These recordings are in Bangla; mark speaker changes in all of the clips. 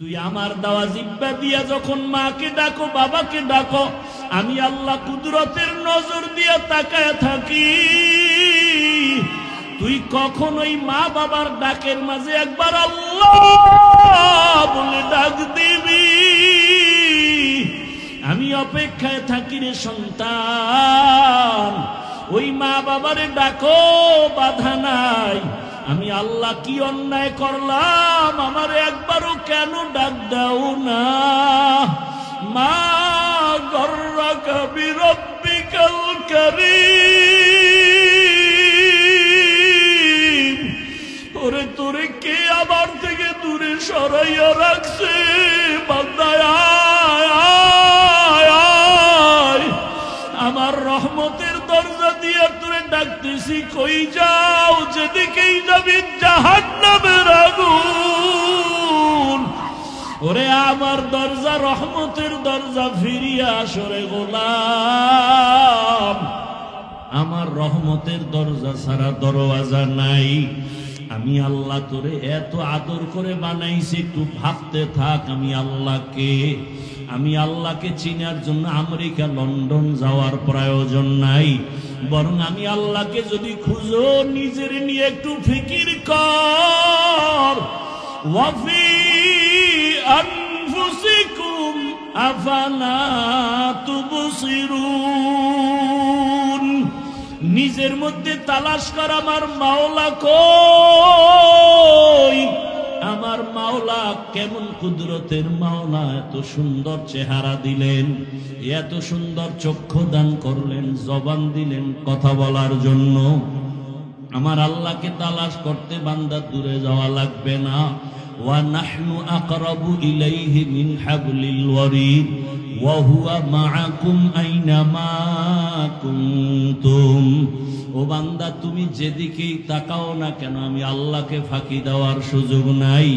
Speaker 1: তুই আমার দেওয়া জিহ্বা দিয়া যখন মাকে ডাকো, বাবাকে ডাকো, আমি আল্লাহ কুদরতের নজর দিয়া তাকায় থাকি। তুই কখনোই মা বাবার ডাকের মাঝে একবার আল্লাহ বলে ডাক দিবি। আমি অপেক্ষায় থাকি রে সন্তান, ওই মা বাবারে ডাকো, বাধা নাই। আমি আল্লাহ কি অন্যায় করলাম, আমারে একবারও কেন ডাক দাও না? মা গর্রাকা বিরব্বিকাল কারীম, ওরে তোরে কে আমার থেকে দূরে সরাইয়া রাখছে? বান্দায় আমার রহমতের দরজা দিয়ে তোরে ডাকতেছি, কই যাও? যেদিকেই যাবি জাহান্নামের আগুন। ওরে আমার দরজা, রহমতের দরজা, ফিরিয়া আসো রে গোলাম। আমার রহমতের দরজা ছাড়া দরওয়াজা নাই। আমি আল্লাহ তোরে এত আদর করে বানাইছি, একটু ভাবতে থাক আমি আল্লাহকে। আমি আল্লাহকে চিনার জন্য আমেরিকা, লন্ডন যাওয়ার প্রয়োজন নাই, বরং আমি আল্লাহকে যদি খুঁজো, নিজের নিয়ে একটু ফিকির কর। ওয়াফি আনফুসিকুম আফালা তুবসিরুন, নিজের মধ্যে তালাশ কর আমার মাওলা কই। আমার মাওলা কেমন কুদরতের মাওলা, এত সুন্দর চেহারা দিলেন, এত সুন্দর চক্ষু দান করলেন, জবান দিলেন কথা বলার জন্য। আমার আল্লাহকে তালাশ করতে বান্দা দূরে যাওয়া লাগবে না। ওয়া নাহনু আকরাবু ইলাইহি মিন হাবলিল ওয়ারিদ ওয়া হুয়া মাআকুম আইনামা কুনতুম। ও বান্দা, তুমি যেদিকেই তাকাও না কেন, আমি আল্লাহকে ফাঁকি দেওয়ার সুযোগ নাই।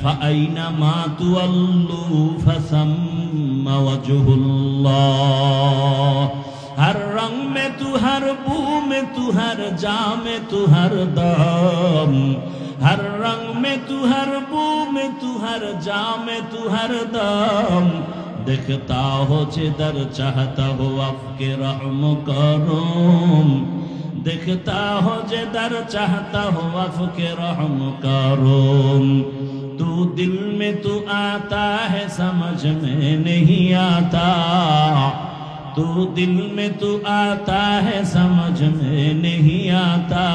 Speaker 1: ফাআইনামা তুওয়াল্লু ফাসাম্মা ওয়াজহুল্লাহ। हर रंग में तू, हर बू में तू, हर जा में तू, हर दम। हर रंग में तू, हर बू में तू, हर जा में तू, हर दम। देखता हो जिधर चाहता हो आपके रहम करूम। देखता हो जिधर चाहता हो आपके रहम करूम। तू दिल में तू आता है, समझ में नहीं आता। तू दिल में तू आता है, समझ में नहीं आता।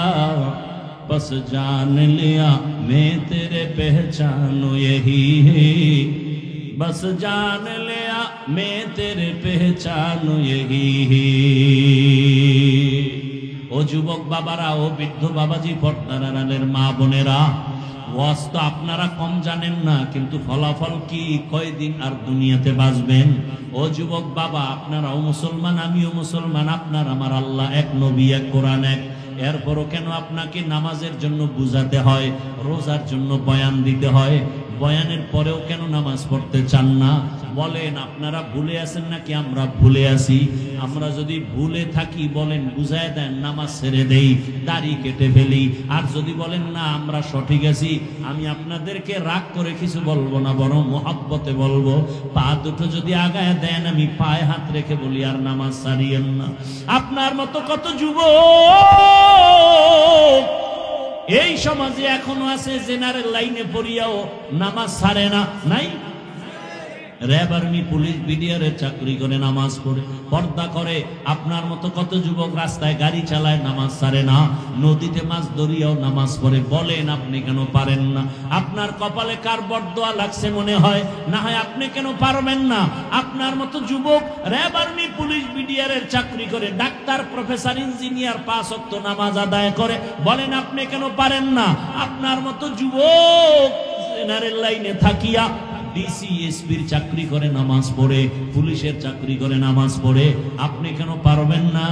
Speaker 1: बस जान लिया मैं तेरे पहचानो यही है। बस जान लिया मैं तेरे पहचानो यही है। ও যুবক বাবারা, ও বৃদ্ধ বাবাজি, পর্দার আড়ালের মা বোনেরা, ওয়াজ তো আপনারা কম জানেন না, কিন্তু ফলাফল কি? কয়দিন আর দুনিয়াতে বাঁচবেন? ও যুবক বাবা, আপনারাও মুসলমান, আমিও মুসলমান, আপনার আমার আল্লাহ এক, নবী এক, কোরআন এক। এরপরও কেন আপনাকে নামাজের জন্য বুঝাতে হয়, রোজার জন্য বয়ান দিতে হয়? বয়ানের পরেও কেন নামাজ পড়তে চান না? বলেন, আপনারা ভুলে আছেন নাকি আমরা ভুলে আছি? আমরা যদি ভুলে থাকি বলেন, বুঝায় দেন, নামাজ ছেড়ে দেই, দাড়ি কেটে ফেলি। আর যদি বলেন না আমরা সঠিক আছি, আমি আপনাদেরকে রাগ করে কিছু বলবো না, বরং মোহাব্বতে বলবো। পা দুটো যদি আগায় দেন, আমি পায়ে হাত রেখে বলি, আর নামাজ ছাড়িয়েন না। আপনার মতো কত যুবক এই সমাজে এখনো আছে, জেনারেল লাইনে পড়িয়াও নামাজ ছাড়ে না। নাই? র্যাব, আর্মি, পুলিশ, বিডিআরে চাকরি করে, নামাজ পড়ে, পর্দা করে। আপনার মতো কত যুবক রাস্তায় গাড়ি চালায়, নামাজ ছাড়ে না। নদীতে মাছ ধরিয়াও নামাজ পড়ে। বলেন, আপনি কেন পারেন না? আপনার কপালে কার বরদোয়া লাগছে মনে হয়? না হয় আপনি কেন পারবেন না? আপনার মতো যুবক র্যাব, আর্মি, পুলিশ, বিডিআরের চাকরি করে, ডাক্তার, প্রফেসর, ইঞ্জিনিয়ার, 5 ওয়াক্ত নামাজ আদায় করে। বলেন, আপনি কেন পারেন না? আপনার মতো যুবক জেনারেল লাইনে থাকিয়া ডিসি, এসপির চাকরি করে, নামাজ পড়ে, পুলিশের চাকরি করে, নামাজ পড়ে। আপনি কেন পারবেন না?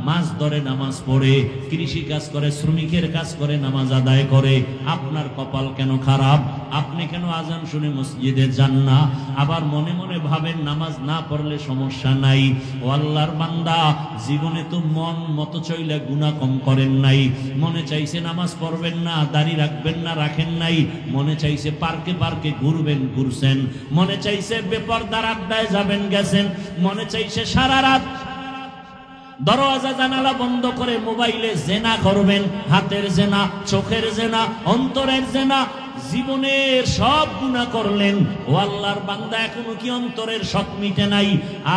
Speaker 1: মাছ ধরে নামাজ পড়ে, কৃষি কাজ করে, শ্রমিকের কাজ করে, নামাজ আদায় করে, আপনার কপাল কেন খারাপ? আপনি কেন আজান শুনে মসজিদে যান না? আবার মনে মনে ভাবেন নামাজ না পড়লে সমস্যা নাই। ও আল্লাহর বান্দা, জীবনে তো মন মতো চইলে গুনাহ কম করেন নাই। মনে চাইছে নামাজ পড়বেন না, দাড়ি রাখবেন না, রাখেন নাই। মনে চাইছে পার্কে পার্কে ঘুরবেন, ঘুরছেন। মনে চাইছে বেপরদার আড্ডায় যাবেন, গেছেন। মনে চাইছে সারা রাত দরওয়াজা জানালা বন্ধ করে মোবাইলে জেনা করবেন। হাতের জেনা, চোখের জেনা, অন্তরের জেনা, জীবনের সব গুনাহ করলেন। ও আল্লাহর বান্দা, এখনো কি অন্তরের শখ মিটে নাই?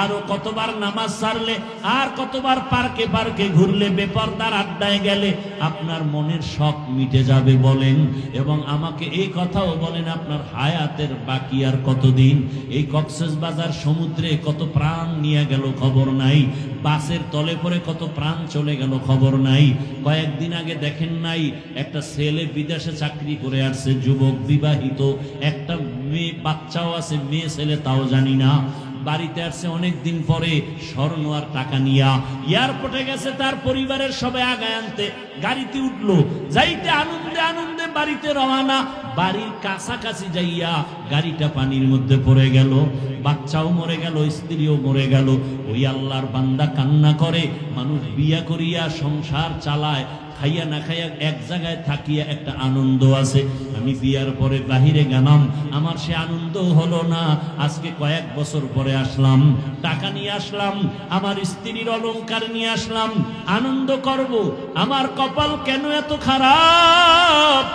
Speaker 1: আরো কতবার নামাজ ছাড়লে, আর কতবার পার্কে পার্কে ঘুরলে, বেপরদার আড্ডায় গেলে আপনার মনের শখ মিটে যাবে বলেন? এবং আমাকে এই কথাও বলেন, আপনার হায়াতের বাকি আর কতদিন? এই কক্সবাজার সমুদ্রে কত প্রাণ নিয়ে গেল খবর নাই, বাসের তলে পড়ে কত প্রাণ চলে গেল খবর নাই। কয়েকদিন আগে দেখেন নাই, একটা ছেলে বিদেশে চাকরি করে আসছে, যুবক, বিবাহিত, একটা মেয়ে, বাচ্চাও আছে, মেয়ে ছেলে তাও জানি না। বাড়িতে আসছে অনেক দিন পরে, স্বর্ণ আর টাকা নিয়া এয়ারপোর্টে গেছে তার পরিবারের সবাই আগায় আনতে। গাড়িতে উঠলো, যাইতে আনন্দে আনন্দে বাড়িতে রওনা। বাড়ির কাছাকাছি যাইয়া গাড়িটা পানির মধ্যে পড়ে গেল, বাচ্চাও মরে গেল, স্ত্রীও মরে গেল। ওই আল্লাহর বান্দা কান্না করে। মানুষ বিয়া করিয়া সংসার চালায়, খাইয়া না খাইয়া এক জায়গায় থাকিয়া একটা আনন্দ আছে। আমি বিয়ার পরে বাহিরে গেলাম, আমার সে আনন্দ হলো না। আজকে কয়েক বছর পরে আসলাম, টাকা নিয়ে আসলাম, আমার স্ত্রীর অলংকার নিয়ে আসলাম, আনন্দ করব। আমার কপাল কেন এত খারাপ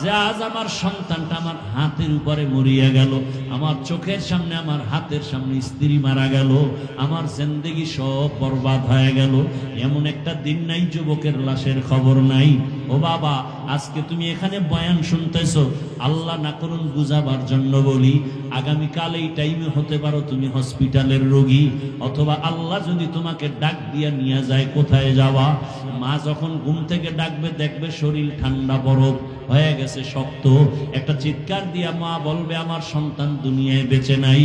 Speaker 1: যে আজ আমার সন্তানটা আমার হাতের উপরে মরিয়া গেল, আমার চোখের সামনে, আমার হাতের সামনে স্ত্রী মারা গেল, আমার জিন্দেগি সব বরবাদ হয়ে গেল। এমন একটা দিন নাই যুবকের লাশের খবর নাই। ও বাবা, আজকে তুমি এখানে বয়ান শুনতেছো, আল্লাহ না করুন বুঝাবার জন্য বলি, আগামীকাল এই টাইমে হতে পারো তুমি হসপিটালের রোগী, অথবা আল্লাহ যদি তোমাকে ডাক দিয়া নিয়ে যায়, কোথায় যাওয়া? মা যখন ঘুম থেকে ডাকবে, দেখবে শরীর ঠান্ডা বরফ হয়ে গেছে, শক্ত। একটা চিৎকার দিয়া মা বলবে, আমার সন্তান দুনিয়ায় বেঁচে নাই।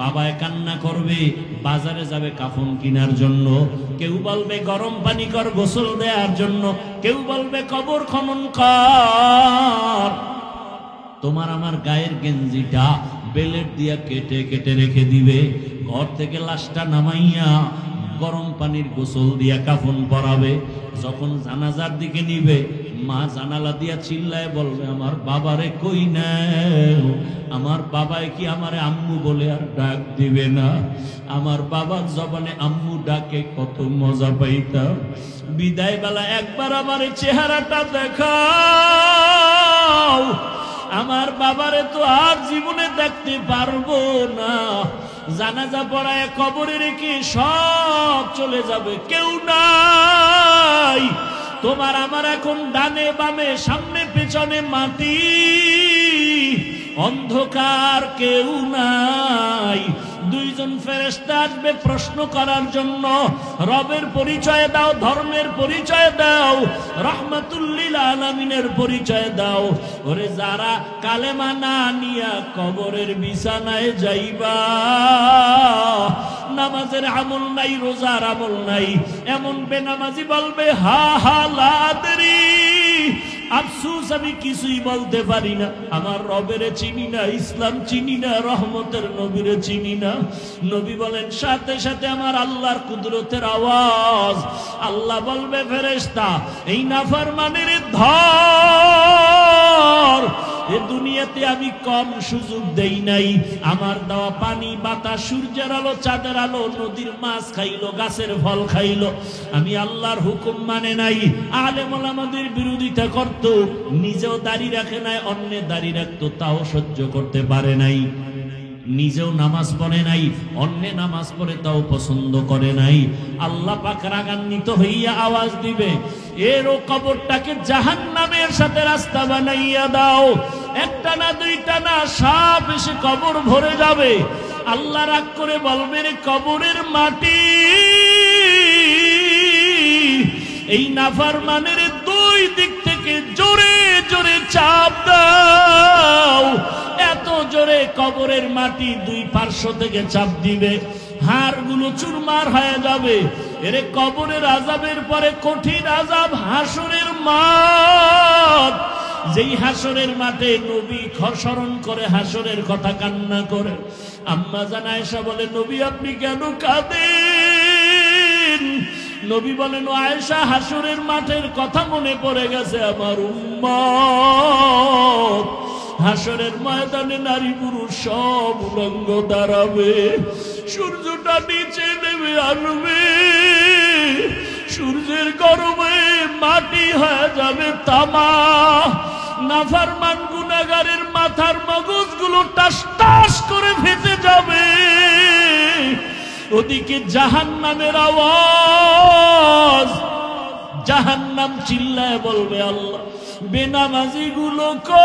Speaker 1: বাবায় কান্না করবে, বাজারে যাবে কাফন কেনার জন্য। কেউ বলবে গরম পানি কর, গোসল দেওয়ার জন্য। কেউ বলবে কবর খনন কর। তোমার আমার গায়ের গেঞ্জিটা বেলেট দিয়া কেটে কেটে রেখে দিবে। ঘর থেকে লাশটা নামাইয়া গরম পানির গোসল দিয়া কাফন পরাবে। যখন জানাজার দিকে নিবে, মা জানালা দিয়া চিল্লায় বলবে, আমার বাবারে কই নাও? আমার বাবায় কি আমারে আম্মু বলে আর ডাক দিবে না? আমার বাবার জবানে আম্মু ডাকে কত মজা পাইতাম। বিদায় বেলা একবার আমার চেহারাটা দেখাও। আমার বাবারে তো আর জীবনে দেখতে পারবো না। জানাজা পড়ায় কবরে রেখে সব চলে যাবে, কেউ নাই। তোমার আমার এখন ডানে বামে, সামনে পেছনে মাটি, অন্ধকার, কেউ নাই। দুইজন ফেরেশতা আসবে প্রশ্ন করার জন্য, রবের পরিচয় দাও, ধর্মের পরিচয় দাও, রাহমাতুল লিল আলামিনের পরিচয় দাও। ওরে যারা কালেমা না নিয়া কবরের বিছানায় যাইবা, নামাজের আমল নাই, রোজার আমল নাই, এমন বেনামাজি বলবে, হা হা লা আদরি, আফসোস আমি কিছুই বলতে পারি না। আমার রবেরে চিনি না, ইসলাম চিনি না, রহমতের নবীরে চিনি না। নবী বলেন, সাথে সাথে আমার আল্লাহর কুদরতের আওয়াজ। আল্লাহ বলবে, ফেরেশতা, এই নাফরমানের ধর। এ দুনিয়াতে আমি কম সুযোগ দেই নাই। আমার দেওয়া পানি, বাতাস, সূর্যের আলো, চাঁদের আলো, নদীর মাছ খাইলো, গাছের ফল খাইলো। আমি আল্লাহর হুকুম মানে নাই। আলেম ওলামাদের বিরোধিতা করত, নিজেও দাড়ি রাখে নাই, অন্যের দাড়ি রাখতো, তাও সহ্য করতে পারে নাই। নিজেও নামাজ পড়ে নাই, অন্যে নামাজ পড়ে তাও পছন্দ করে নাই। আল্লাহ পাক রাগান্বিত হইয়া আওয়াজ দিবে, এরও কবরটাকে জাহান্নামের সাথে রাস্তা বানাইয়া দাও। একটা না, দুইটা না, সাপ এসে কবর ভরে যাবে। আল্লাহ রাগ করে বলবে, রে কবরের মাটি, এই নাফরমানের দুই দিক থেকে জোরে জোরে চাপ দাও। এত জোরে কবরের মাটি দুই পার্শ্ব থেকে চাপ দিবে, হাড়গুলো চুরমার হয়ে যাবে। এরে কবরের আযাবের পরে কঠিন আযাব হাসরের মাঠ। যেই হাসরের মাঠে নবী স্মরণ করে হাসরের কথা কান্না করে। আম্মা জান আয়েশা বলে, নবী আপনি কেন কাঁদেন? নবী বলেন, ও আয়েশা, হাসরের মাঠের কথা মনে পড়ে গেছে আমার উম্মত। হাসরের ময়দানে নারী পুরুষ সব উলঙ্গ দাঁড়াবে, সূর্যটা নিচে নেমে আসবে, সূর্যের গরমে মাটি হয়ে যাবে তামা। নাফরমান গুনাহগারের মাথার মগজগুলো টাস টাস করে ফেটে যাবে। ওদিকে জাহান্নামের আওয়াজ, জাহান্নাম চিল্লায় বলবে, আল্লাহ বেনামাজি গুলো কই?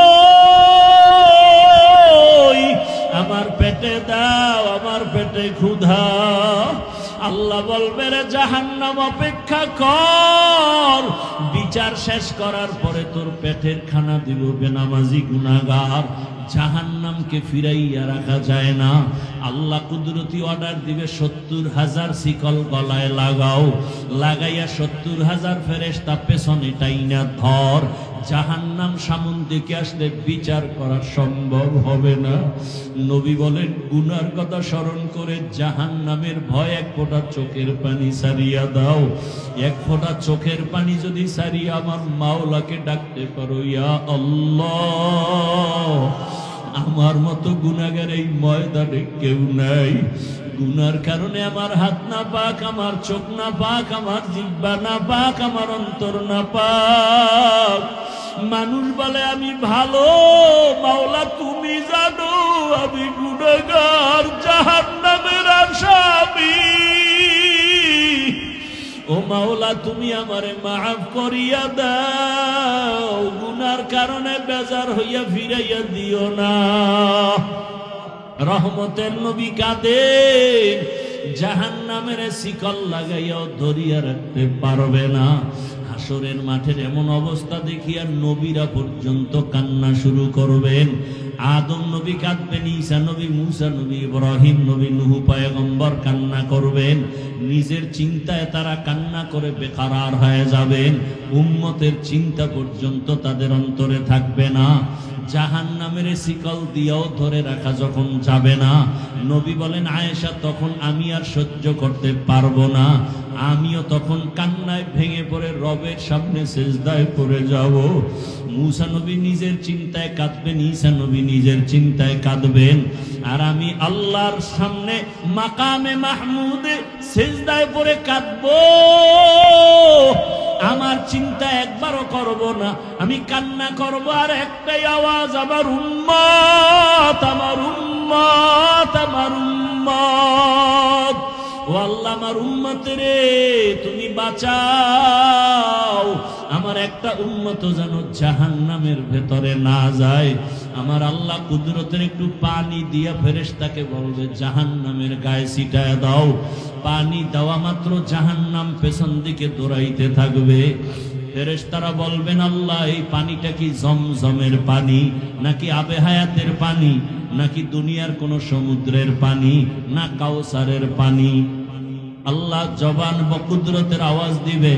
Speaker 1: আমার পেটে দাও, আমার পেটে ক্ষুধা। আল্লাহ বলবে, রে জাহান্নাম অপেক্ষা কর, বিচার শেষ করার পরে তোর পেটের খানা দিব বেনামাজি গুনাহগার। জাহান্নামকে ফিরাইয়া রাখা যায় না। আল্লাহ কুদরতি অর্ডার দিবে, ৭০,০০০ শিকল গলায় লাগাও, লাগাইয়া ৭০,০০০ ফেরেশতা পেছনে টাইনা ধর। জাহান্নাম সামন দিকে আসলে বিচার করা সম্ভব হবে না। নবী বলেন, গুনার কথা স্মরণ করে জাহান্নামের ভয় এক ফোঁটা চোখের পানি সারিয়া দাও। এক ফোঁটা চোখের পানি যদি সারিয়া আমার মাওলাকে ডাকতে পারো, ইয়া আল্লাহ, আমার মতো গুনাহগার এই ময়দানে কেউ নাই। গুনার কারণে আমার হাত না পাক, আমার চোখ না পাক, আমার জিহ্বা না পাক, আমার অন্তর না পাক। মানুষ বলে আমি ভালো, মাওলা তুমি জানো আমি গুনাহগার, জাহান্নামের আসামি। ও মাওলা, তুমি আমারে মাফ করিয়া দাও, গুনার কারণে বেজার হইয়া ফিরাইয়া দিও না। রহমতের নবী কাঁদেন, জাহান্নামের শিকল লাগাইয়াও ধরিয়া রাখতে পারবে না। হাসরের মাঠের এমন অবস্থা দেখিয়া নবীরা পর্যন্ত কান্না শুরু করবেন। আদম নবী কাঁদবেন, ঈসা নবী, মুসা নবী, ইব্রাহিম নবী, নূহ পয়গম্বর কান্না করবেন। নিজের চিন্তায় তারা কান্না করে বেকারার হয়ে যাবেন। উম্মতের চিন্তা পর্যন্ত তাদের অন্তরে থাকবে না। জাহান্নামের শিকল দিয়েও ধরে রাখা যখন যাবে না, নবী বলেন, আয়েশা, তখন আমি আর সহ্য করতে পারবো না, আমিও তখন কান্নায় ভেঙে পড়ে রবের সামনে সিজদায় পড়ে যাব। মুসা নবী নিজের চিন্তায় কাঁদবেন, ঈসা নবী নিজের চিন্তায় কাঁদবেন, আর আমি আল্লাহর সামনে মাকামে মাহমুদে সিজদায় পড়ে কাঁদবো। আমার চিন্তা একবারও করব না, আমি কান্না করব আর একটাই আওয়াজ, আমার উম্মত, আমার উম্মত, আমার উম্মত। ও আল্লাহ, আমার উম্মত রে তুমি বাঁচাও, আমার একটা উম্মত যেন জাহান্নামের ভেতরে না যায়। আমার আল্লাহ কুদরতের একটু পানি দিয়া ফেরেশতাকে বলবে, জাহান্নামের গায়ে ছিটায় দাও। পানি দেওয়া মাত্র জাহান্নাম পেছন দিকে দৌড়াইতে থাকবে। ফেরেশতারা বলবেন, আল্লাহ এই পানিটা কি জমজমের পানি, নাকি আবে হায়াতের পানি, নাকি দুনিয়ার কোন সমুদ্রের পানি, না কাউসারের পানি? আল্লাহ জবান বকুদরতের আওয়াজ দিবে,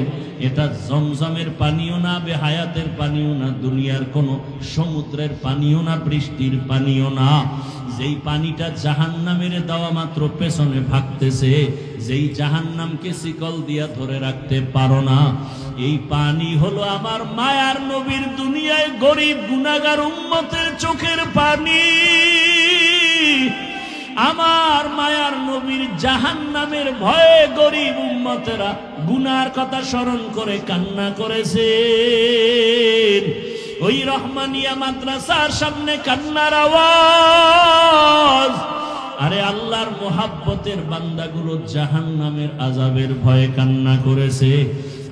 Speaker 1: এটা জমজমের পানিও না, আবে হায়াতের পানিও না, দুনিয়ার কোন সমুদ্রের পানিও না, বৃষ্টির পানিও না। যেই পানিটা জাহান্নামের দেওয়া মাত্র পেছনে ভাগতেছে, যেই জাহান্নামকে শিকল দিয়া ধরে রাখতে পারো না, এই পানি হলো আমার মায়ার নবীর দুনিয়ায় গরিব গুনাহগার উম্মতের চোখের পানি। আমার মায়ার নবীর জাহান্নামের ভয়ে গরিব উম্মতেরা গুনার কথা স্মরণ করে কান্না করেছে। ওই রহমানিয়া মাদ্রাসার সামনে কান্নার আওয়াজ। আরে আল্লাহর মোহাব্বতের বান্দাগুলো জাহান্নামের আযাবের ভয়ে কান্না করেছে।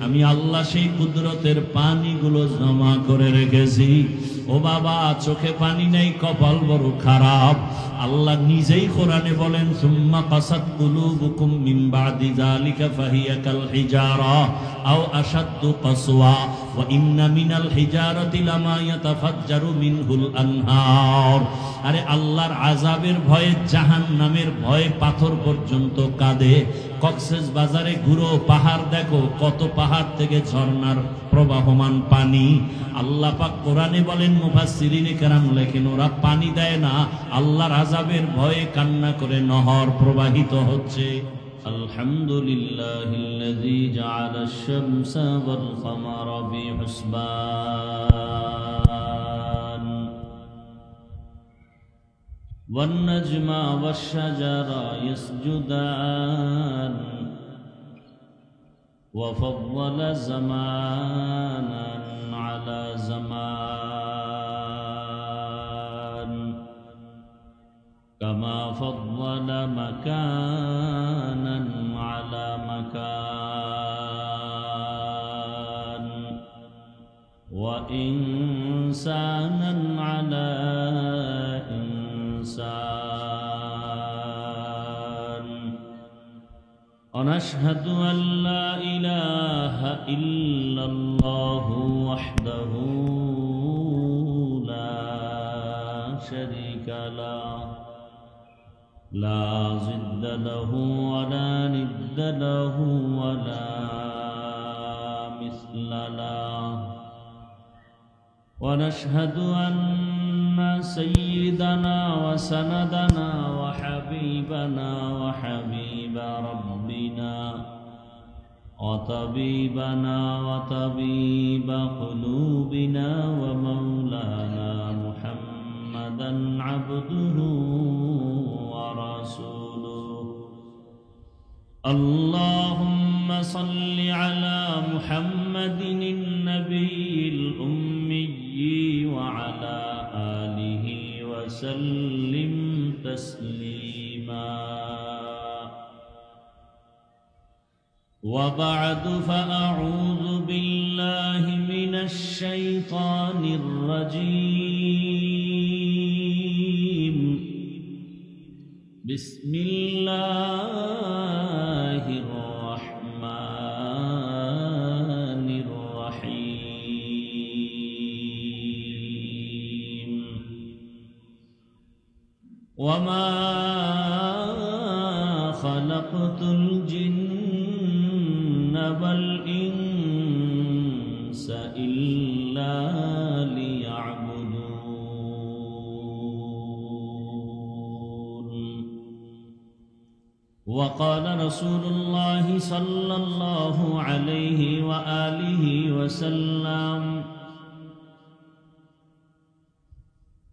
Speaker 1: আমি আল্লাহ সেই কুদরতের পানিগুলো জমা করে রেখেছি। ও বাবা, চোখে পানি নেই, কপাল বড় খারাপ। আল্লাহ নিজেই কোরআনে বলেন, সুম্মা কাসাত কুলুবুকুম মিন বাদি যালিকা ফাহিয়া কাল হিজারা আও আশাদ্দু কাসওয়া ওয়া ইন্না মিনাল হিজারাতি লামা ইয়াতাফাজ্জারু মিনহুল আনহার। আরে আল্লাহর আযাবের ভয়ে, জাহান্নামের ভয়ে পাথর পর্যন্ত কাঁদে, কক্সেস বাজারে ঘুরো, পাহাড় দেখো, কত পাহাড় থেকে ঝর্ণার প্রবাহমান পানি। আল্লাহ পাক কোরআনে বলেন, মুফাসসিরিনে কেরাম লেখেন, ওরা পানি দেয় না, আল্লাহর আযাবের ভয়ে কান্না করে নহর প্রবাহিত হচ্ছে। আলহামদুলিল্লাহিল্লাযী জাআলাশ শামসা ওয়াল কামারা বিহুসবান ওয়ান নাজমা ওয়াশ শাজারা ইয়াসজুদান ওয়া ফাদ্দালা জামানান আলা জামান কামা ফাদ্দালা মাকানান আলা মাকান ওয়া ইনসানান আলা ইনসান। ونشهد أن لا إله إلا الله وحده لا شريك له لا ضد له ولا ند له ولا مثل له. ونشهد أن سيدنا وسندنا وحبيبنا وحبيب ربنا وطبيبنا وطبيب قلوبنا ومولانا محمدا عبده ورسوله. اللهم صل على محمد النبي الأمي وعلى آله وسلم تسليما. وبعد فأعوذ بالله من الشيطان الرجيم. بسم الله الرحمن الرحيم. وما خلقت الجن والإنس إلا ليعبدون. وقال رسول الله صلى الله عليه وآله وسلم: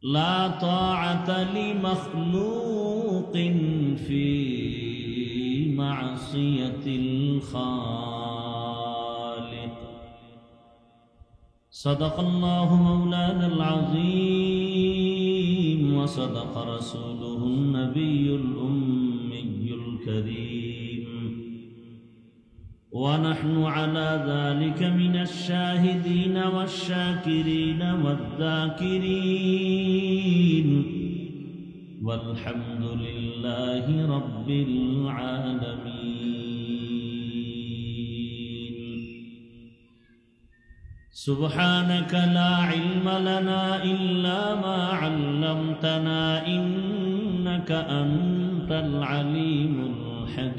Speaker 1: لا طاعة لمخلوق في معصية الخالق. صدق الله مولانا العظيم وصدق رسوله النبي الأمي الكريم. ونحن على ذلك من الشاهدين والشاكرين والذاكرين والحمد لله رب العالمين. سبحانك لا علم لنا إلا ما علمتنا إنك أنت العليم الحكيم.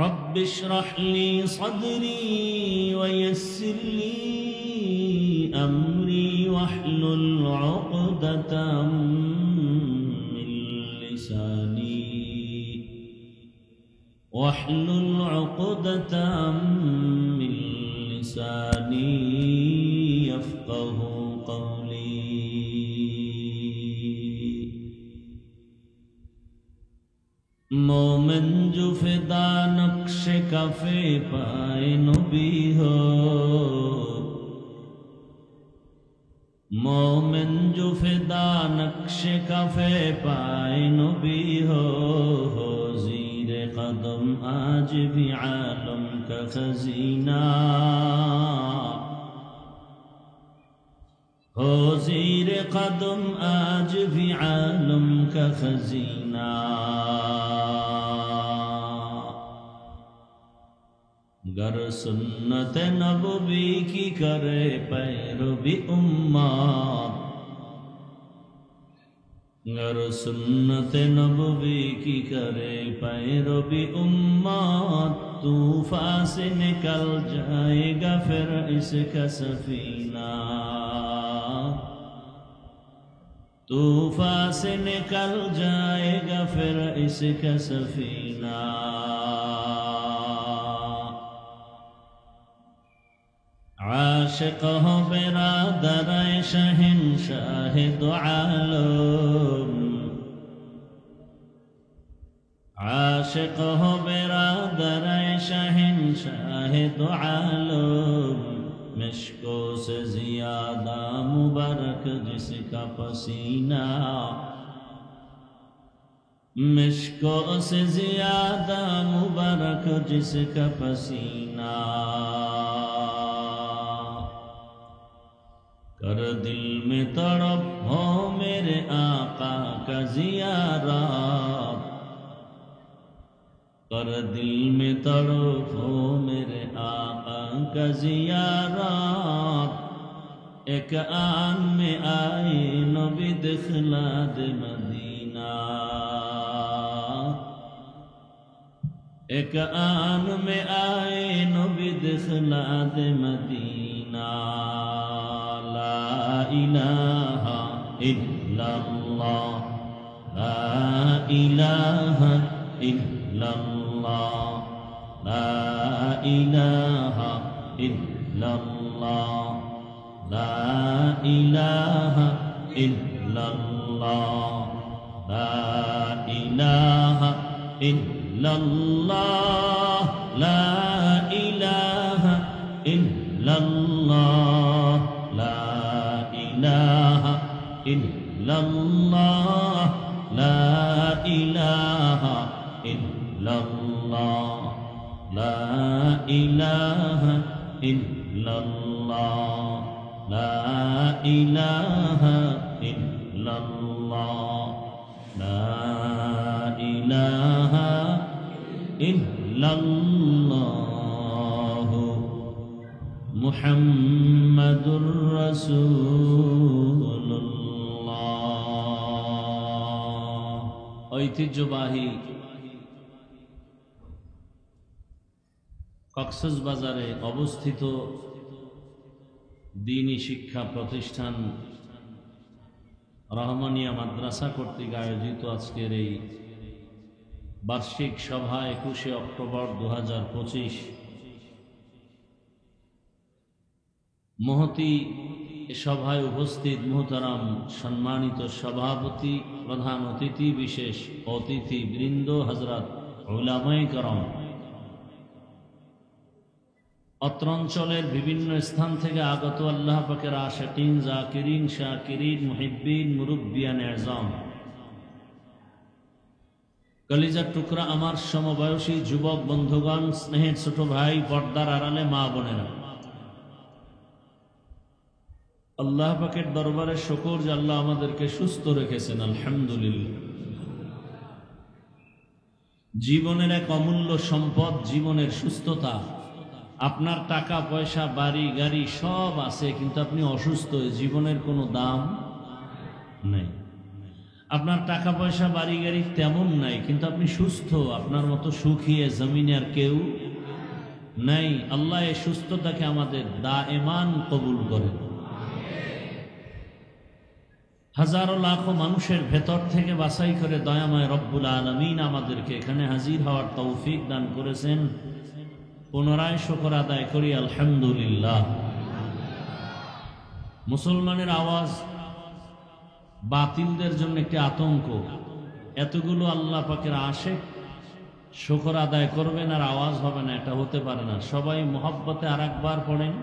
Speaker 1: رب اشرح لي صدري ويسر لي أمري واحلل عقدة من لساني يفقه قولي. मोमिन जो फिदा नक्श कफे पाए नबी हो, मोमिन जो फिदा नक्श कफे पाए नबी हो, ज़ीर कदम आज भी आलम का खजीना हो, ज़ीर कदम आज भी आलम का खजीना. गर सुन्नत नबवी की करे पैरवी उम्मत, गर सुन्नत नबवी की करे पैरवी उम्मत, तूफान से निकल जाएगा फिर इसका सफीना, तूफान से निकल जाएगा फिर इसका सफीना। आशिक हो बिरादर शहंशाह दो आलम, आशिक हो बिरादर शहंशाह दो आलम, मिश्को से ज्यादा मुबारक जिसका पसीना, मिश्को से ज्यादा मुबारक जिसका पसीना। कर दिल में तड़प हो मेरे आका का ज़ियारत, कर दिल में तड़प हो मेरे आका का ज़ियारत, एक आन में आए नबी दिखला दे मदीना, एक आन में आए नबी दिखला दे मदीना। ला इलाहा इल्लल्लाह, ला इलाहा इल्लल्लाह, ला इलाहा इल्लल्लाह, ला इलाहा इल्लल्लाह, ला इलाहा इल्लल्लाह, ला इलाहा इल्लल्लाह, ला इलाहा इल्लल्लाह, ला इलाहा इल्लल्लाह, ला इलाहा इल्लल्लाह, ला इलाहा इल्लल्लाह, ला इलाहा इल्लल्लाह, मुहम्मदुर রাসূলুল্লাহ। ঐতিহ্যবাহী কক্সবাজারে অবস্থিত দ্বীনি শিক্ষা প্রতিষ্ঠান রহমানিয়া মাদ্রাসা কর্তৃক আয়োজিত আজকের এই বার্ষিক সভা 21শে অক্টোবর 2025 মহতী সভায় উপস্থিত মুহতারাম সম্মানিত সভাপতি, প্রধান অতিথি, বিশেষ অতিথি বৃন্দ, হযরত উলামায়ে কেরাম, অত্র অঞ্চলের বিভিন্ন স্থান থেকে আগত আল্লাহ পাকের আশিকিন, জাকিরিন, শাকিরিন, মুহিব্বিন, মুরব্বিয়ান আযম, কলিজার টুকরা আমার সমবয়সী যুবক বন্ধুগণ, স্নেহের ছোট ভাই, পর্দার আড়ালে মা বোনেরা, আল্লাহ পাকের দরবারে শুকর যে আল্লাহ আমাদেরকে সুস্থ রেখেছেন, আলহামদুলিল্লাহ। জীবনের এক অমূল্য সম্পদ জীবনের সুস্থতা। আপনার টাকা পয়সা, বাড়ি গাড়ি সব আছে, কিন্তু আপনি অসুস্থ, জীবনের কোনো দাম নেই। আপনার টাকা পয়সা, বাড়ি গাড়ি তেমন নাই, কিন্তু আপনি সুস্থ, আপনার মতো সুখী এ জমিনে আর কেউ নাই। আল্লাহ এই সুস্থতাকে আমাদের দায়েমান কবুল করেন। হাজারো লাখো মানুষের ভেতর থেকে বাছাই করে দয়াময় রব্বুল আলামিন আমাদেরকে এখানে হাজির হওয়ার তৌফিক দান করেছেন। পুনরায় শুকর আদায় করি আলহামদুলিল্লাহ। মুসলমানের আওয়াজ বাতিলদের জন্য একটি আতঙ্ক। এতগুলো আল্লাহ পাকের আশিক শুকর আদায় করবেন আর আওয়াজ হবে না, এটা হতে পারে না। সবাই মুহাব্বতে আরেকবার পড়েন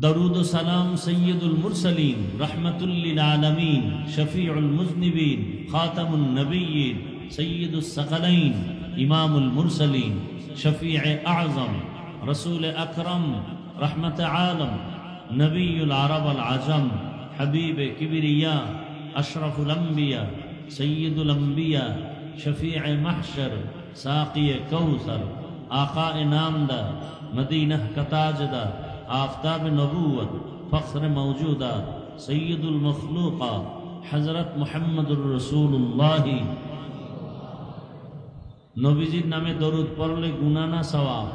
Speaker 1: দরুদ ও সালাম সৈয়দুল মুরসালিন, রহমাতুল লিল আলামিন, শফিউল মুজনিবিন, খাতামুন নবিয়্যিন, সৈয়দুস সাকালাইন, ইমামুল মুরসালিন, শফিয়ে আযম, রসুল আকরম, রহমত আলম, নবিয়ুল আরব আল আজম, হাবিব কিবরিয়া, আশরাফুল আম্বিয়া, সৈয়দুল আম্বিয়া, শফিয়ে মাহশর, সাকিয়ে কৌসর, আকায়ে নামদার, মদিনা কা তাজদার, आफताब नबूवत, ফখরে মওজুদাত, সৈয়দুল মখলুকাত হযরত মুহাম্মদুর রাসূলুল্লাহ। নবীজির নামে দরুদ পড়লে গুনাহ না সওয়াব?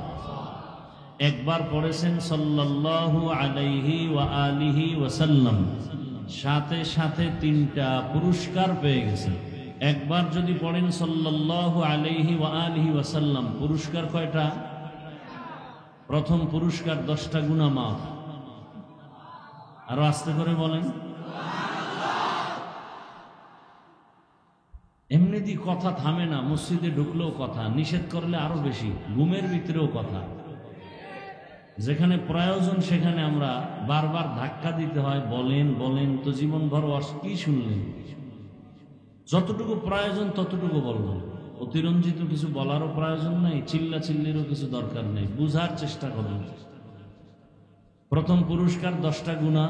Speaker 1: একবার পড়েছেন সাল্লাল্লাহু আলাইহি ওয়া আলিহি ওয়াসাল্লাম, সাথে সাথে 3টা পুরস্কার পেয়ে গেছেন। একবার যদি পড়েন সাল্লাল্লাহু আলাইহি ওয়া আলিহি ওয়াসাল্লাম, পুরস্কার কয়টা? প্রথম পুরস্কার 10টা গুনাহ মাফ। আরো আস্তে করে বলেন। এমনিতেই কথা থামে না, মসজিদে ঢুকলেও কথা, নিষেধ করলে আরো বেশি, ঘুমের ভিতরেও কথা। যেখানে প্রয়োজন সেখানে আমরা বারবার ধাক্কা দিতে হয়, বলেন বলেন, তো জীবনভর কি শুনলেন? যতটুকু প্রয়োজন ততটুকু বলবেন, অতিরঞ্জিত কিছু বলারও প্রয়োজন নাই, চিল্লা চিল্লিরও কিছু দরকার নেই, বুঝার চেষ্টা করবেন। প্রথম পুরস্কার 10টা গুনাহ,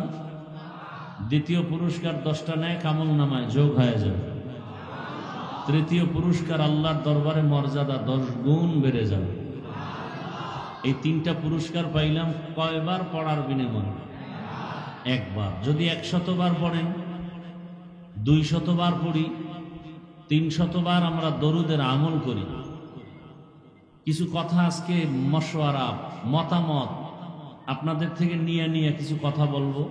Speaker 1: দ্বিতীয় পুরস্কার 10টা নেক আমল নামায় যোগ হয়ে যাবে, তৃতীয় পুরস্কার আল্লাহর দরবারে মর্যাদা 10 গুণ বেড়ে যাবে। এই 3টা পুরস্কার পাইলাম কয়বার পড়ার বিনিময়ে? একবার। যদি 100 বার পড়েন, 200 বার পড়ি, 300 বার আমরা দরুদের আমল করি। কিছু কথা আজকে মশওয়ারা, মতামত আপনাদের থেকে নিয়ে নিয়ে কিছু কথা বলবো,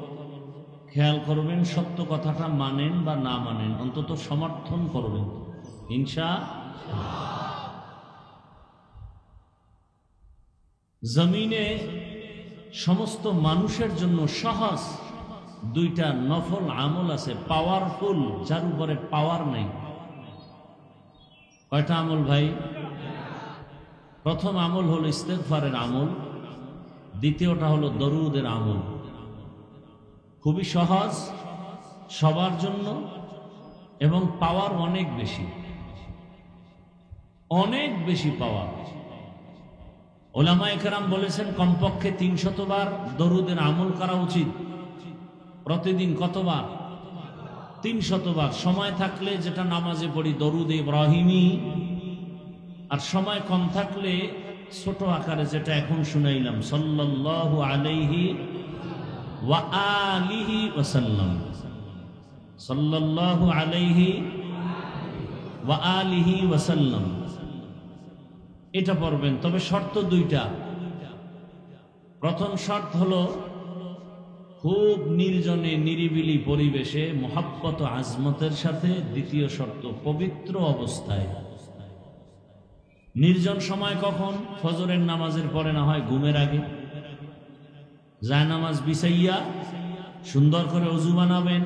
Speaker 1: খেয়াল করবেন, সত্য কথাটা মানেন বা না মানেন, অন্তত সমর্থন করবেন ইনশাআল্লাহ। জমিনে সমস্ত মানুষের জন্য সহজ 2টা নফল আমল আছে, পাওয়ারফুল, যার উপরে পাওয়ার নেই। কয়টা আমল ভাই? প্রথম আমল হলো ইস্তেগফারের আমল, দ্বিতীয়টা হলো দরুদের আমল। খুবই সহজ সবার জন্য এবং পাওয়ার অনেক বেশি, অনেক বেশি পাওয়ার। ওলামায়ে কেরাম বলেছেন কমপক্ষে 300 বার দরুদের আমল করা উচিত। প্রতিদিন কতবার? 300 বার। সময় থাকলে যেটা নামাজে পড়ি দরুদ ইব্রাহিমি, আর সময় কম থাকলে ছোট আকারে যেটা এখন শুনাইলাম সাল্লাল্লাহু আলাইহি ওয়া আলিহি ওয়াসাল্লাম, সাল্লাল্লাহু আলাইহি ওয়া আলিহি ওয়াসাল্লাম, এটা পড়বেন। তবে শর্ত 2টা। প্রথম শর্ত হলো খুব নির্জনে নিরিবিলি পরিবেশে মোহাব্বত ও আজমতের সাথে। দ্বিতীয় শর্ত পবিত্র অবস্থায়। নির্জন সময় কখন? ফজরের নামাজের পরে, না হয় ঘুমের আগে। জায়নামাজ বিছাইয়া সুন্দর করে ওযু বানাবেন,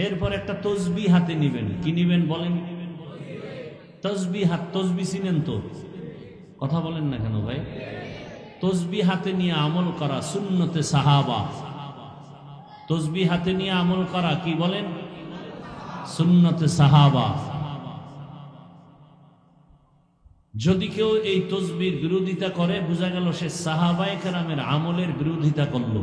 Speaker 1: এরপর একটা তসবিহ হাতে নিবেন। কি নিবেন বলেন? তসবিহ হাত। তসবিহ চিনেন তো? কথা বলেন না কেন ভাই? তসবিহ হাতে নিয়ে আমল করা সুন্নতে সাহাবা। তসবিহ হাতে নিয়ে আমল করা কি বলেন? সুন্নতে সাহাবা। যদি কেউ এই তসবির বিরোধিতা করে, বোঝা গেল সে সাহাবায়ে কেরামের আমলের বিরোধিতা করল।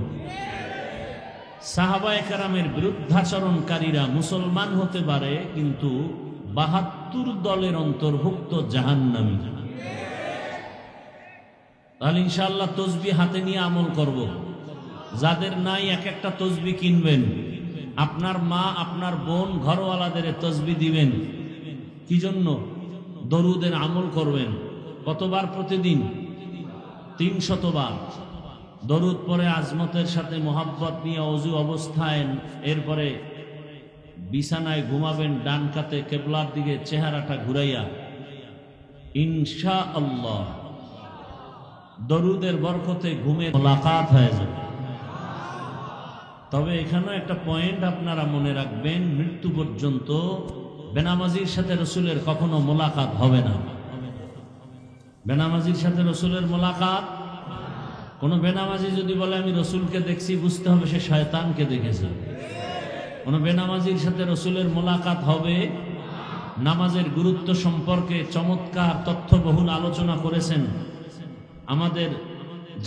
Speaker 1: সাহাবায়ে কেরামের বিরুদ্ধাচরণকারীরা মুসলমান হতে পারে, কিন্তু 72 দলের অন্তর্ভুক্ত জাহান্নামী। তাহলে ইনশাআল্লাহ তসবিহ হাতে নিয়ে আমল করব। যাদের নাই এক একটা তসবিহ কিনবেন, আপনার মা, আপনার বোন, ঘরওয়ালাদের তসবিহ দিবেন। কি জন্য? দরুদের আমল করবেন। কতবার প্রতিদিন? 300 বার। দরুদ পরে আজমতের সাথে মোহাব্বত নিয়ে ওযু অবস্থায়, এরপরে বিছানায় ঘুমাবেন ডান কাতে কিবলার দিকে চেহারাটা ঘুরাইয়া। ইনশাআল্লাহ দরুদের বরকতে ঘুমে মোলাকাত হয়ে যাবে। তবে এখানেও একটা পয়েন্ট আপনারা মনে রাখবেন, মৃত্যু পর্যন্ত বেনামাজির সাথে রসুলের কখনো মোলাকাত হবে না। বেনামাজির সাথে রসুলের মোলাকাত। কোন বেনামাজি যদি বলে আমি রসুলকে দেখছি, বুঝতে হবে সে শয়তানকে দেখেছে। কোন বেনামাজির সাথে রসুলের মোলাকাত হবে। নামাজের গুরুত্ব সম্পর্কে চমৎকার তথ্যবহুল আলোচনা করেছেন আমাদের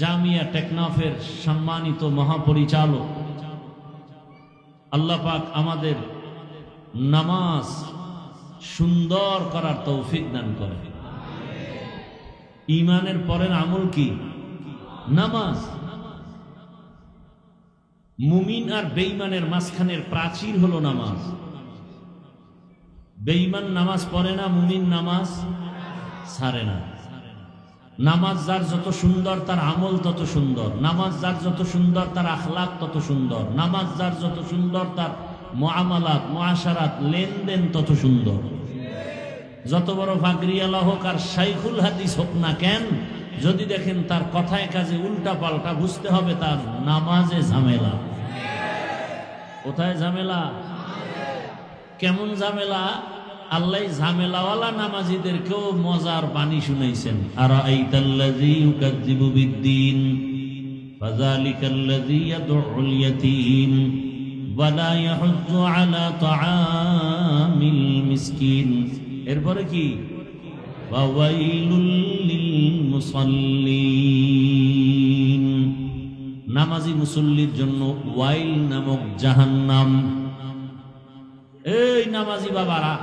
Speaker 1: জামিয়া টেকনাফের সম্মানিত মহাপরিচালক। আল্লাহ পাক আমাদের নামাজ সুন্দর করার তৌফিক দান করে। ঈমানের পরের আমল কি? নামাজ। মুমিন আর বেঈমানের মাঝখানের প্রাচীর হলো নামাজ। বেঈমান নামাজ পড়ে না, মুমিন নামাজ ছাড়ে না। নামাজ যার যত সুন্দর তার আমল তত সুন্দর, নামাজ যার যত সুন্দর তার আখলাক তত সুন্দর, নামাজ যার যত সুন্দর তার মুআমালাত মুআশারাত লেনদেন তত সুন্দর। যত বড় ফাকরিয়ালা হোক আর শাইখুল হাদিস হোক না কেন, যদি দেখেন তার কথায় কাজে উল্টা পাল্টা, বুঝতে হবে তার নামাজে ঝামেলা। কোথায় ঝামেলা? কেমন ঝামেলা? আল্লাহ ঝামেলাওয়ালা নামাজিদেরকেও মজার বাণী শুনাইছেন। আরাআইতাল্লাযী ইউকাযযিবু বিদ্দীন ফাযালিকাল্লাযী ইয়াদউল ইয়াতীম ওয়া লা ইয়াহুজ্জু আলা তাআমিল মিসকিন। এরপরে কি? ওয়াইলুল লিল মুসাল্লিন। নামাজি মুসল্লির জন্য ওয়াইল নামক জাহান্নাম। এই নামাজি বাবারা,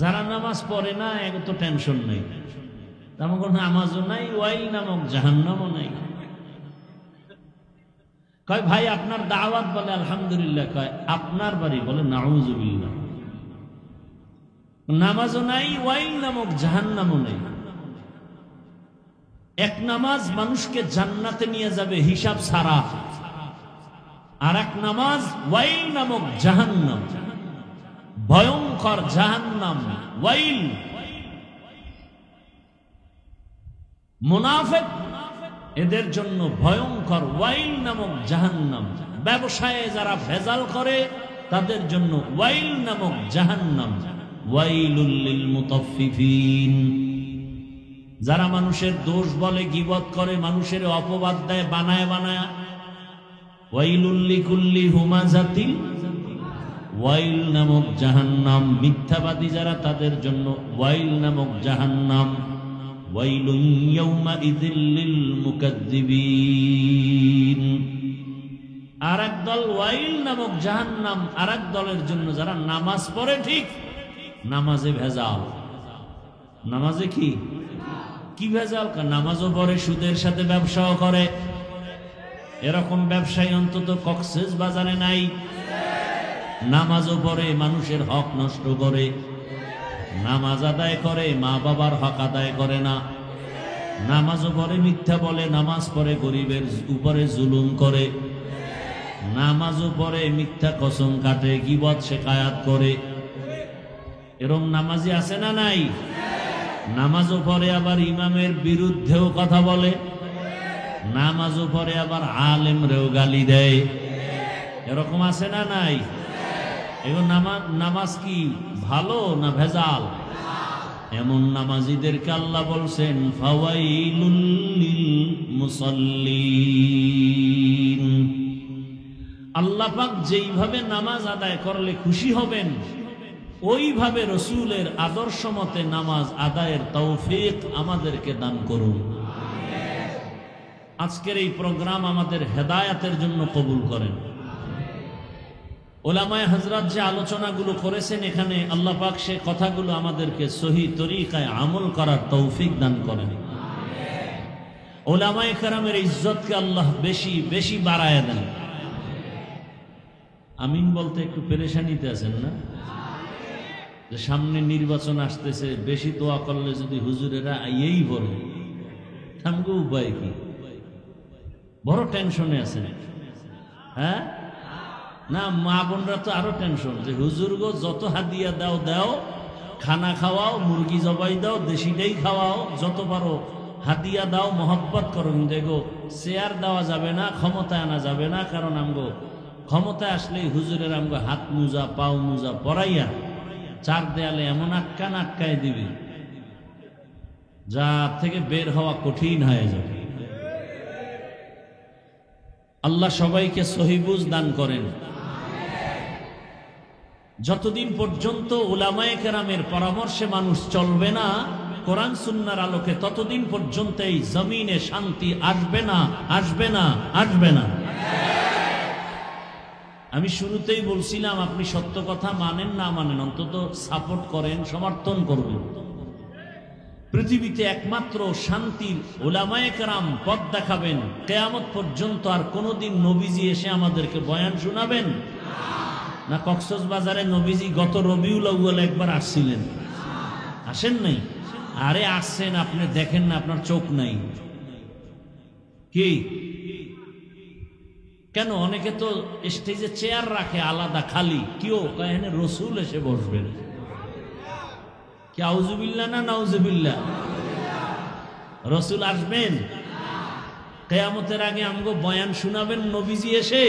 Speaker 1: যারা নামাজ পড়ে না এত তো টেনশন নেই, তেমন কোন নামাজও নাই, ওয়াইল নামক জাহান্নামও নাই। কয় ভাই আপনার দাওয়াত, বলে আলহামদুলিল্লাহ। কয় আপনার বাড়ি? বলে নাউযুবিল্লাহ। নামাজও নাই, ওয়াইল নামক জাহান্নামও নেই। এক নামাজ মানুষকে জান্নাতে নিয়ে যাবে হিসাব ছাড়া, আর এক নামাজ ওয়াইল নামক জাহান্নাম, ভয়ঙ্কর জাহান্নাম। ওয়াইল মুনাফিক এদের জন্য ভয়ঙ্কর ওয়াইল নামক জাহান্নাম। ব্যবসায়ে যারা ভেজাল করে তাদের জন্য ওয়াইল নামক জাহান্নাম। ওয়াইলুল লিল মুতাফফিফিন। যারা মানুষের দোষ বলে, গীবত করে, মানুষের অপবাদ দেয় বানায় বানায়, ওয়াইলুল লিকুল্লি হুমাযাতিন, ওয়াইল নামক জাহান্নাম। মিথ্যাবাদী যারা তাদের জন্য ওয়াইল নামক জাহান্নাম। ওয়াইলুন ইয়াউমাইযিল লিল মুকাজ্জিবিন। আরেক দল ওয়াইল নামক জাহান্নাম, আরেক দলের জন্য যারা নামাজ পড়ে ঠিক, নামাজে ভেজাল। নামাজে কি কি ভেজাল? নামাজও পড়ে, সুদের সাথে ব্যবসাও করে। এরকম ব্যবসায়ী অন্তত কক্সেস বাজারে নাই। নামাজও পড়ে, মানুষের হক নষ্ট করে, নামাজ আদায় করে, মা বাবার হক আদায় করে না। নামাজও পড়ে, মিথ্যা বলে, নামাজ পড়ে, গরিবের উপরে জুলুম করে। নামাজও পড়ে, মিথ্যা কসম কাটে, গীবত শিকায়াত করে। এরকম নামাজি আছে না নাই? নামাজও পড়ে আবার ইমামের বিরুদ্ধেও কথা বলে, নামাজও পড়ে আবার আলেমরেও গালি দেয়। এরকম আছে না নাই? এগুলো নামাজ কি ভালো না ভেজাল? এমন নামাজিদেরকে আল্লাহ বলছেন ফাওয়াইলুল লিল মুসাল্লিন। আল্লাহ পাক যেইভাবে নামাজ আদায় করলে খুশি হবেন, ওইভাবে রসূলের আদর্শ মতে নামাজ আদায়ের তৌফিক আমাদেরকে দান করুন। আজকের এই প্রোগ্রাম আমাদের হেদায়াতের জন্য কবুল করেন। ওলামায়ে হযরত যে আলোচনাগুলো করেছেন এখানে, আল্লাহ পাক সে কথাগুলো আমাদেরকে সহি তরিকায় আমল করার তৌফিক দান করেন। ওলামায়ে কেরামের ইজ্জতকে আল্লাহ বেশি বেশি বাড়ায় দেন। আমিন বলতে একটু পেরেশানিতে আছেন না? যে সামনে নির্বাচন আসতেছে, বেশি দোয়া করলে যদি হুজুরেরা আইয়েই বলে, থামগো উপায় কি? বড় টেনশনে আছেন। হ্যাঁ না, মা বোনরা তো আরো টেনশন, যে হুজুর গো যত হাদিয়া দাও দাও, খানা খাওয়াও, মুরগি জবাই দাও, দেশিটাই খাওয়াও, যত পারো হাদিয়া দাও, মহব্বত করো। দেখো চেয়ার দেওয়া যাবে না, ক্ষমতায় আনা যাবে না, কারণ আমগো ক্ষমতায় আসলেই হুজুরের আমগো হাত মুজা পাও মুজা পরাইয়া চার দেয়ালে এমন আটকায় দিবি, যা থেকে বের হওয়া কঠিন হয়ে যাবে। আল্লাহ সবাইকে সহিবুজ দান করেন। যতদিন পর্যন্ত উলামায়ে কেরামের পরামর্শে মানুষ চলবে না কোরআন সুন্নাহর আলোকে, ততদিন পর্যন্ত এই জমিনে শান্তি আসবে না, আসবে না, আসবে না। আমি শুরুতেই বলছিলাম, আপনি সত্য কথা মানেন না মানেন, অন্তত সাপোর্ট করেন, সমর্থন করবেন। পৃথিবীতে একমাত্র শান্তির উলামায়ে কেরাম পথ দেখাবেন কিয়ামত পর্যন্ত। আর কোনদিন নবীজি এসে আমাদেরকে বয়ান শোনাবেন না? কক্সবাজারে নবীজি গত রবিউল আউয়াল একবার আসছিলেন, আসেন নাই? আরে আসছেন, আপনি দেখেন না, আপনার চোখ নাই কি? কেন অনেকে তো স্টেজে চেয়ার রাখে আলাদা খালি, কেউ এখানে রসুল এসে বসবেন। কি আউযুবিল্লাহ না নাউযুবিল্লাহ? রসুল আসবেন কিয়ামতের আগে আমগো বয়ান শোনাবেন নবীজি এসে?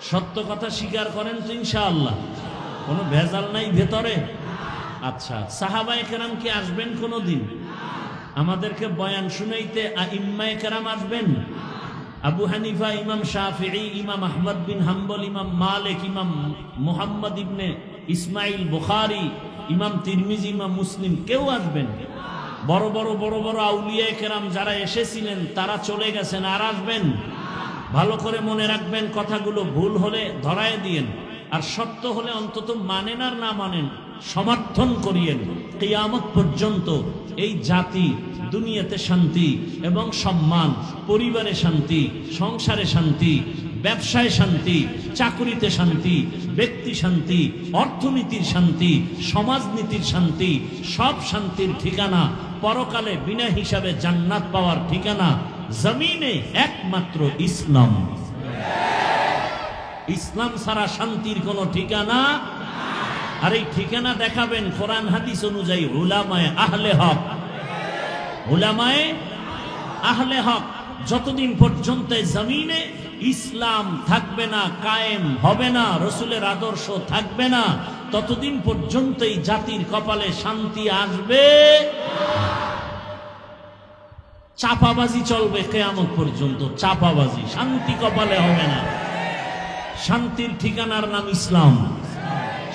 Speaker 1: সত্য কথা স্বীকার করেন তো ইনশাআল্লাহ? কোনো ভেজাল নাই ভেতরে? আচ্ছা, সাহাবায়ে কেরাম কি আসবেন কোনোদিন আমাদেরকে বয়ান শুনাইতে? আইম্মায়ে কেরাম আসবেন? আবু হানিফা, ইমাম শাফিঈ, ইমাম আহমদ বিন হাম্বল, ইমাম মালিক, ইমাম মুহাম্মদ ইবনে ইসমাইল বুখারী, ইমাম তিরমিজি, ইমাম মুসলিম কেউ আসবেন? বড় বড় আউলিয়ায়ে কেরাম যারা এসেছিলেন তারা চলে গেছেন, আর আসবেন? ভালো করে মনে রাখবেন, কথাগুলো ভুল হলে ধরায় দিয়েন, আর সত্য হলে অন্তত মানেন আর না মানেন সমর্থন করিয়েন। কিয়ামত পর্যন্ত এই জাতি দুনিয়াতে শান্তি এবং সম্মান, পরিবারে শান্তি, সংসারে শান্তি, ব্যবসায় শান্তি, চাকরিতে শান্তি, ব্যক্তি শান্তি, অর্থনীতির শান্তি, সমাজনীতির শান্তি, সব শান্তির ঠিকানা, পরকালে বিনা হিসাবে জান্নাত পাওয়ার ঠিকানা জমিনে একমাত্র ইসলাম। ইসলাম ছাড়া শান্তির কোনো ঠিকানা। আর এই ঠিকানা দেখাবেন কোরআন হাদিস অনুযায়ী উলামায়ে আহলে হক। উলামায়ে আহলে হক যতদিন পর্যন্ত জমিনে ইসলাম থাকবে না, কায়েম হবে না, রসুলের আদর্শ থাকবে না, ততদিন পর্যন্ত এই জাতির কপালে শান্তি আসবে। চাপাবাজি চলবে কিয়ামত পর্যন্ত, চাপাবাজি, শান্তি কপালে হবে না। শান্তির ঠিকানার নাম ইসলাম,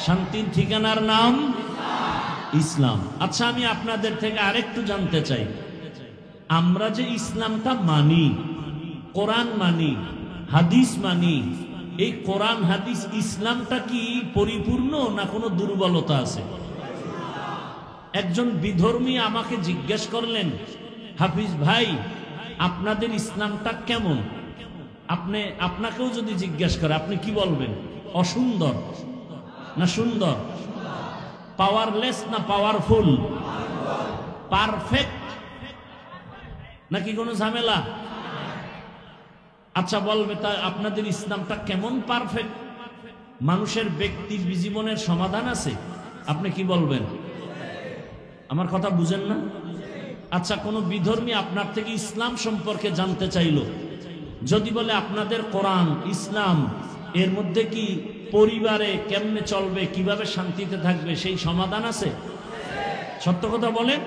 Speaker 1: শান্তির ঠিকানার নাম ইসলাম। আচ্ছা, আমি আপনাদের থেকে আরেকটু জানতে চাই, আমরা যে ইসলামটা মানি, কোরআন মানি, হাদিস মানি, এই কোরআন হাদিস ইসলামটা কি পরিপূর্ণ না কোনো দুর্বলতা আছে? একজন বিধর্মী আমাকে জিজ্ঞেস করলেন, হাফিজ ভাই আপনাদের ইসলামটা কেমন? আপনাকেও যদি জিজ্ঞেস করে আপনি কি বলবেন? অসুন্দর না সুন্দর? পাওয়ারলেস না পাওয়ারফুল? পারফেক্ট নাকি কোনো ঝামেলা? আচ্ছা বলবে, তা আপনাদের ইসলামটা কেমন পারফেক্ট? মানুষের ব্যক্তির জীবনের সমাধান আছে? আপনি কি বলবেন? আমার কথা বুঝেন না? আচ্ছা, কোনো বিধর্মী আপনার থেকে ইসলাম সম্পর্কে জানতে চাইল, যদি বলে আপনাদের কোরআন ইসলাম এর মধ্যে কি পরিবারে কেমনে চলবে, কিভাবে শান্তিতে থাকবে, সেই সমাধান আছে? সত্য কথা বলেন।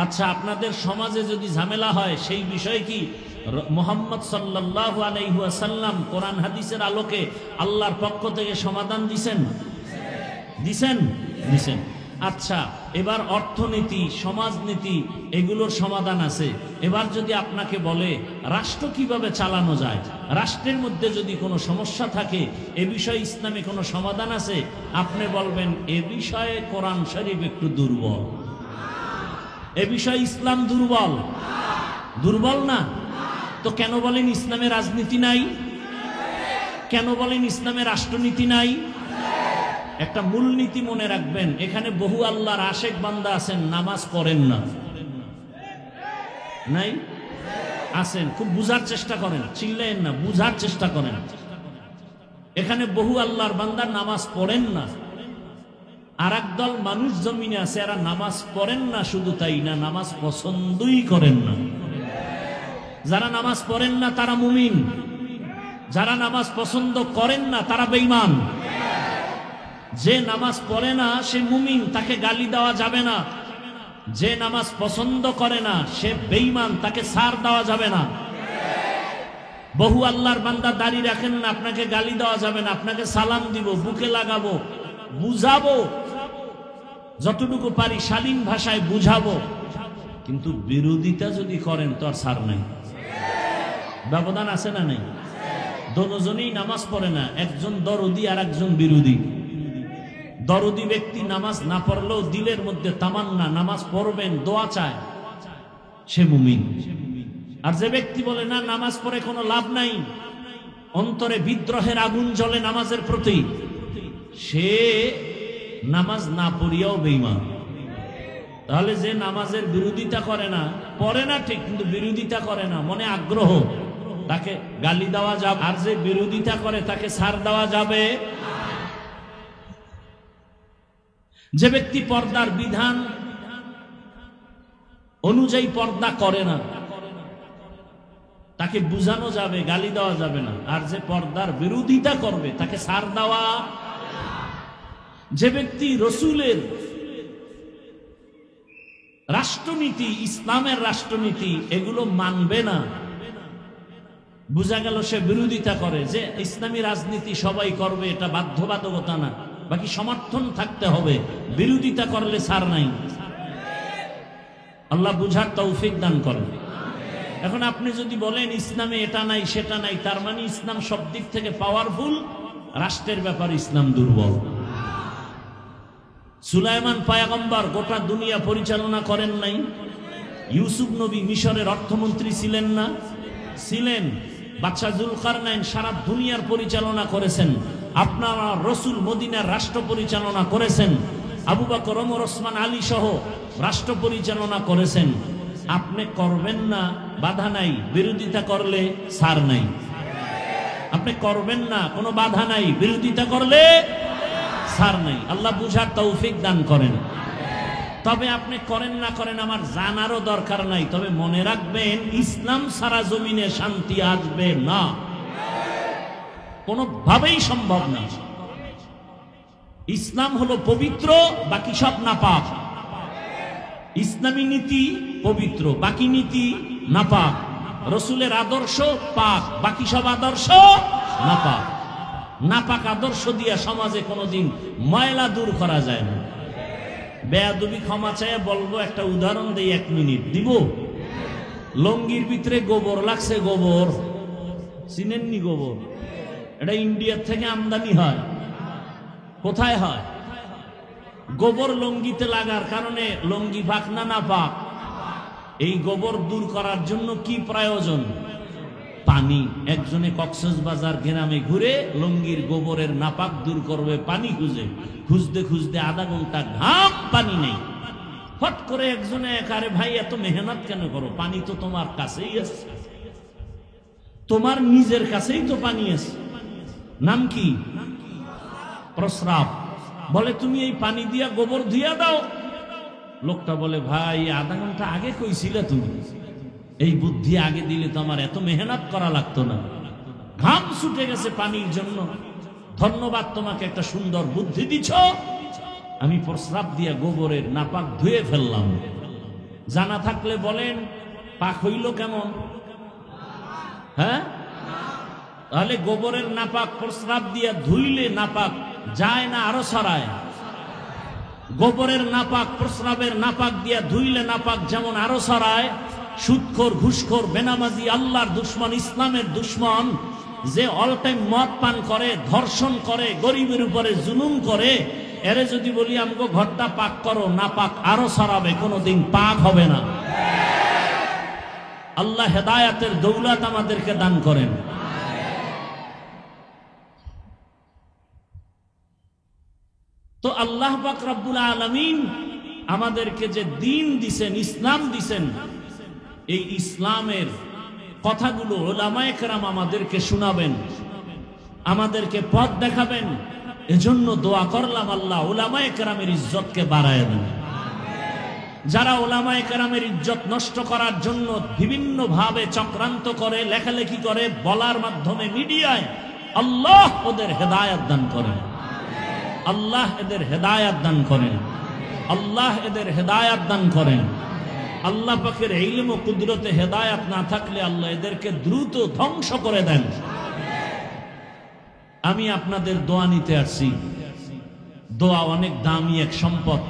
Speaker 1: আচ্ছা, আপনাদের সমাজে যদি ঝামেলা হয় সেই বিষয়ে কি মুহাম্মদ সাল্লাল্লাহু আলাইহি ওয়াসাল্লাম কোরআন হাদিসের আলোকে আল্লাহর পক্ষ থেকে সমাধান দিছেন? দিছেন। আচ্ছা, এবার অর্থনীতি, সমাজনীতি এগুলোর সমাধান আছে। এবার যদি আপনাকে বলে রাষ্ট্র কিভাবে চালানো যায়, রাষ্ট্রের মধ্যে যদি কোনো সমস্যা থাকে, এ বিষয়ে ইসলামে কোনো সমাধান আছে? আপনি বলবেন এ বিষয়ে কোরআন শরীফ একটু দুর্বল, এ বিষয়ে ইসলাম দুর্বল। দুর্বল না তো কেন বলেন ইসলামে রাজনীতি নাই? কেন বলেন ইসলামে রাষ্ট্রনীতি নাই? একটা মূলনীতি মনে রাখবেন, এখানে বহু আল্লাহর আশেক বান্দা আছেন, নামাজ পড়েন না। নাই? আছেন। খুব বুঝার চেষ্টা করেন, চিল্লেন না, বুঝার চেষ্টা করেন। এখানে বহু আল্লাহর বান্দা নামাজ পড়েন না। আর একদল মানুষ জমিনে আছে, এরা নামাজ পড়েন না, শুধু তাই না, নামাজ পছন্দই করেন না। যারা নামাজ পড়েন না তারা মুমিন, যারা নামাজ পছন্দ করেন না তারা বেঈমান। যে নামাজ পড়ে না সে মুমিন, তাকে গালি দেওয়া যাবে না। যে নামাজ পছন্দ করে না সে বেঈমান, তাকে ছাড় দেওয়া যাবে না। বহু আল্লাহর বান্দা দাড়ি রাখেন না, আপনাকে গালি দেওয়া যাবে না, আপনাকে সালাম দিব, বুকে লাগাবো, বুঝাবো, যতটুকু পারি শালীন ভাষায় বুঝাবো। কিন্তু বিরোধিতা যদি করেন তো আর ছাড় নাই। ব্যবধান আছে না নেই? দোনোজনেই নামাজ পড়ে না, একজন দরদি আর একজন বিরোধী। দরদি ব্যক্তি নামাজ না পড়লেও দিলের মধ্যে তামান্না নামাজ পড়বেন, দোয়া চায়, সে মুমিন। আর যে ব্যক্তি বলে না নামাজ পড়ে কোনো লাভ নাই, অন্তরে বিদ্রোহের আগুন জ্বলে নামাজের প্রতি, সে নামাজ না পড়িয়াও বেঈমান। তাহলে যে নামাজের বিরোধিতা করে না, পড়ে না ঠিক কিন্তু বিরোধিতা করে না, মনে আগ্রহ, তাকে গালি দেওয়া যাবে। আর যে বিরোধিতা করে তাকে ছাড় দেওয়া যাবে। যে ব্যক্তি পর্দার বিধান অনুযায়ী পর্দা করে না, তাকে বুঝানো যাবে, গালি দেওয়া যাবে না। আর যে পর্দার বিরোধিতা করবে তাকে ছাড় দেওয়া। যে ব্যক্তি রসুলের রাষ্ট্রনীতি, ইসলামের রাষ্ট্রনীতি এগুলো মানবে না, বোঝা গেল সে বিরোধিতা করে। যে ইসলামী রাজনীতি সবাই করবে এটা বাধ্যবাধকতা না, বাকি সমর্থন থাকতে হবে, বিরোধিতা করলে ছাড় নাই। আল্লাহ বুঝার তৌফিক দান করেন। এখন আপনি যদি বলেন ইসলামে এটা নাই সেটা নাই, তার মানে ইসলাম সব দিক থেকে পাওয়ারফুল, রাষ্ট্রের ব্যাপারে ইসলাম দুর্বল। সুলাইমান পয়গম্বর গোটা দুনিয়া পরিচালনা করেন নাই? ইউসুফ নবী মিশরের অর্থমন্ত্রী ছিলেন না? ছিলেন। বাদশাহ জুলকারনাইন সারা দুনিয়ার পরিচালনা করেছেন। আপনারা রসুল মদিনার রাষ্ট্র পরিচালনা করেছেন। আবু বকর, ওমর, ওসমান, আলী সহ রাষ্ট্র পরিচালনা করেছেন। আপনি করবেন না, বাধা নাই, বিরোধিতা করলে ছাড় নাই। আপনি করবেন না, কোনো বাধা নাই, বিরোধিতা করলে ছাড় নাই। আল্লাহ বুঝার তৌফিক দান করেন। তবে আপনি করেন না করেন আমার জানারও দরকার নাই, তবে মনে রাখবেন ইসলাম সারা জমিনে শান্তি আসবে না, কোনোভাবেই সম্ভব না। ইসলাম হলো পবিত্র, বাকি সব নাপাক। ইসলামী নীতি পবিত্র, বাকি নীতি নাপাক। রসুলের আদর্শ পাক, বাকি সব আদর্শ নাপাক। নাপাক আদর্শ দিয়ে সমাজে কোনোদিন ময়লা দূর করা যায় না। বেয়াদবি ক্ষমা চায় বলবো, একটা উদাহরণ দেই, 1 মিনিট দিব। লঙ্গির ভিতরে গোবর লাগছে, গোবর চিনেননি? গোবর এটা ইন্ডিয়ার থেকে আমদানি হয়। কোথায় হয়? গোবর লঙ্গিতে লাগার কারণে লঙ্গি পাক না নাপাক? এই গোবর দূর করার জন্য কি প্রয়োজন? পানি। একজনে কক্সবাজার গ্রামে ঘুরে লঙ্গির গোবরের নাপাক দূর করবে পানি খুঁজে, খুঁজতে খুঁজতে আধা ঘন্টা ঘাম, পানি নেই। হট করে একজনে, আরে ভাই এত মেহনত কেন করো, পানি তো তোমার কাছেই আছে, তোমার নিজের কাছেই তো পানি আছে। নাম কি? প্রস্রাব। বলে তুমি এই পানি দিয়া গোবর ধুইয়া দাও। লোকটা বলে ভাই আধা ঘন্টা আগে কইছিলে তুমি, এই বুদ্ধি আগে দিলে তো আমার এত মেহনত করা লাগতো না, ঘাম ছুটে গেছে পানির জন্য। ধন্যবাদ, তোমাকে একটা সুন্দর বুদ্ধি দিছ, আমি প্রস্রাব দিয়া গোবরের নাপাক ধুয়ে ফেললাম। জানা থাকলে বলেন পাক হইল কেমন? হ্যাঁ, তাহলে গোবরের নাপাক প্রস্রাব দিয়া ধুইলে নাপাক যায় না আরো ছড়ায়? গোবরের নাপাক প্রস্রাবের নাপাক দিয়া ধুইলে নাপাক যেমন আরো ছড়ায়। সুদখোর, ঘুষখোর, বেনামাজি, আল্লাহর দুশ্মন, ইসলামের দুশ্মন, যে অল টাইম মদ পান করে, ধর্ষণ করে, গরিবের উপরে জুলুম করে, এরে যদি বলি আমাকে ঘরটা পাক করো, নাপাক আরো ছড়াবে, কোনোদিন পাক হবে না। আল্লাহ হেদায়াতের দৌলত আমাদেরকে দান করেন। তো আল্লাহ পাক রব্বুল আলামিন আমাদেরকে যে দিন দিছেন, ইসলাম দিছেন, এই ইসলামের কথাগুলো উলামায়ে কেরাম আমাদেরকে শোনাবেন, আমাদেরকে পথ দেখাবেন। এজন্য দোয়া করলাম আল্লাহ উলামায়ে কেরামের ইজ্জতকে বাড়ায় দেন। যারা উলামায়ে কেরামের ইজ্জত নষ্ট করার জন্য বিভিন্ন ভাবে চক্রান্ত করে, লেখালেখি করে, বলার মাধ্যমে মিডিয়ায়, আল্লাহ ওদের হেদায়েত দান করেন। আল্লাহ এদের হেদায়েত দান করেন। আল্লাহ এদের হেদায়েত দান করেন। আল্লাহ পাকের ইলম ও কুদরতে হেদায়েত না থাকলে আল্লাহ এদেরকে দ্রুত ধ্বংস করে দেন। আমি আপনাদের দোয়া নিতে আসছি। দোয়া অনেক দামি এক সম্পদ।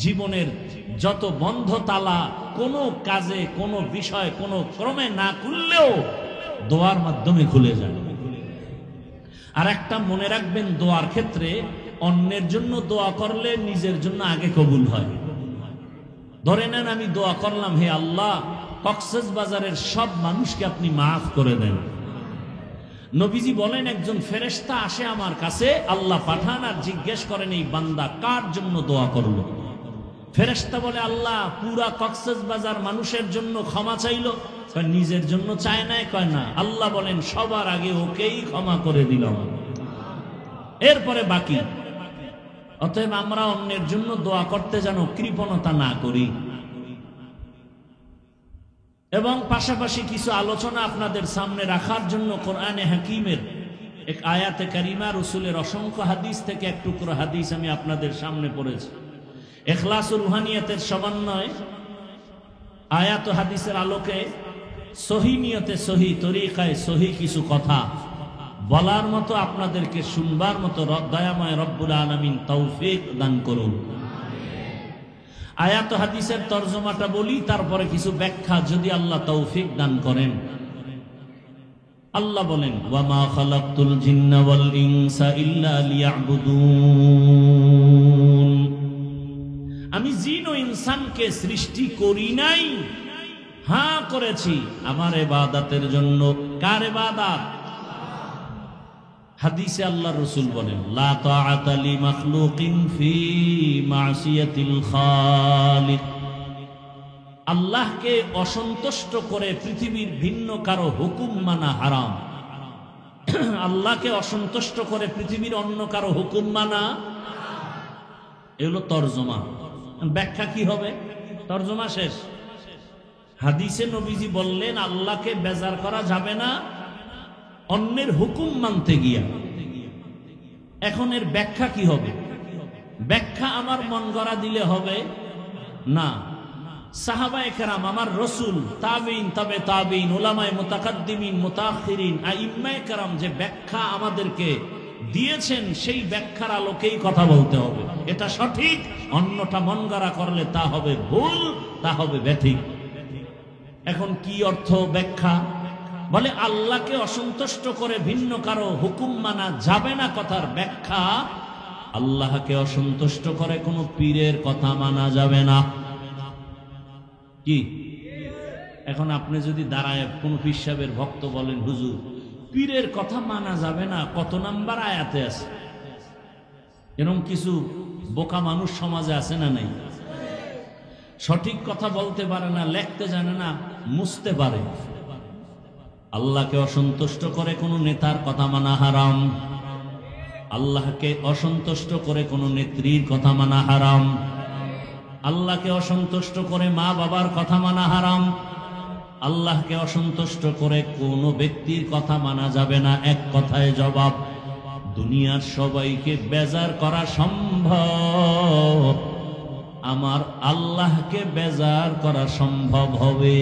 Speaker 1: জীবনের যত বন্ধ তালা কোনো কাজে, কোনো বিষয়, কোনো ক্রমে না খুললেও দোয়ার মাধ্যমে খুলে যায়। আর একটা মনে রাখবেন, দোয়ার ক্ষেত্রে অন্যের জন্য দোয়া করলে নিজের জন্য আগে কবুল হয়। ধরে নেন আমি দোয়া করলাম, হে আল্লাহ কক্সবাজারের সব মানুষকে আপনি মাফ করে দেন। নবীজি বলেন একজন ফেরেশতা আসে আমার কাছে, আল্লাহ পাঠান আর জিজ্ঞেস করেন এই বান্দা কার জন্য দোয়া করলো। ফেরেশতা বলে আল্লাহ পুরা কক্সবাজার মানুষের জন্য ক্ষমা চাইলো। নিজের জন্য চায় নাই? কয় না। আল্লাহ বলেন সবার আগে ওকেই ক্ষমা করে দিলাম, এরপরে বাকি। অতএব আমরা অন্যের জন্য দোয়া করতে যেন কৃপণতা না করি। এবং পাশাপাশি কিছু আলোচনা আপনাদের সামনে রাখার জন্য কোরআনে হাকিমের এক আয়াতে কারিমা, রাসূলের অসংখ্য হাদিস থেকে এক টুকরো হাদিস আমি আপনাদের সামনে পড়েছি। ইখলাসুল রুহানিয়াতের সমন্বয় আয়াত ও হাদিসের আলোকে সহি নিয়তে সহি তরিকায় সহি কিছু কথা বলার মতো, আপনাদেরকে শুনবার মতো দয়াময় রব্বুল আলামিন তৌফিক দান করুন। আয়াত হাদিসের তরজমাটা বলি, তারপরে কিছু ব্যাখ্যা যদি আল্লাহ তৌফিক দান করেন। আল্লাহ বলেন ওয়ামা খালাকতুল জিন্না ওয়াল ইনসা ইল্লা লিয়াবুদুন, আমি জিন ও ইনসানকে সৃষ্টি করি নাই, হ্যাঁ করেছি আমার ইবাদতের জন্য। কার ইবাদত? হাদিসে আল্লাহ রাসূল বলেন লা তাআতা লি মাখলুকিন ফি মাসিয়াতিল খালিক, আল্লাহকে অসন্তুষ্ট করে পৃথিবীর ভিন্ন কারো হুকুম মানা হারাম। আল্লাহকে অসন্তুষ্ট করে পৃথিবীর অন্য কারো হুকুম মানা, এগুলো তরজমা। ব্যাখ্যা কি হবে? তরজমা শেষ। হাদিসে নবীজি বললেন আল্লাহকে বেজার করা যাবে না অন্যের হুকুম মানতে গিয়া। এখন এর ব্যাখ্যা কি হবে? ব্যাখ্যা আমার মন গড়া দিলে হবে না। সাহাবায়ে কেরাম, আমার রাসূল, তাবিঈন, তবে তাবিঈন, উলামায়ে মুতাকাদ্দিমিন, মুতাআখিরিন, আইম্মায়ে কেরাম যে ব্যাখ্যা আমাদেরকে দিয়েছেন সেই ব্যাখ্যার আলোকেই কথা বলতে হবে। এটা সঠিক, অন্যটা মন গড়া করলে তা হবে ভুল, তা হবে ব্যাঠিক। এখন কি অর্থ ব্যাখ্যা? বলে আল্লাহকে অসন্তুষ্ট করে ভিন্ন কারো হুকুম মানা যাবে না কথার ব্যাখ্যা, আল্লাহকে অসন্তুষ্ট করে কোনো পীরের কথা মানা যাবে না। কি এখন আপনি যদি দাঁড়ায় কোন পীর সাহেবের ভক্ত বলেন হুজুর পীরের কথা মানা যাবে না, কত নাম্বার আয়াতে আছে? এরকম কিছু বোকা মানুষ সমাজে আছে না নাই? সঠিক কথা বলতে পারে না, লিখতে জানে না, মুছতে পারে। আল্লাহকে অসন্তুষ্ট করে কোনো নেতার কথা মানা হারাম, আল্লাহকে অসন্তুষ্ট করে কোনো নেত্রীর কথা মানা হারাম, আল্লাহকে অসন্তুষ্ট করে মা বাবার কথা মানা হারাম, আল্লাহকে অসন্তুষ্ট করে কোনো ব্যক্তির কথা মানা যাবে না। এক কথায় জবাব, দুনিয়ার সবাইকে বেজার করা সম্ভব, আমার আল্লাহকে বেজার করা সম্ভব হবে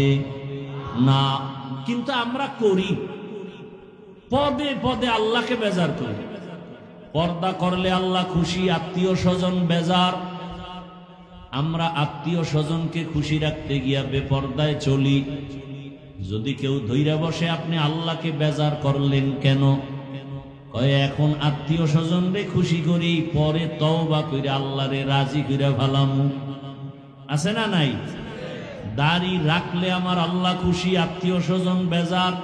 Speaker 1: না। কিন্তু আমরা করি, পদে পদে আল্লাহকে বেজার করি। পর্দা করলে আল্লাহ খুশি, আত্মীয় স্বজন বেজার। আমরা আত্মীয় স্বজনকে খুশি রাখতে গিয়া বেপর্দায় চলি। যদি কেউ ধৈর্য বসে আপনি আল্লাহকে বেজার করলেন কেন? কয় এখন আত্মীয় স্বজনরে খুশি করি, পরে তওবা করে আল্লাহরে রাজি করে ভালামু। আছে না নাই? দাড়ি রাখলে আমার আল্লাহ খুশি, আত্মীয় স্বজন বেজার।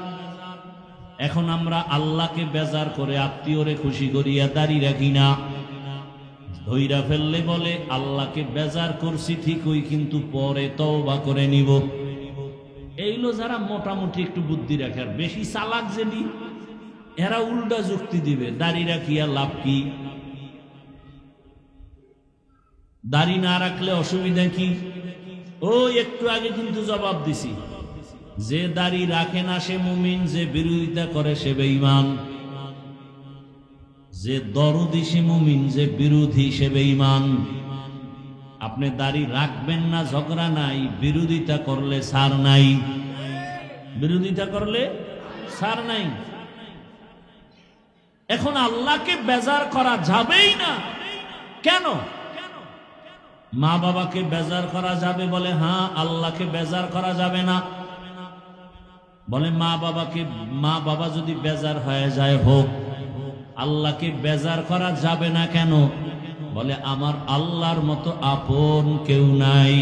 Speaker 1: এখন আমরা আল্লাহকে বেজার করে আত্মীয়রে খুশি করিয়া দাড়ি রাখি না। ধৈরা ফেললে বলে আল্লাহকে বেজার করছি ঠিকই, কিন্তু পরে তওবা করে নিব। এইগুলো যারা মোটামুটি একটু বুদ্ধি রাখে, আর বেশি চালাক যেদি এরা উল্টা যুক্তি দিবে, দাড়ি রাখিয়া লাভ কি? দাড়ি না রাখলে অসুবিধা কি? ও একটু আগে কিন্তু জবাব দিছি, যে দাড়ি রাখে না সে মুমিন, যে বিরোধিতা করে সে বেঈমান। যে দরদি সে মুমিন, যে বিরোধী সে বেঈমান। আপনি দাড়ি রাখবেন না, ঝগড়া নাই, বিরোধিতা করলে ছাড় নাই, বিরোধিতা করলে ছাড় নাই। এখন আল্লাহকে বেজার করা যাবেই না কেন? মা বাবাকে বেজার করা যাবে বলে, হ্যাঁ আল্লাহকে বেজার করা যাবে না। বলে মা বাবা যদি বেজার হয়ে যায় হোক, আল্লাহকে বেজার করা যাবে না কেন? বলে আমার আল্লাহর মতো আপন কেউ নাই।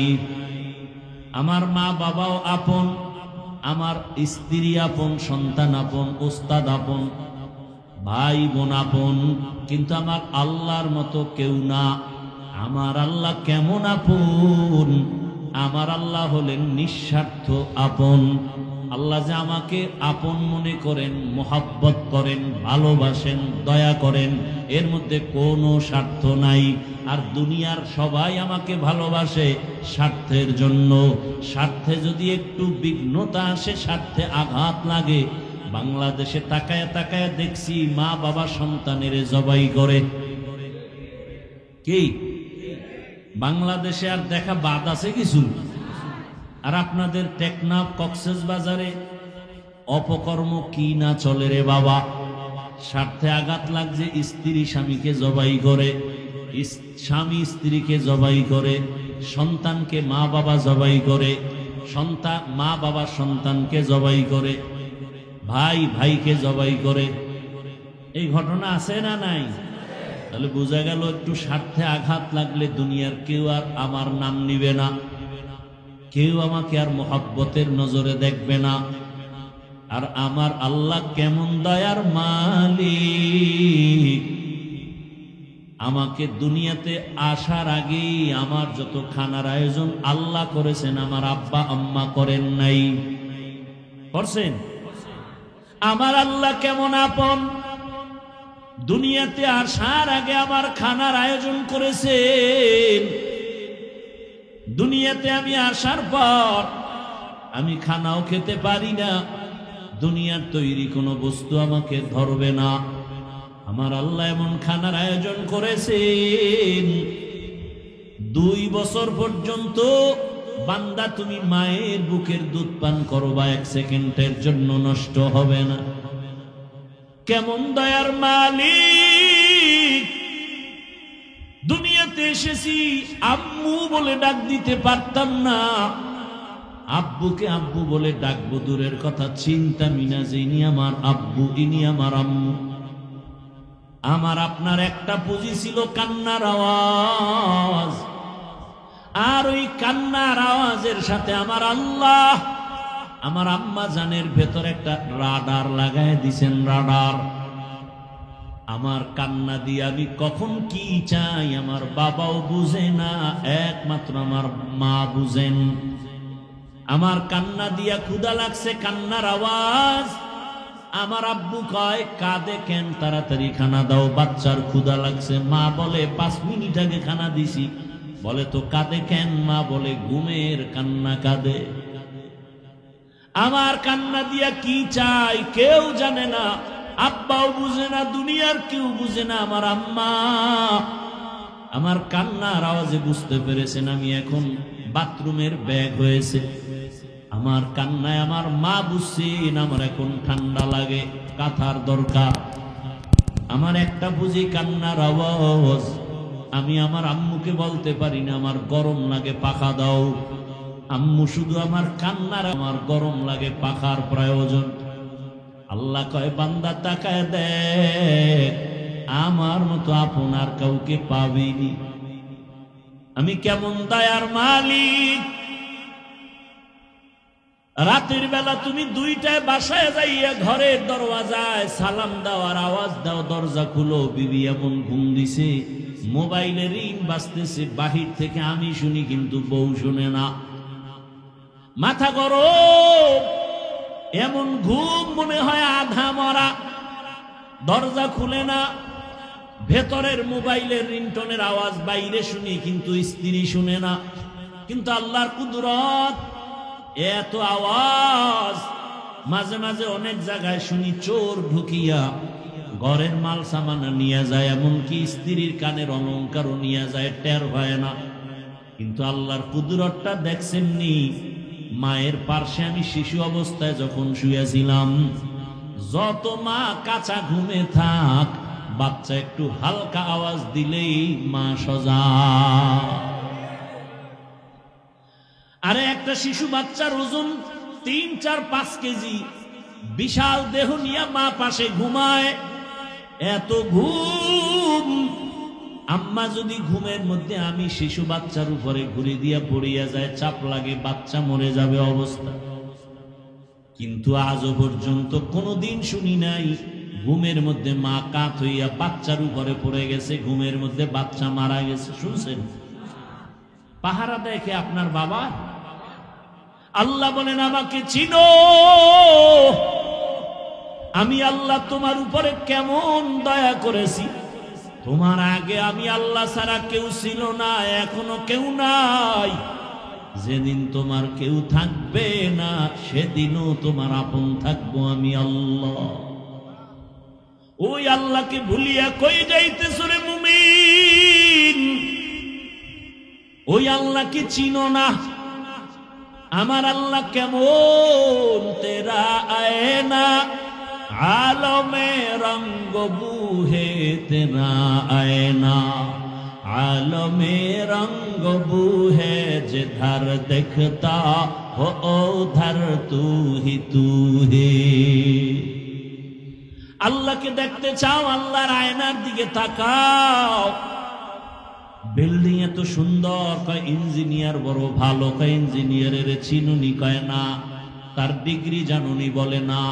Speaker 1: আমার মা বাবাও আপন, আমার স্ত্রী আপন, সন্তান আপন, উস্তাদ আপন, ভাই বোন আপন, কিন্তু আমার আল্লাহর মতো কেউ না। আমার আল্লাহ কেমন আপন? আমার আল্লাহ হলেন নিঃস্বার্থ আপন। আল্লাহ যে আমাকে আপন মনে করেন, মোহাব্বত করেন, ভালোবাসেন, দয়া করেন, এর মধ্যে কোনো স্বার্থ নাই। আর দুনিয়ার সবাই আমাকে ভালোবাসে স্বার্থের জন্য। স্বার্থে যদি একটু বিঘ্নতা আসে, স্বার্থে আঘাত লাগে, বাংলাদেশে তাকায় তাকায় দেখছি মা বাবা সন্তানের জবাই করে। কি বাংলাদেশে আর দেখা বাদ আছে কিছু? আর আপনাদের টেকনাফ কক্সবাজারে অপকর্ম কি না চলে রে বাবা। স্বার্থে আঘাত লাগছে, স্ত্রী স্বামীকে জবাই করে, স্বামী স্ত্রীকে জবাই করে, সন্তানকে মা বাবা জবাই করে, সন্তান মা বাবা সন্তানকে জবাই করে, ভাই ভাইকে জবাই করে। এই ঘটনা আছে না নাই? তাহলে বোঝা গেল একটু স্বার্থে আঘাত লাগলে দুনিয়ার কেউ আর আমার নাম নিবে না, কেউ আমাকে আর মোহাব্বতের নজরে দেখবে না। আর আমার আল্লাহ কেমন দয়ার মালিক! আমাকে দুনিয়াতে আসার আগেই আমার যত খানার আয়োজন আল্লাহ করেছেন, আমার আব্বা আম্মা করেন নাই, করছেন। আমার আল্লাহ কেমন আপন! দুনিয়াতে আসার আগে আমার খানার আয়োজন করেছেন। দুনিয়াতে আমি আসার পর আমি খানাও খেতে পারি না, দুনিয়ার তৈরি কোনো বস্তু আমাকে ধরবে না। আমার আল্লাহ এমন খানার আয়োজন করেছেন, 2 বছর পর্যন্ত বান্দা তুমি মায়ের বুকের দুধ পান করবা, 1 সেকেন্ডের জন্য নষ্ট হবে না। কেমন দয়ার মালিক! দুনিয়াতে এসেছি, আম্মু বলে ডাক দিতে পারতাম না, আব্বুকে আব্বু বলে ডাকবো দূরের কথা, চিন্তা মিনা যে ইনি আমার আব্বু, ইনি আমার আম্মু। আমার আপনার একটা পুঁজি ছিল কান্নার আওয়াজ, আর ওই কান্নার আওয়াজের সাথে আমার আল্লাহ আমার আম্মা জানের ভেতর একটা রাডার লাগায় দিছেন, রাডার। আমার কান্না দিয়ে আমি কখন কি চাই আমার বাবাও বুঝে না, একমাত্র আমার মা বুঝেন। আমার কান্না দিয়া ক্ষুধা লাগছে, কান্নার আওয়াজ, আমার আব্বু কয় কাঁদে কেন, তাড়াতাড়ি খানা দাও, বাচ্চার ক্ষুধা লাগছে। মা বলে 5 মিনিট আগে খানা দিছি। বলে তো কাঁদে কেন? মা বলে ঘুমের কান্না কাঁদে। আমার কান্না দিয়া কি চাই কেউ জানে না, আব্বাও বুঝে না, দুনিয়ার কেউ বুঝে না। আমার আম্মা আমার কান্নার আওয়াজে বুঝতে পেরেছেন আমি এখন বাথরুমের ব্যাগ হয়েছে। আমার কান্নায় আমার মা বুঝছেন আমার এখন ঠান্ডা লাগে, কাঁথার দরকার। আমার একটা বুঝি কান্নার আওয়াজ, আমি আমার আম্মুকে বলতে পারি না আমার গরম লাগে, পাখা দাও। আম্মু শুধু আমার কান্নার, আমার গরম লাগে, পাখার প্রয়োজন। আল্লাহ কয় বান্দা তাকায় দেখ, আমার মতো আপনার কাউকে পাবিনি। আমি কেমন দয়ার মালিক! রাতের বেলা তুমি 2টায় বাসায় যাইয়া ঘরের দরওয়াজায় সালাম দাও আর আওয়াজ দাও, দরজা খুলো, বিবি এমন ঘুম দিছে, মোবাইলে রিং বাজতেছে বাহির থেকে, আমি শুনি কিন্তু বউ শুনে না। মাথা গরম, এমন ঘুম মনে হয় আধা মরা। দরজা খুলে না, ভেতরের মোবাইলের রিংটোনের আওয়াজ বাইরে শুনি কিন্তু স্ত্রী শুনে না। কিন্তু আল্লাহর কুদরত, এত আওয়াজ মাঝে মাঝে অনেক জায়গায় শুনি চোর ঢুকিয়া ঘরের মাল সামান নিয়ে যায়, এমনকি স্ত্রীর কানের অলংকারও নিয়ে যায়, টের হয় না। কিন্তু আল্লাহর কুদরতটা দেখছেননি? মায়ের পার্শ্বে আমি শিশু অবস্থায় যখন শুয়েছিলাম, যত মা কাঁচা ঘুমে থাক, বাচ্চা একটু হালকা আওয়াজ দিলেই মা সজা। আরে একটা শিশু বাচ্চার ওজন 3, 4, 5 কেজি, বিশাল দেহ নিয়ে মা পাশে ঘুমায়, এত ঘুম। আম্মা যদি ঘুমের মধ্যে আমি শিশু বাচ্চার উপরে ঘুরে দিয়া পড়িয়া যায়, চাপ লাগে, বাচ্চা মরে যাবে অবস্থা। কিন্তু আজও পর্যন্ত কোনোদিন শুনি নাই ঘুমের মধ্যে মা কাত হইয়া বাচ্চার উপরে পড়ে গেছে, ঘুমের মধ্যে বাচ্চা মারা গেছে। শুনছেন? পাহারা দেখে আপনার বাবা। আল্লাহ বলেন আমাকে চিনো, আমি আল্লাহ তোমার উপরে কেমন দয়া করেছি। তোমার আগে আমি আল্লাহ ছাড়া কেউ ছিল না, এখনো কেউ নাই। যেদিন তোমার কেউ থাকবে না সেদিনও তোমার আপন থাকবো আমি আল্লাহ। ওই আল্লাহকে ভুলিয়া কই যাইতেছ রে মুমিন? ওই আল্লাহকে চিনো না? আমার আল্লাহ কেমন? তেরা আয়না आलमे रंग बूहे तेरा आयना, आलमे रंग बूहे जिधर देखता हो उधर तू ही तू ही। আল্লাহকে দেখতে চাও, আল্লাহর আয়নার দিকে তাকাও। বিল্ডিং এত সুন্দর, কয় ইঞ্জিনিয়ার বড় ভালো, কয় ইঞ্জিনিয়ারের চিনুনি, কয় না। তার ডিগ্রি জানুনি, বলে না।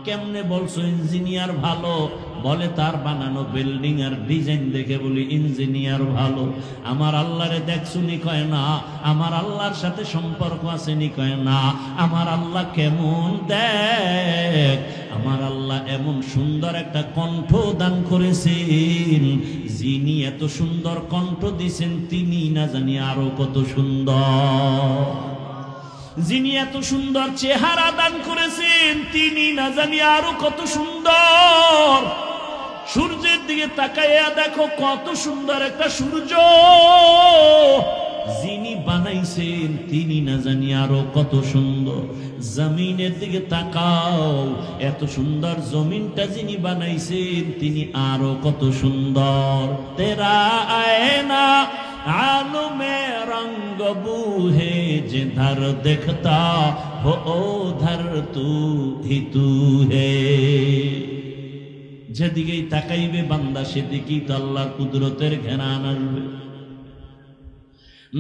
Speaker 1: কেমনে বলছো ইঞ্জিনিয়ার ভালো? বলে তার বানানো বিল্ডিং আর ডিজাইন দেখে বলি ইঞ্জিনিয়ার ভালো। আমার আল্লাহরে দেখছুনি? কয় না। আমার আল্লাহর সাথে সম্পর্ক আসেনি? কয় না। আমার আল্লাহ কেমন? দেখ, আমার আল্লাহ এমন সুন্দর একটা কণ্ঠ দান করেছেন। যিনি এত সুন্দর কণ্ঠ দিছেন তিনি না জানি আরো কত সুন্দর। যিনি এত সুন্দর চেহারা দান করেছেন তিনি না জানি আরো কত সুন্দর। সূর্যের দিকে তাকাইয়া দেখো কত সুন্দর একটা সূর্য। যিনি বানাইছেন তিনি না জানি আরো কত সুন্দর। জমিনের দিকে তাকাও, এত সুন্দর জমিনটা যিনি বানাইছেন তিনি আরো কত সুন্দর। তেরা আয়না आलू में रंग बूहे जिधर देखता हो उधर तू ही तू है। যেদিকেই তাকাইবে বান্দা সেদিকেই তো আল্লাহর কুদরতের ঘেরান আসবে।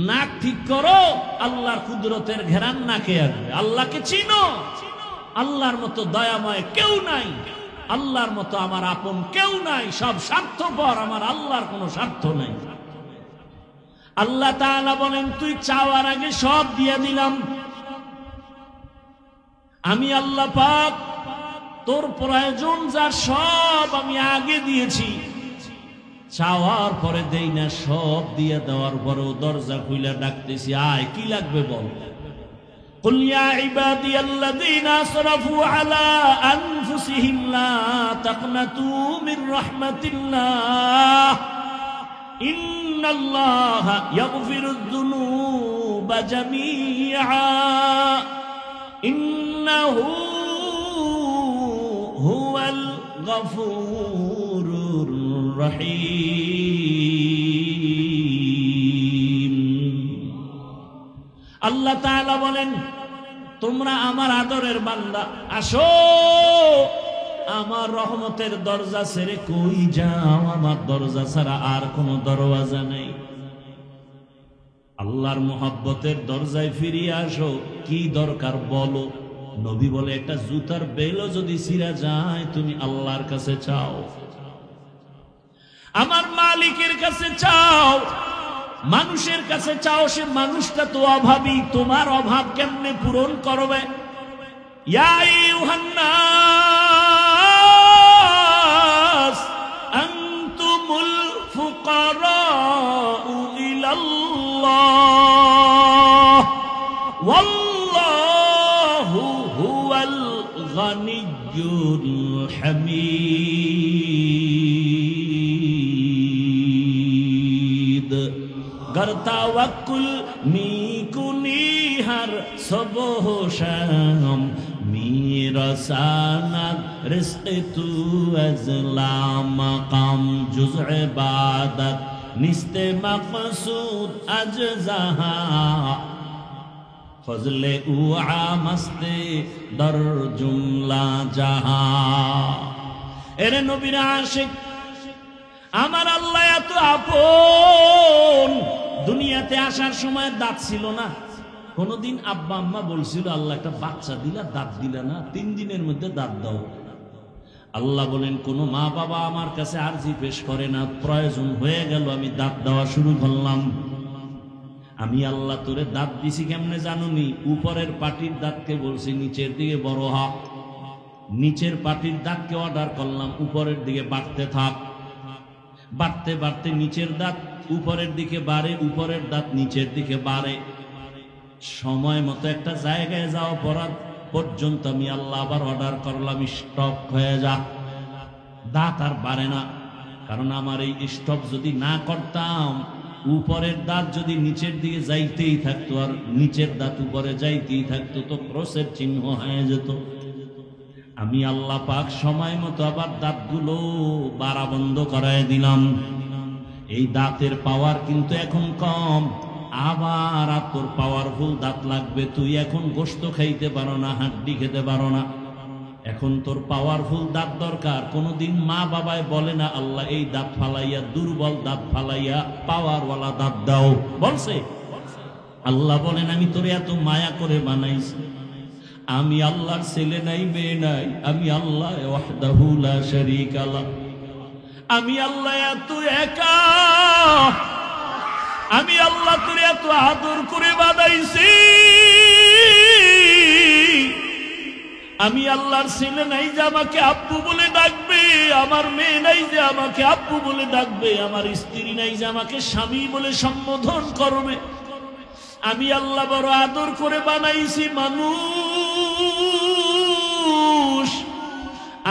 Speaker 1: নাক ঠিক করো, আল্লাহর কুদরতের ঘেরান নাকে আসবে। আল্লাহকে চিনো, আল্লাহর মতো দয়াময় কেউ নাই, আল্লাহর মতো আমার আপন কেউ নাই। সব স্বার্থপর, আমার আল্লাহর কোনো স্বার্থ নাই। আল্লাহ তাআলা বলেন তুই চাওয়ার আগে সব দিয়ে দিলাম। আমি আল্লাহ পাক তোর প্রয়োজন যার সব আমি আগে দিয়েছি। চাওয়ার পরে দেই না, সব দিয়ে দেওয়ার পরেও দরজা খুলে ডাকতেছি, আয় কি লাগবে বল। কুল ইয়া ইবাদিয়াল্লাযীনা আসরাফু আলা আনফুসিহিম লা তাকনাতু মির রাহমাতিল্লাহ ইন্নাল্লাহা ইয়াগফিরুয যুনুবা জামিআ ইন্নাহু হুয়াল গফুরুর রহিম। আল্লাহ তাআলা বলেন তোমরা আমার আদরের বান্দা, আসো আমার রহমতের দরজা ছেড়ে কই যাও? আমার দরজা ছাড়া আর কোনো দরওয়াজা নেই। আল্লাহর মোহাব্বতের দরজায় ফিরিয়ে আসো। কি দরকার বলো? নবী বলে একটা জুতার বেলও যদি ছিঁড়া যায় তুমি আল্লাহর কাছে চাও, আমার মালিকের কাছে চাও। মানুষের কাছে চাও, সে মানুষটা তো অভাবী, তোমার অভাব কেমনে পূরণ করবে? ইয়া আইয়ুহান নাস আনতুমুল ফুকারাউ ইলাল্লাহ ওয়াল্লাহু হুয়াল গানিয়্যুল হামিদ। गर तवक्कुल मी कुनी हर सुबह शाम मेरा सनद रिज़्क़ तू अज़ला मकाम जुज़ इबादत निस्ते मक़सूद अजज़हा फज़ले उआ मस्ते दर जुमला जहां। एरे नबीर आशिक আমার আল্লাহ এত আপন। দুনিয়াতে আসার সময় দাঁত ছিল না। কোনদিন আব্বা আম্মা বলছিল আল্লাহ একটা বাচ্চা দিলা, দাঁত দিলা না, 3 দিনের মধ্যে দাঁত দাও। আল্লাহ বলেন কোন মা বাবা আমার কাছে আরজি পেশ করে না, প্রয়োজন হয়ে গেল আমি দাঁত দেওয়া শুরু করলাম। আমি আল্লাহ তোরে দাঁত দিছি কেমনে জানুনি? উপরের পাটির দাঁতকে বলছি নিচের দিকে বড় হ, নিচের পাটির দাঁতকে অর্ডার করলাম উপরের দিকে বাড়তে থাক। বাড়তে বাড়তে নিচের দাঁত উপরের দিকে বাড়ে, উপরের দাঁত নিচের দিকে বাড়ে। সময় মতো একটা জায়গায় যাওয়া পর্যন্ত আমি আল্লাহ আবার অর্ডার করলাম স্টপ হয়ে যা, দাঁত আর বাড়ে না। কারণ আমার এই স্টপ যদি না করতাম, উপরের দাঁত যদি নিচের দিকে যাইতেই থাকতো আর নিচের দাঁত উপরে যাইতেই থাকতো, তো ক্রসের চিহ্ন হয়ে যেত। আমি আল্লাহ পাক সময় মতো আবার দাঁতগুলো বাড়া বন্ধ করায় দিলাম। এই দাঁতের পাওয়ার কিন্তু এখন কম, আবার আর তোর পাওয়ারফুল দাঁত লাগবে। তুই এখন গোশত খাইতে পারো না, হাড্ডি খেতে পারো না, এখন তোর পাওয়ারফুল দাঁত দরকার। কোনদিন মা বাবায় বলে না আল্লাহ এই দাঁত ফালাইয়া, দুর্বল দাঁত ফালাইয়া পাওয়ারওয়ালা দাঁত দাও, বলছে? আল্লাহ বলেন আমি তোরে এত মায়া করে বানাইছি। আমি আল্লাহর ছেলে নাই, মেয়ে নাই, আমি আল্লাহ ওয়াহদাহু লা শারীকা লাহ। আমি আল্লাহ এত একা, আমি আল্লাহ তোরে এত আদর করে বানাইছি। আমি আল্লাহর ছেলে নাই যে আমাকে আব্বু বলে ডাকবে, আমার মেয়ে নাই যে আমাকে আব্বু বলে ডাকবে, আমার স্ত্রী নাই যে আমাকে স্বামী বলে সম্বোধন করবে। আমি আল্লাহ বড় আদর করে বানাইছি মানুষ।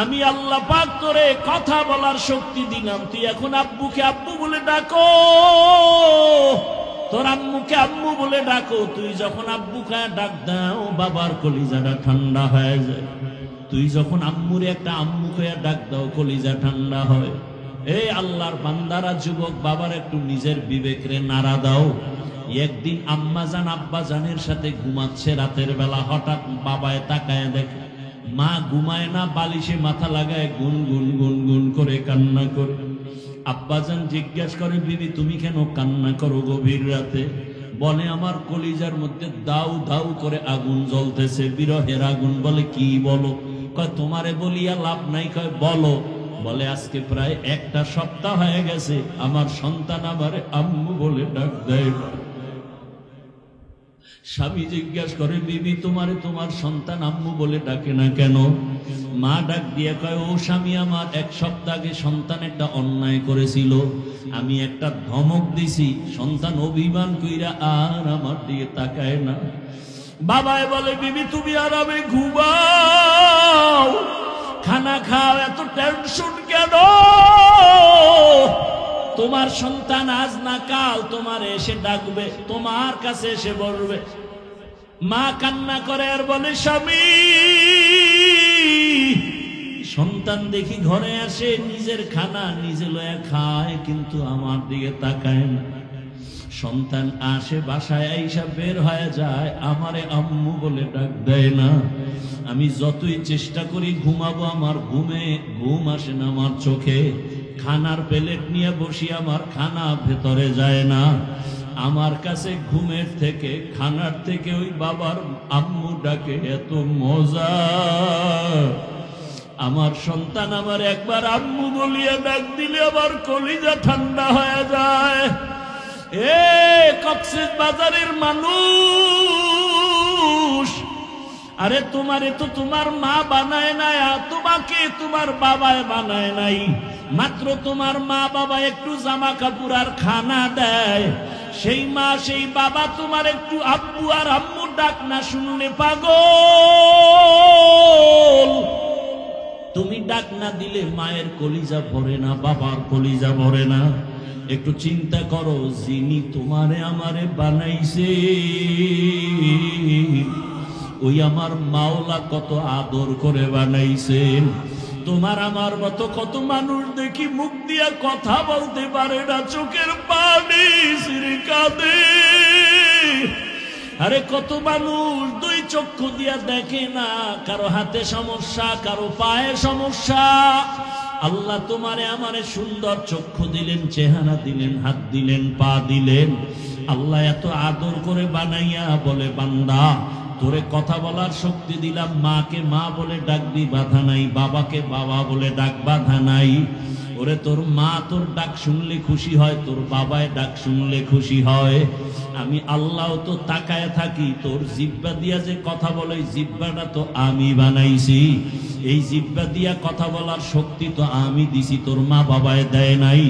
Speaker 1: আমি আল্লাহ পাক তোরে কথা বলার শক্তি দিলাম, তুই এখন আব্বুকে আব্বু বলে ডাকো, তোর আম্মুকে আম্মু বলে ডাকো। তুই যখন আব্বুকে ডাক দাও বাবার কলিজাটা ঠান্ডা হয়ে যায়। তুই যখন আম্মুরে একটা আম্মুকে ডাক দাও কলিজা ঠান্ডা হয়। এই আল্লাহর বান্দারা, যুবক বাবার একটু নিজের বিবেকরে নাড়া দাও। একদিন আম্মা জান আব্বা জানের সাথে ঘুমাচ্ছে রাতের বেলা, হঠাৎ বাবায় তাকায় দেখে মা ঘুমায় না, বালিশে মাথা লাগায় গুন গুন গুন গুন করে কান্না করে। আব্বাজান জিজ্ঞাসা করে বিবি তুমি কেন কান্না করো গভীর রাতে? বলে আমার কলিজার মধ্যে দাউ দাউ করে আগুন জ্বলতেছে, বিরহের আগুন। বলে কি বলো? কয় তোমারে বলিয়া লাভ নাই, কয় বলো। বলে আজকে প্রায় 1 সপ্তাহ হয়ে গেছে আমার সন্তান আমারে আম্মু বলে ডাক দেয় না। স্বামী জিজ্ঞাসা করে বিবি তোমারে তোমার সন্তান আম্মু বলে ডাকে না কেন? মা ডাক দিয়ে কয় ও স্বামী, আমার 1 সপ্তাহ আগে সন্তান একটা অন্যায় করেছিল, আমি একটা ধমক দিছি, সন্তান অভিমান কইরা আর আমার দিকে তাকায় না। বাবায় বলে বিবি তুমি আরামে ঘুমাও, খানা খাও, এত টেনশন কেন? তোমার সন্তান আজ না কাল তোমার এসে ডাকবে, তোমার কাছে এসে বলবে। মা কান্না করে আর বলে স্বামী, সন্তান দেখি ঘরে আসে, নিজের খানা নিজে লয়া খায়, কিন্তু আমার দিকে তাকায় না। সন্তান আসে বাসায় আইসা বের হয়ে যায়, আমারে আম্মু বলে ডাক দেয় না। আমি যতই চেষ্টা করি ঘুমাবো, আমার ঘুম আসে না আমার চোখে। খানার প্লেট নিয়ে বসি, আমার খানা ভেতরে যায় না। আমার কাছে ঘুমের থেকে খানার থেকে ওই বাবার আম্মু ডাকে এত মজা। আমার সন্তান আমার একবার আম্মু বলিয়া ডাক দিলে আমার কলিজা ঠান্ডা হয়ে যায়। এ কক্সেস বাজারের মানুষ, আরে তোমারে তো তোমার মা বানায় নাই, তোমাকে তোমার বাবায় বানায় নাই। মাত্র তোমার মা বাবা একটু জামা কাপড় আর খানা দেয়, সেই মা সেই বাবা তোমার একটু আব্বু আর আম্মুর ডাক না শুনলে পাগল। তুমি ডাক না দিলে মায়ের কলিজা ভরে না, বাবার কলিজা ভরে না। একটু চিন্তা করো, যিনি তোমারে আমারে বানাইছে ওই আমার মাওলা কত আদর করে বানাইছেন। তোমার আমার মতো কত মানুষ দেখি মুখ দিয়া কথা বলতে পারে না, চোখের পানি ছিঁড়ে কাঁদে। আরে কত মানুষ 2 চক্ষু দিয়া দেখে না, কারো হাতে সমস্যা, কারো পায়ে সমস্যা, আল্লাহ তোমারে আমারে সুন্দর চক্ষু দিলেন, চেহারা দিলেন, হাত দিলেন, পা দিলেন। আল্লাহ এত আদর করে বানাইয়া বলে, বান্দা তোরে কথা বলার শক্তি দিলাম, মাকে মা বলে ডাকবি বাধা নাই, বাবাকে বাবা বলে ডাক বাধা নাই। ওরে তোর মা তোর ডাক শুনলে খুশি হয়, তোর বাবায় ডাক শুনলে খুশি হয়। আমি আল্লাহ তো তাকায় থাকি, তোর জিব্বা দিয়া যে কথা বলে, জিব্বাটা তো আমি বানাইছি। এই জিব্বা দিয়া কথা বলার শক্তি তো আমি দিছি, তোর মা বাবায় দেয় নাই।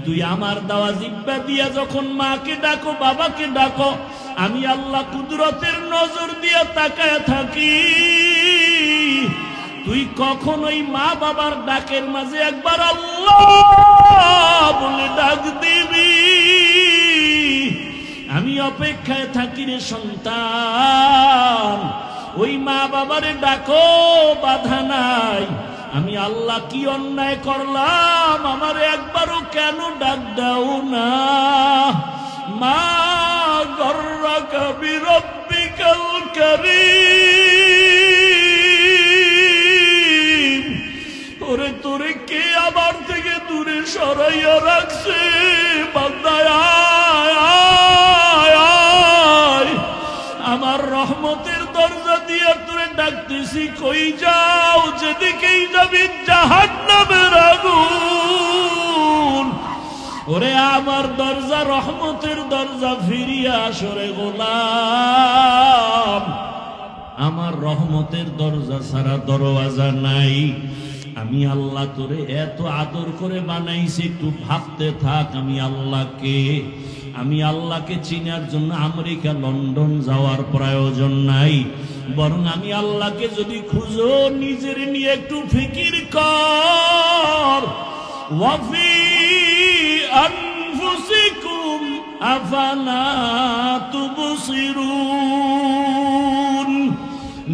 Speaker 1: তুই আমার দেওয়া জিব্বা দিয়া যখন মাকে ডাকো, বাবাকে ডাকো, আমি আল্লাহ কুদরতের নজর দিয়া তাকায় থাকি। তুই কখনোই মা বাবার ডাকের মাঝে একবার আল্লাহ বলে ডাক দিবি। আমি অপেক্ষায় থাকি রে সন্তান, ওই মা বাবারে ডাকো, বাধা নাই। আমি আল্লাহ কি অন্যায় করলাম, আমারে একবারও কেন ডাক দাও না? মা গর্রাকা বিরব্বিকাল কারীম, ওরে তোরে কে আমার থেকে দূরে সরাইয়া রাখছে? বান্দায় আমার রহমতের দরজা দিয়ে তোরে ডাকতেছি, কই যাও? যেদিকেই যাবি জাহান্নামের আগুন। ওরে আমার দরজা, রহমতের দরজা, ফিরিয়া আসরে গোলাম। আমার রহমতের দরজা ছাড়া দরওয়াজা নাই। আমি আল্লাহ তোরে এত আদর করে বানাইছি, একটু ভাবতে থাক আমি আল্লাহকে। আমি আল্লাহকে চিনার জন্য আমেরিকা, লন্ডন যাওয়ার প্রয়োজন নাই, বরং আমি আল্লাহকে যদি খুঁজো, নিজের নিয়ে একটু ফিকির কর। ওয়াফি আনফুসিকুম আফালা তুবসিরুন,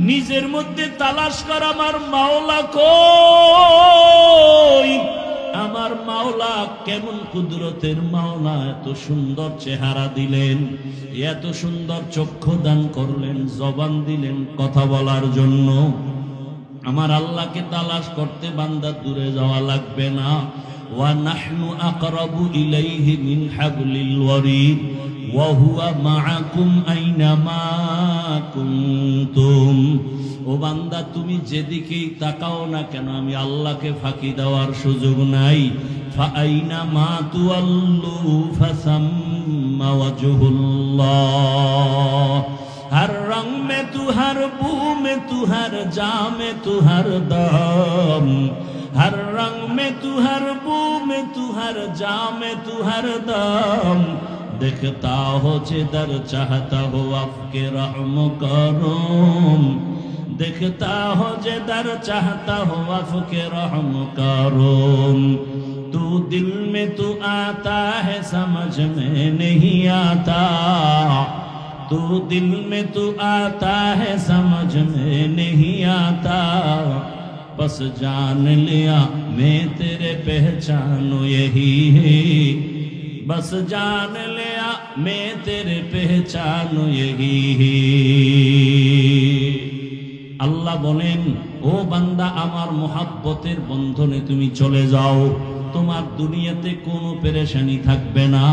Speaker 1: নিজের মধ্যে তালাশ কর আমার মাওলা কই। আমার মাওলা কেমন কুদরতের মাওলা, এত সুন্দর চেহারা দিলেন, এত সুন্দর চক্ষু দান করলেন, জবান দিলেন কথা বলার জন্য। আমার আল্লাহকে তালাশ করতে বান্দা দূরে যাওয়া লাগবে না। ওয়া নাহনু আকরাবু ইলাইহি মিন হাবলিল ওয়ারিদ ওয়া হুয়া মাআকুম আইনামা কুনতুম। ও বান্দা, তুমি যেদিকেই তাকাও না কেন, আমি আল্লাহকে ফাঁকি দেওয়ার সুযোগ নাই। ফাআইনামা তুওয়াল্লু ফাসাম্মা ওয়াজহুল্লাহ। हर रंग में तू, हर बू में तू, हर जा में तू, हर दम। हर रंग में तू, हर बू में तू, हर जा में तू, हर दम। देखता हो जिधर चाहता हो आपके रहम करूम। देखता हो जिधर चाहता हो आपके रहम करूम। तू दिल में तू आता है, समझ में नहीं आता। तू दिल में तू आता है, समझ में नहीं आता। बस जान लिया मैं तेरे पहचानो यही है। बस जान लिया मैं तेरे पहचानो यही है। আল্লাহ বলেন, ও বান্দা, আমার মোহাব্বতের বন্ধনে তুমি চলে যাও, তোমার দুনিয়াতে কোনো পেরেশানি থাকবে না।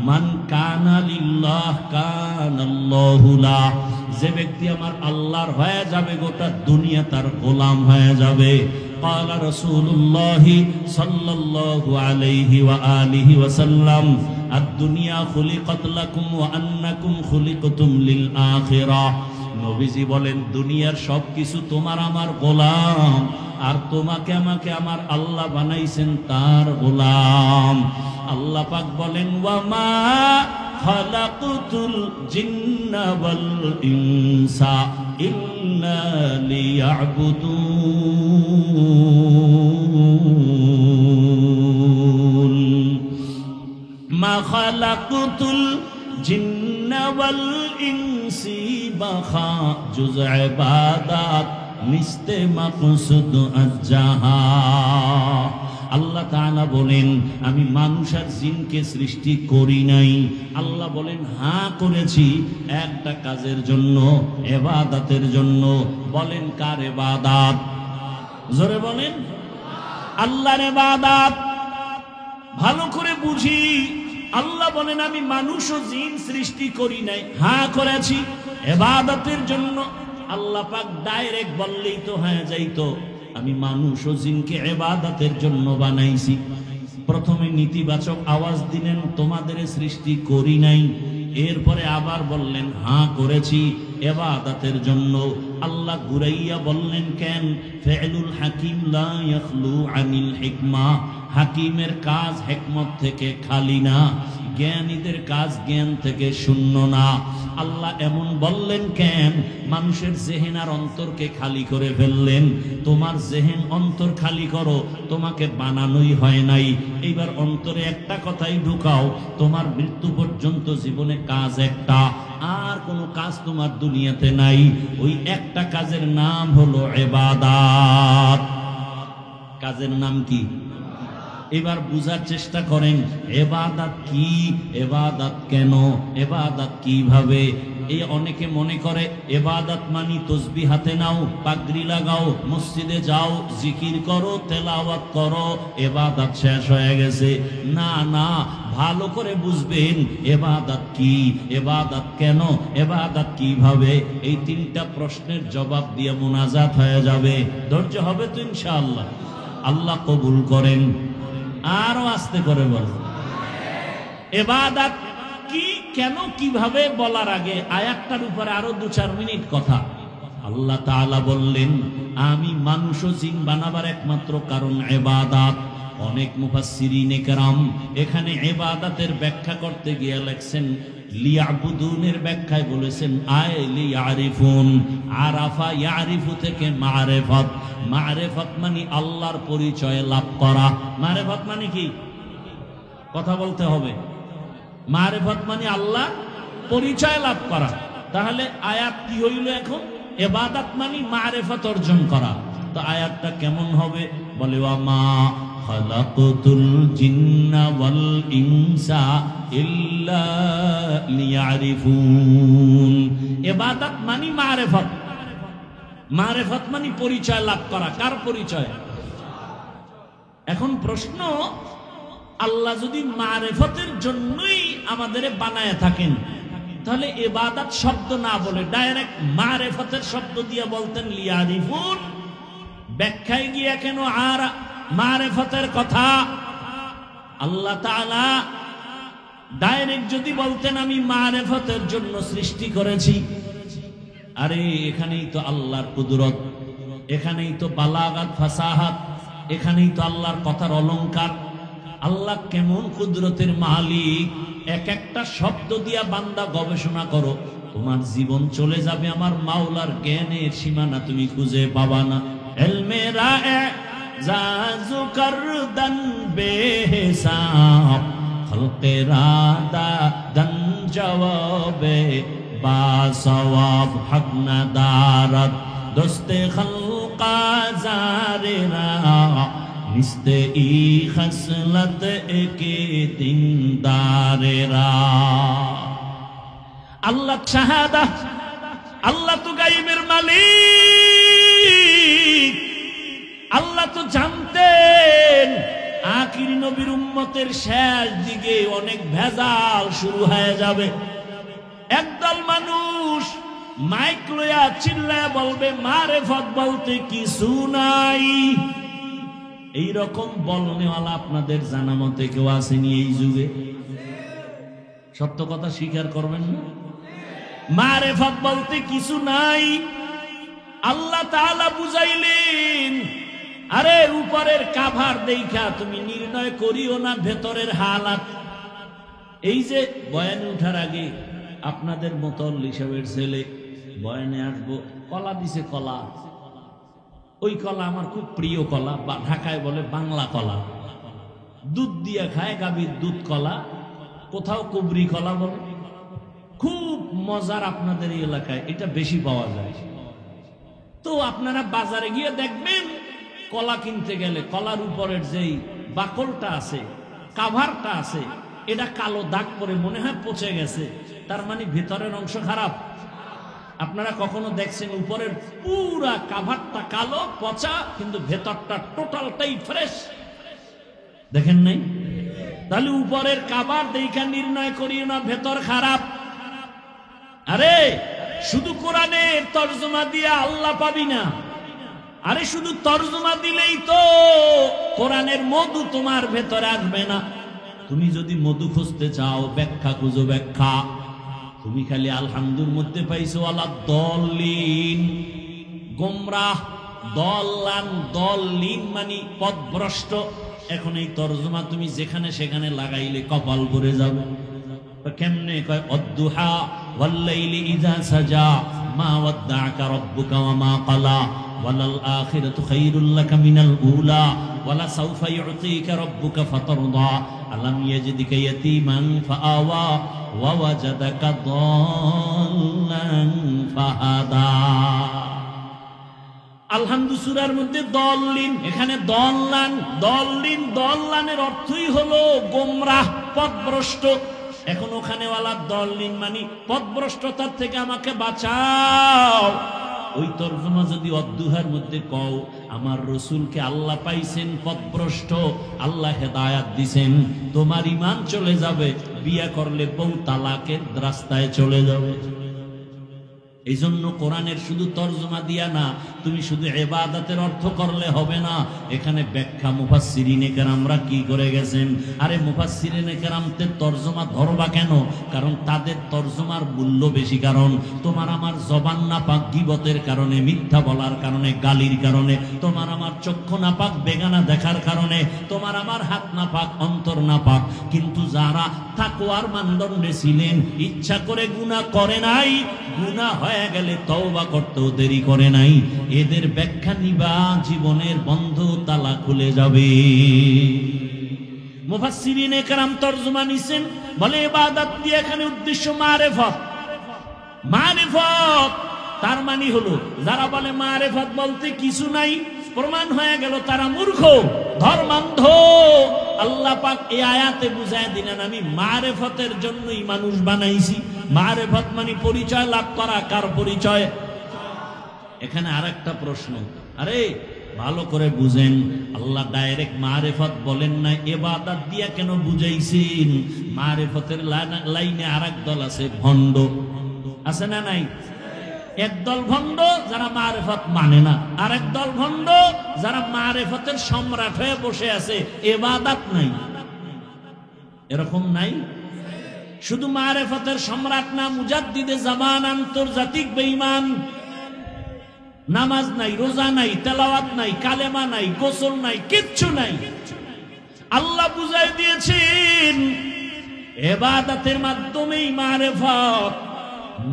Speaker 1: মান কানা লিল্লাহ কানাল্লাহু লাহ, যে ব্যক্তি আমার আল্লাহর হয়ে যাবে, গোটা দুনিয়া তার গোলাম হয়ে যাবে। قال رسول الله صلى الله عليه وآله وسلم الدنيا خلقت لكم وأنكم خلقتم للآخرة। নবীজি বলেন, দুনিয়ার সবকিছু তোমার আমার গোলাম, আর তোমাকে আমাকে আমার আল্লাহ বানাইছেন তার গোলাম। আল্লাহ পাক বলেন, ওয়ামা খালাকুতুল জিন্না ওয়াল ইনসা ইল্লা লিয়াবুদুন। মা খালাকুতুল জিন্না ওয়াল ইনসি বাখা জুজ ইবাদাত নিস্তে মাকসুদ আজ্জাহা। আল্লাহ তাআলা বলেন, আমি মানুষ আর জিনকে সৃষ্টি করি নাই। আল্লাহ বলেন, হ্যাঁ করেছি, একটা কাজের জন্য, ইবাদতের জন্য। বলেন কার ইবাদত? জোরে বলেন। আল্লাহর ইবাদত ভালো করে বুঝি। আল্লাহ বলেন আমি মানুষ ও জিন সৃষ্টি করি নাই, হ্যাঁ করেছি ইবাদতের জন্য। আল্লাহ পাক ডাইরেক্ট বললেই তো হয়ে যাইতো, আমি মানুষ ও জিনকে ইবাদতের জন্য বানাইছি। প্রথমে নেতিবাচক আওয়াজ দিলেন, তোমাদের সৃষ্টি করি নাই। এরপরে আবার বললেন হ্যাঁ করেছি ইবাদতের জন্য। আল্লাহ ঘুরাইয়া বললেন কেন? ফি'লুল হাকিম লা ইয়াখলু আনিল হিকমা, হাকিমের কাজ হিকমত থেকে খালি না, জ্ঞানীদের কাজ জ্ঞান থেকে শূন্য না। আল্লাহ এমন বললেন কেন? মানুষের জেহেন আর অন্তরকে খালি করে ফেললেন। তোমার জেহেন অন্তর খালি করো, তোমাকে বানানোই হয় নাই। এইবার অন্তরে একটা কথাই ঢুকাও, তোমার মৃত্যু পর্যন্ত জীবনে কাজ একটা, আর কোনো কাজ তোমার দুনিয়াতে নাই। ওই একটা কাজের নাম হলো ইবাদত। কাজের নাম কি? এবার বুঝার চেষ্টা করেন ইবাদত কি, ইবাদত কেন, ইবাদত কিভাবে। এই অনেকে মনে করে ইবাদত মানি তসবিহ হাতে নাও, পাগড়ি লাগাও, মসজিদে যাও, জিকির করো, তেলাওয়াত করো, ইবাদত শেষ হয়ে গেছে। না না, ভালো করে বুঝবেন ইবাদত কি, ইবাদত কেন, ইবাদত কিভাবে। এই তিনটা প্রশ্নের জবাব দিয়ে মুনাজাত হয়ে যাবে। ধৈর্য হবে তো ইনশাআল্লাহ? আল্লাহ কবুল করেন। আরো আস্তে করে বল ইবাদত কি, কেন, কিভাবে বলার আগে আয়াতটার উপরে আরো 2-4 মিনিট কথা। আল্লাহ তাআলা বললেন আমি মানুষ ও জিন বানাবার একমাত্র কারণ ইবাদত। অনেক মুফাসসিরিনে কেরাম এখানে ইবাদতের ব্যাখ্যা করতে গিয়ে লেখছেন লিয়াবুদুনের ব্যাখ্যায় বলেছেন আয় লিয়ারিফুন। আরাফা ইয়ারিফু থেকে মারিফাত, মারিফাত মানে আল্লাহর পরিচয় লাভ করা। মারিফাত মানে কি? কথা বলতে হবে। মারিফাত মানে আল্লাহ পরিচয় লাভ করা। তাহলে আয়াত কি হইল এখন? ইবাদত মানে মারিফাত অর্জন করা। তো আয়াতটা কেমন হবে? বলে ওয়া মা খালাকতুল জিন্না ওয়াল ইনসা ইল্লা লিয়ারিফুন। ইবাদত মানে মারিফাত, মারিফাত মানে পরিচয় লাভ করা। কার পরিচয়? এখন প্রশ্ন, আল্লাহ যদি মারিফতের জন্যই আমাদের বানায় থাকেন, তাহলে ইবাদত শব্দ না বলে ডাইরেক্ট মারিফতের শব্দ দিয়ে বলতেন লিয়ারিফুন। ব্যাখ্যায় গিয়া কেন আর মারিফতের কথা? আল্লাহ তাআলা ডাইরেক্ট যদি বলতেন আমি মারিফতের জন্য সৃষ্টি করেছি, আরে এখানেই তো আল্লাহর কুদরত, এখানেই তো বালাগাত ফাসাহাত, এখানেই তো আল্লাহর কথার অলংকার। আল্লাহ কেমন কুদরতের মালিক। এক একটা শব্দ দিয়া বান্দা গবেষণা করো, তোমার জীবন চলে যাবে আমার মাওলার জ্ঞানের সীমানা তুমি খুঁজে পাবা না। ইলমে রায়ে জাজু করদান বেহিসাব, খলকে রাদা দান জওয়াবে বা সওয়াব, হক নাদারত দোস্তে খলকা জারেরা, নিস্তে ই খসলত একে দিনদারেরা। আল্লাহ শাহাদা, আল্লাহ তো গায়বের মালিক। আল্লাহ তো জানতেন আখির নবীর উম্মতের শেষ দিকে অনেক ভেজাল শুরু হয়ে যাবে। একদল মানুষ মাইক লইয়া চিল্লায়া বলবে মারিফত বলতে কিছু নাই। এইরকম বলনেওয়ালা আপনাদের জানা মতে কেউ আসেনি এই যুগে? সত্য কথা স্বীকার করবেন না? মারিফত বলতে কিছু নাই। আল্লাহ তাআলা বুঝাইলেন, আরে উপরের কাভার দেখা তুমি নির্ণয় করিও না ভেতরের হালাত। এই যে বয়ানে উঠার আগে আপনাদের মোতল্লি সাহেবের ছেলে বয়ানে আসবো, কলা দিছে, কলা, ওই কলা আমার খুব প্রিয় কলা, ঢাকায় বলে বাংলা কলা, দুধ দিয়া খায়, গাভীর দুধ কলা, কোথাও কুবরি কলা বলে। খুব মজার, আপনাদের এই এলাকায় এটা বেশি পাওয়া যায়। তো আপনারা বাজারে গিয়ে দেখবেন কলা কিনতে গেলে কলার উপরের যেই বাকলটা আছে, কাভারটা আছে, এটা কালো দাগ পরে মনে হয় পচে গেছে, তার মানে ভিতরের অংশ খারাপ। আপনারা কখনো দেখছেন উপরের পুরা কাভারটা কালো পচা, কিন্তু ভেতরটা টোটালটাই ফ্রেশ? দেখেন নাই? তাহলে উপরের কাভার দেখা নির্ণয় করিও না ভেতর খারাপ। আরে শুধু কোরআনের তরজমা দিয়ে আল্লাহ পাবি না। আরে শুধু তরজমা দিলেই তো কোরআনের মধু তোমার ভেতরে আসবে না। তুমি যদি মধু খুঁজতে চাও, ব্যাখ্যা খুঁজো, ব্যাখ্যা। তুমি খালি আলহামদুর মধ্যে পাইছো আলা দলিন, গোমরাহ, দল্লান, দলিন মানে পথভ্রষ্ট। এখন এই তরজমা তুমি যেখানে সেখানে লাগাইলে কপাল ভরে যাবে। কেমনে কয় অদ্দুহা ওয়াল্লাইলি ইযা সাজা মা ওয়াদ্দাআকা রাব্বুকা ওয়া মা ক্বালা ওয়ালাল আখিরাতু খায়রুল লাকা মিনাল উলা ওয়ালা সাওফা ইউতিকা রাব্বুকা ফাতারদা আলাম ইয়াজিদিকা ইয়াতীমান ফাআওয়া ওয়া ওয়াজাদাকা দাল্লান ফাহাদা। আলহামদু সূরার মধ্যে দল্লিন, এখানে দল্লান। দল্লিন, দল্লানের অর্থই হলো গোমরাহ, পথভ্রষ্ট। এখন ওখানে ওয়ালা দল্লিন মানে পথভ্রষ্টতার থেকে আমাকে বাঁচাও। ওই তরজমা যদি অদ্দুহার মধ্যে কও, আমার রসুলকে আল্লাহ পাইছেন পথভ্রষ্ট, আল্লাহ হেদায়াত দিছেন, তোমার ঈমান চলে যাবে, বিয়া করলে বউ তালাকের রাস্তায় চলে যাবে। এই জন্য কোরআনের শুধু তরজমা দিয়া না, তুমি শুধু ইবাদতের অর্থ করলে হবে না। এখানে ব্যাখ্যা মুফাসসিরিনে কেরামরা কি করে গেছেন। আরে মুফাসসিরিনে কেরামদের তরজমা ধরবা কেন? কারণ তাদের তরজমার মূল্য বেশি। কারণ তোমার আমার জবান নাপাক গীবতের কারণে, মিথ্যা বলার কারণে, গালির কারণে, তোমার আমার চক্ষু নাপাক বেগানা দেখার কারণে, তোমার আমার হাত নাপাক, অন্তর নাপাক। কিন্তু যারা তাকওয়ার মানদণ্ডে ছিলেন, ইচ্ছা করে গুনাহ করে নাই, গুনাহ হয়ে গেলে তওবা করতেও দেরি করে নাই, এদের ব্যাখ্যা নিবা, জীবনের বন্ধ তালা খুলে যাবে। মুফাসসিরিনে কেরাম তরজমা নিছেন, বলে ইবাদত দিয়ে এখানে উদ্দেশ্য মারিফত। মারিফত তার মানে হলো, যারা বলে মারিফত বলতে কিছু নাই, প্রমাণ হয়ে গেল তারা মূর্খ, ধর্মান্ধ। আল্লাহ পাক এই আয়াতে বুঝায় দিলেন, আমি মারিফতের জন্যই মানুষ বানাইছি। মারিফত মানে পরিচয় লাভ করা। কার পরিচয়? এখানে আরেকটা প্রশ্ন, আরে ভালো করে বুঝেন, আল্লাহ ডাইরেক্ট মারিফত বলেন না, ইবাদত দিয়া কেন বুঝাইছেন? মারিফতের লাইনে আরেক দল আছে, ভণ্ড। আছে না নাই? একদল ভণ্ড যারা মারিফত মানে না, আরেক দল ভণ্ড যারা মারিফতের সম্রাট হয়ে বসে আছে, ইবাদত নাই। এরকম নাই? শুধু মারিফতের সম্রাট না, মুজাদ্দিদে জামান, আন্তর্জাতিক বেঈমান। নামাজ নাই, রোজা নাই, তেলাওয়াত নাই, কালেমা নাই, গোসল নাই, কিচ্ছু নাই। আল্লাহ বুঝাই দিয়েছেন ইবাদতের মাধ্যমেই মারিফত।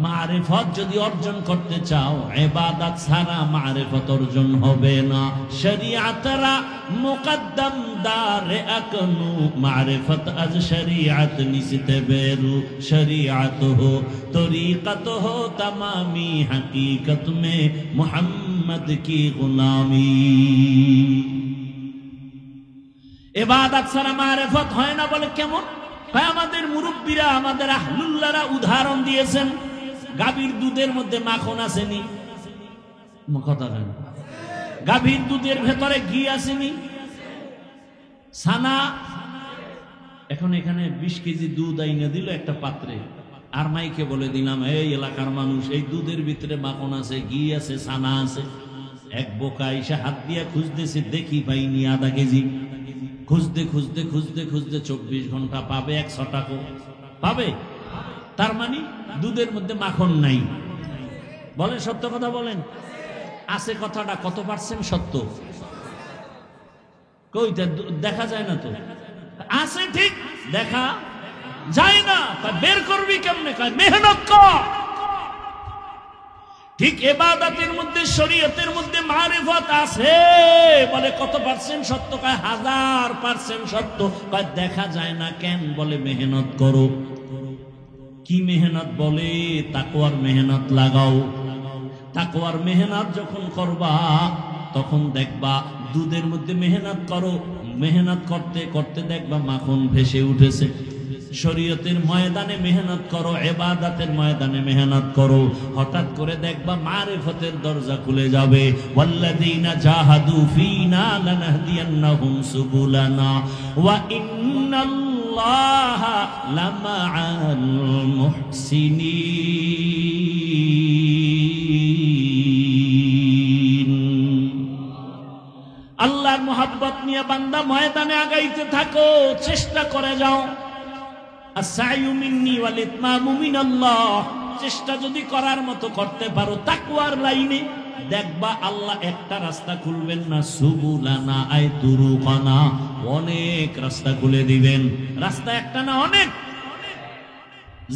Speaker 1: মারিফত যদি অর্জন করতে চাও, ইবাদত ছাড়া মারিফত অর্জন হবে না। শরীয়তরা মুকদ্দম দারে আকনু, মারিফত আজ শরীয়ত নিসতে বেরু। শরীয়ত হো তরিকত হো তমামি, হकीकत में মুহাম্মদ কি গুলামি। ইবাদত ছাড়া মারিফত হয় না। বলে কেমন? আমাদের মুরব্বীরা, আমাদের আহলুল্লাহরা উদাহরণ দিয়েছেন, গাভীর দুধের মধ্যে মাখন আসেনি? কথা কেন? গাভীর দুধের ভেতরে ঘি আসেনি? ছানা। এখন এখানে 20 কেজি দুধ আইনে দিল একটা পাত্রে, আর মাইকে বলে দিলাম, এই এলাকার মানুষ, এই দুধের ভিতরে মাখন আছে, ঘি আছে, ছানা আছে। এক বোকা এসে হাত দিয়া খুঁজতেছে, দেখি পাইনি আধা কেজি। খুঁজতে খুঁজতে খুঁজতে খুঁজতে 24 ঘন্টা পাবে 100 টাকা পাবে। তার মানে দুধের মধ্যে মাখন নাই। বলেন সত্য কথা বলেন, আছে কথাটা কত পার্সেন্ট সত্য? কইতে দেখা যায় না তো। আছে ঠিক, দেখা যায় না। বের করবি কেমনে? মেহনত কর। ঠিক ইবাদতের মধ্যে, শরীয়তের মধ্যে মারিফত আছে। বলে কত পার্সেন্ট সত্য? 1000% সত্য। দেখা যায় না কেন? বলে মেহনত করো। কি মেহনত? বলে তাকওয়ার মেহনত লাগাও। তাকওয়ার মেহনত যখন করবা, তখন দেখবা দুধের মধ্যে মেহনত করো, মেহনত করতে করতে দেখবা মাখন ভেসে উঠেছে। শরীয়তের ময়দানে মেহনত করো, ইবাদতের ময়দানে মেহনত করো, হঠাৎ করে দেখবা মারিফতের দরজা খুলে যাবে। ওয়াল্লাযীনা জাহাদু ফীনা লানাহদিয়ান্নাহুম সুবুলানা ওয়া ইন্নাল্লাহা লামাআল মুহসিনিন। আল্লাহর মোহাব্বত নিয়ে বান্দা ময়দানে আগাইতে থাকো, চেষ্টা করে যাও। আস-সা'য়ু মিন্নি ওয়াল ইতমামু মিনাল্লাহ। চেষ্টা যদি করার মতো করতে পারো তাকওয়ার লাইনে, দেখবা আল্লাহ একটা রাস্তা খুলবেন না, সুবুলানা আই তুরুকানা, অনেক রাস্তা খুলে দিবেন। রাস্তা একটা না, অনেক।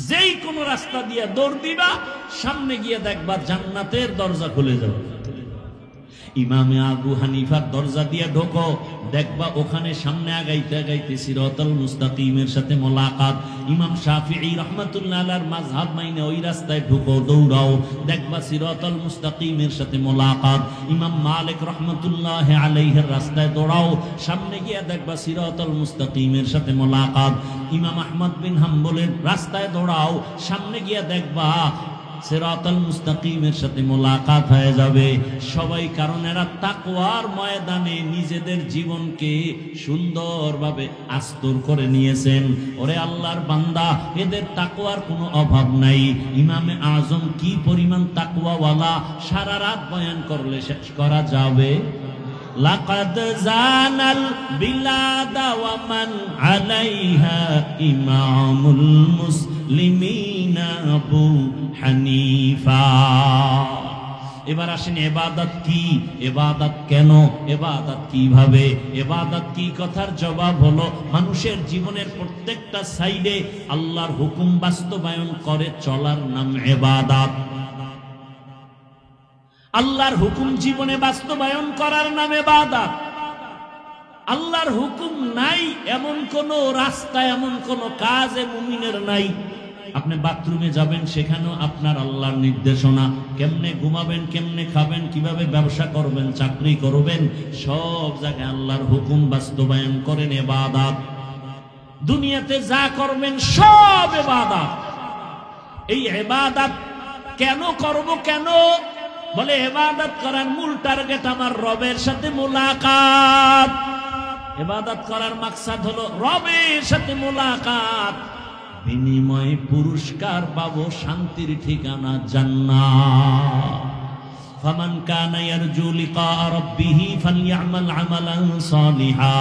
Speaker 1: যেই কোনো রাস্তা দিয়ে দৌড় দিবা, সামনে গিয়ে দেখবা জান্নাতের দরজা খুলে যাবে। ইমামে আবু হানিফার দরজা দিয়ে ঢোকো, দেখবা ওখানে সামনে আগাইতে আগাইতে সিরাতাল মুস্তাকিমের সাথে মোলাকাত। ইমাম শাফিঈ রাহমাতুল্লাহ আলাইহির মাযহাব মাইনে ওই রাস্তায় ঢোকো, দৌড়াও, দেখবা সিরাতাল মুস্তাকিমের সাথে মোলাকাত। ইমাম মালিক রাহমাতুল্লাহ আলাইহির রাস্তায় দৌড়াও, সামনে গিয়ে দেখবা সিরাতাল মুস্তাকিমের সাথে মোলাকাত। ইমাম আহমদ বিন হাম্বলের রাস্তায় দৌড়াও, সামনে গিয়ে দেখবা সিরাতাল মুস্তাকিমের সাথে মোলাকাত হয়ে যাবে সবাই। কারণ এরা তাকওয়ার ময়দানে নিজেদের জীবনকে সুন্দরভাবে আস্তর করে নিয়েছেন। ওরে আল্লাহর বান্দা, এদের তাকওয়ার কোনো অভাব নাই। ইমামে আজম কি পরিমাণ তাকওয়াওয়ালা, সারা রাত বয়ান করলে শেষ করা যাবে। লাকাদ জানাল বিলাদা ওয়া মান আলাইহা ইমামুল মুসলিমিনা আবু হানিফা। এবার আসেন ইবাদত কি, ইবাদত কেন, ইবাদত কিভাবে, ইবাদত কি? কথার জবাব হলো মানুষের জীবনের প্রত্যেকটা সাইডে আল্লাহর হুকুম বাস্তবায়ন করে চলার নাম ইবাদত। আল্লাহর হুকুম জীবনে বাস্তবায়ন করার নাম ইবাদত। আল্লাহর হুকুম নাই এমন কোন রাস্তা, এমন কোন কাজ মুমিনের নাই। আপনি বাথরুমে যাবেন, সেখানেও আপনার আল্লাহর নির্দেশনা। কেমনে ঘুমাবেন, কেমনে খাবেন, কিভাবে ব্যবসা করবেন, চাকরি করবেন, সব জায়গায় আল্লাহর হুকুম বাস্তবায়ন করেন ইবাদত। দুনিয়াতে যা করবেন সব ইবাদত। এই ইবাদত কেন করব? কেন বলে, ইবাদত করার মূল টার্গেট আমার রবের সাথে মোলাকাত। ইবাদত করার মাকসাদ হলো রবের সাথে মোলাকাত, বিনিময়ে পুরস্কার পাবো, শান্তির ঠিকানা জান্নাত। ফামান কানা ইয়ারজু লিকা রাব্বিহি ফালইআমাল আমালান সালিহা